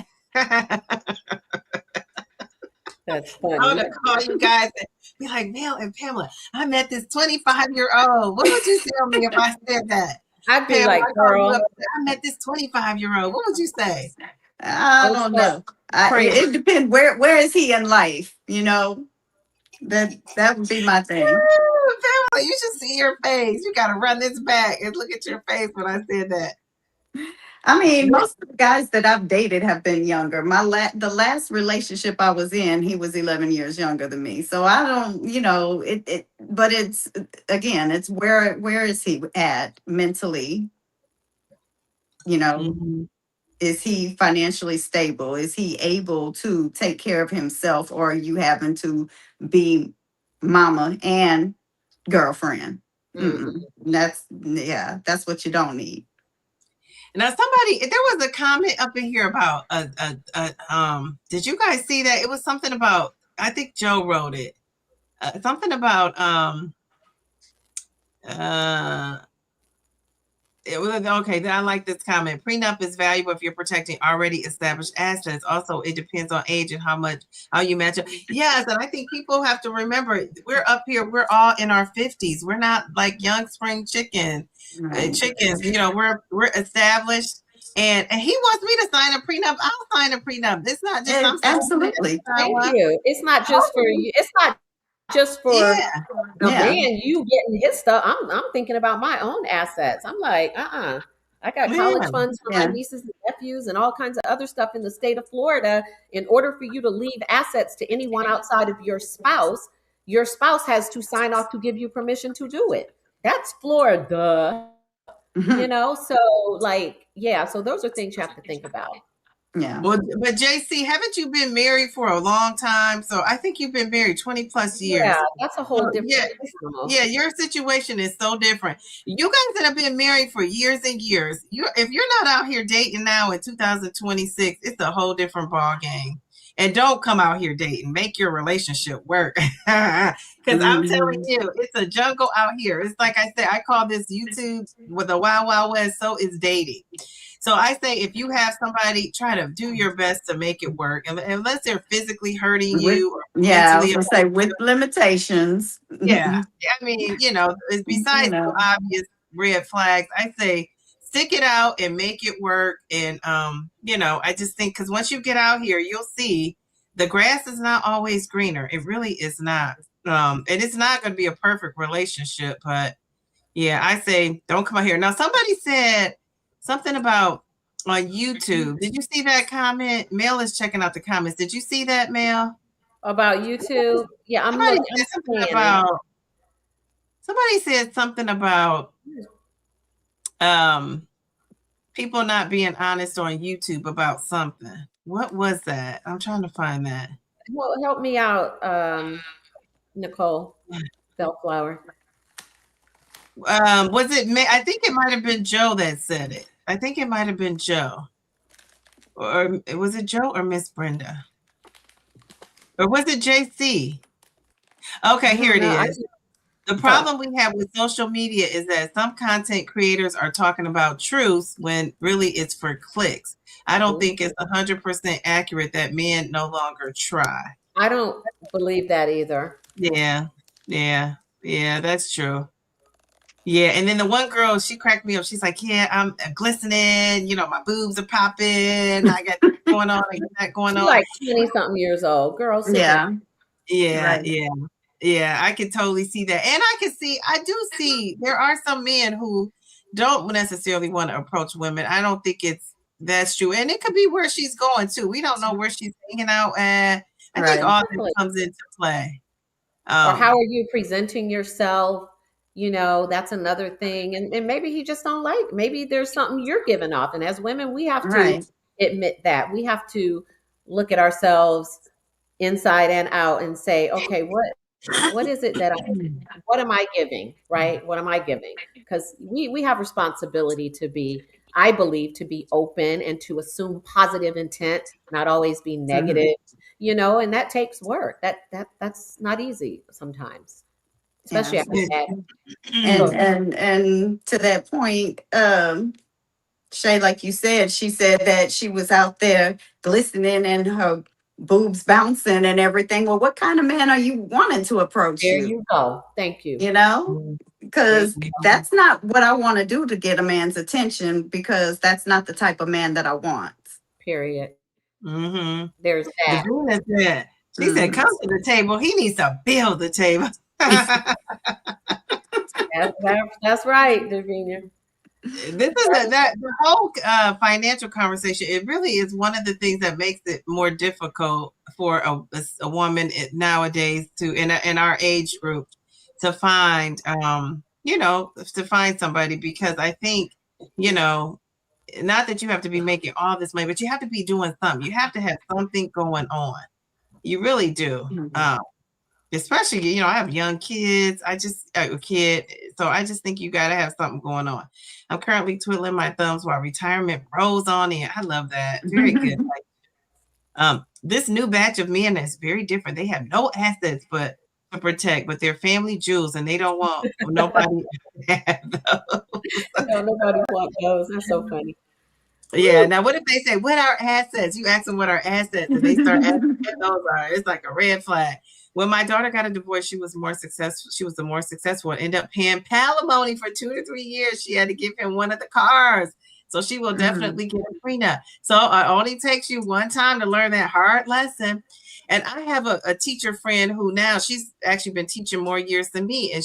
That's I'm funny. gonna call you guys and be like, Mel and Pamela, I met this 25-year-old. What would you tell me if I said that? I'd be Pamela, like, I called you up girl, and said, I met this 25-year-old. What would you say? I go don't start know. praying. It depends. Where is he in life? That would be my thing. Pamela, you should see your face. You gotta run this back and look at your face when I said that. I mean, most of the guys that I've dated have been younger. The last relationship I was in, he was 11 years younger than me. So I don't, but it's again, it's where is he at mentally? Mm-hmm. Is he financially stable? Is he able to take care of himself, or are you having to be mama and girlfriend? Mhm. That's what you don't need. Now, there was a comment up in here about did you guys see that? It was something about, I think Joe wrote it. Something about it was okay. I like this comment. Prenup is valuable if you're protecting already established assets. Also, it depends on age and how you match up. Yes, and I think people have to remember we're up here. We're all in our 50s. We're not like young spring chickens. Right. We're established. And he wants me to sign a prenup. I'll sign a prenup. It's not just I'm Absolutely. Thank you. It's not just for you. It's not just for Yeah. the Yeah. man, you getting his stuff. I'm thinking about my own assets. I'm like, I got college Yeah. funds for Yeah. my nieces and nephews and all kinds of other stuff in the state of Florida. In order for you to leave assets to anyone outside of your spouse has to sign off to give you permission to do it. That's Florida, So like, yeah, so those are things you have to think about. Yeah. Well, but JC, haven't you been married for a long time? So I think you've been married 20 plus years. Yeah, that's a whole different animal. Yeah, your situation is so different. You guys that have been married for years and years, if you're not out here dating now in 2026, it's a whole different ball game. And don't come out here dating. Make your relationship work. Because I'm telling you, it's a jungle out here. It's like I said, I call this YouTube with the Wild Wild West. So is dating. So I say, if you have somebody, try to do your best to make it work, unless they're physically hurting you. Or I was gonna say with limitations. Yeah, I mean, besides the obvious red flags, I say stick it out and make it work. And I just think because once you get out here, you'll see the grass is not always greener. It really is not. And it's not going to be a perfect relationship, but yeah, I say don't come out here. Now, somebody said something about on YouTube. Did you see that comment? Mel is checking out the comments. Did you see that, Mel? About YouTube? Yeah, Somebody said something about people not being honest on YouTube about something. What was that? I'm trying to find that. Well, help me out, Nicole Bellflower. Was it me? I think it might have been Joe that said it. I think it might have been Joe. Or was it Joe or Miss Brenda? Or was it JC? Okay, here it is. The problem we have with social media is that some content creators are talking about truths when really it's for clicks. I don't think it's 100% accurate that men no longer try. I don't believe that either. Yeah, that's true. Yeah, and then the one girl, she cracked me up. She's like, yeah, I'm glistening. My boobs are popping. I got this going on. I got that going on. Like 20-something years old. Girl, Yeah, I can totally see that. And I do see there are some men who don't necessarily want to approach women. I don't think that's true. And it could be where she's going too. We don't know where she's hanging out at. I think all that comes into play. Or how are you presenting yourself? That's another thing. And maybe he just don't like, maybe there's something you're giving off. And as women, we have to admit that. We have to look at ourselves inside and out and say, okay, what is it what am I giving? Right? What am I giving? Because we have responsibility I believe, to be open and to assume positive intent, not always be negative. you know, and that takes work. That's not easy sometimes, especially Yes. after that. And to that point, Shay, like you said, she said that she was out there glistening and her boobs bouncing and everything. Well, what kind of man are you wanting to approach There you? you go. Thank you. You know, There because you go. that's not what I want to do to get a man's attention, because that's not the type of man that I want. Period. Mm-hmm. There's that. Davina said, she said, come to the table. He needs to build the table. That's right, Davina. This is the whole financial conversation. It really is one of the things that makes it more difficult for a woman nowadays to in our age group to find to find somebody, because I think, not that you have to be making all this money, but you have to be doing something. You have to have something going on. You really do. Especially, I have young kids. A kid. So I just think you got to have something going on. I'm currently twiddling my thumbs while retirement rolls on in. I love that. Very good. This new batch of men is very different. They have no assets but to protect, but they're family jewels, and they don't want nobody to have those. No, nobody wants those. That's so funny. Yeah. Now, what if they say, what are assets? You ask them what are assets, and they start asking what those are. It's like a red flag. When my daughter got a divorce, she was more successful. She was the more successful and ended up paying palimony for 2 to 3 years. She had to give him one of the cars. So she will definitely get a prenup. So it only takes you one time to learn that hard lesson. And I have a teacher friend who now she's actually been teaching more years than me. And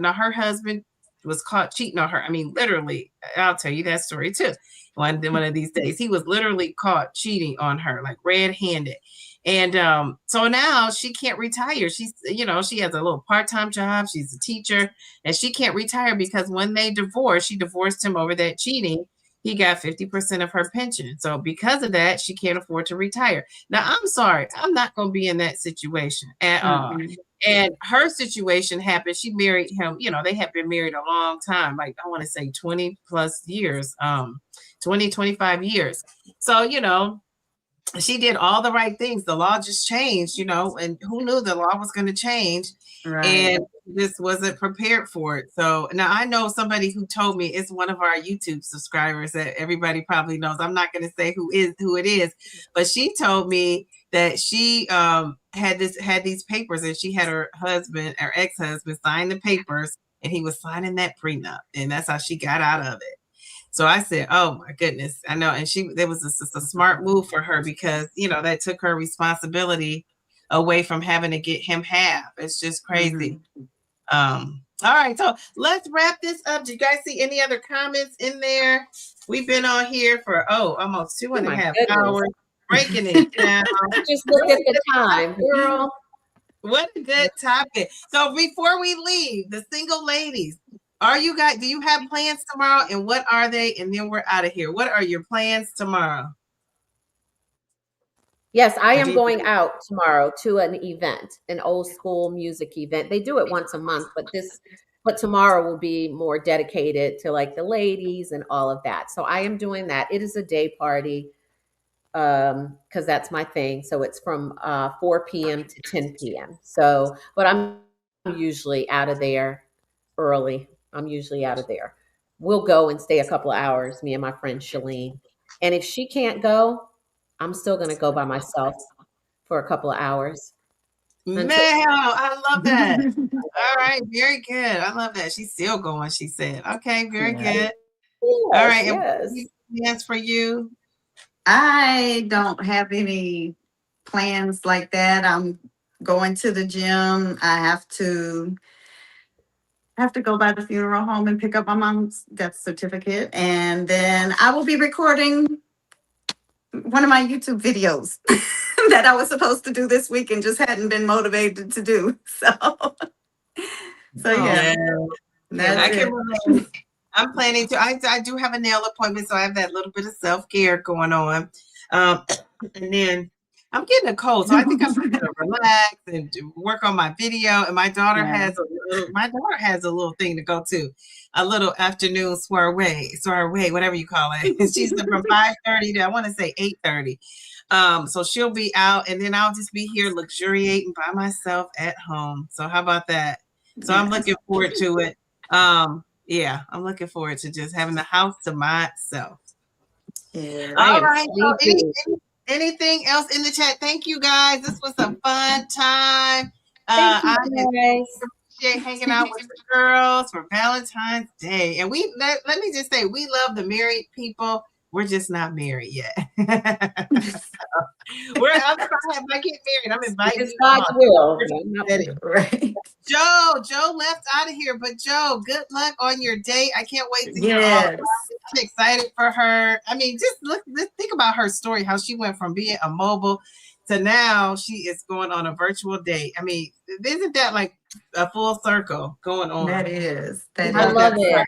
her husband was caught cheating on her. I mean, literally, I'll tell you that story too. One of these days, he was literally caught cheating on her, like red-handed. And so now she can't retire. She's, she has a little part-time job. She's a teacher, and she can't retire because when they divorced, she divorced him over that cheating. He got 50% of her pension. So because of that, she can't afford to retire. Now, I'm sorry. I'm not going to be in that situation at all. And her situation happened. She married him. They have been married a long time. Like, I want to say 20 plus years, 20, 25 years. So, she did all the right things. The law just changed, and who knew the law was going to change? Right. And this wasn't prepared for it. So now I know somebody who told me, it's one of our YouTube subscribers that everybody probably knows. I'm not going to say who it is, but she told me that she had these papers, and she had her ex-husband sign the papers, and he was signing that prenup, and that's how she got out of it. So I said, oh my goodness, I know. And there was just a smart move for her, because, that took her responsibility away from having to get him half. It's just crazy. All right. So let's wrap this up. Do you guys see any other comments in there? We've been on here for, almost 2.5 hours, breaking it down. Just look at the time, girl. What a good topic. So before we leave, the single ladies, do you have plans tomorrow, and what are they? And then we're out of here. What are your plans tomorrow? Yes, I am going out tomorrow to an event, an old school music event. They do it once a month, but tomorrow will be more dedicated to like the ladies and all of that. So I am doing that. It is a day party, because that's my thing. So it's from 4 p.m. to 10 p.m. So, but I'm usually out of there early. We'll go and stay a couple of hours, me and my friend Shalene. And if she can't go, I'm still going to go by myself for a couple of hours. Man, I love that. All right, very good. I love that. She's still going, she said. Okay, very good. Yes, all right. Yes. And plans for you? I don't have any plans like that. I'm going to the gym. I have to go by the funeral home and pick up my mom's death certificate. And then I will be recording one of my YouTube videos that I was supposed to do this week and just hadn't been motivated to do. So yeah. I can relate. I'm planning to, I do have a nail appointment, so I have that little bit of self-care going on. And then I'm getting a cold, so I think I'm going to relax and work on my video. And my daughter has a little thing to go to, a little afternoon soiree, whatever you call it. She's from 5:30 to, I want to say 8:30. So she'll be out, and then I'll just be here luxuriating by myself at home. So how about that? So I'm looking forward to it. Yeah, I'm looking forward to just having the house to myself. Yeah. All right. So sleepy. anything else in the chat? Thank you guys. This was a fun time. Thank I you guys. appreciate hanging out with the girls for Valentine's Day. And let me just say, we love the married people. We're just not married yet. If I get married, I'm inviting It's you God's on. will. Right. Joe left out of here, but Joe, good luck on your date. I can't wait to hear all Yes. about it. I'm excited for her. I mean, just think about her story, how she went from being a mobile to now she is going on a virtual date. I mean, isn't that like a full circle going on? That is. I love it.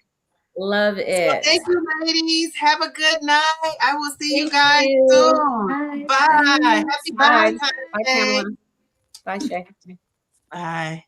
Love it. So thank you, ladies. Have a good night. I will see you Thank guys you. soon. Bye. Bye. Thanks. Happy Bye. Valentine's Bye, Day. Pamela. Bye, Shay. Bye.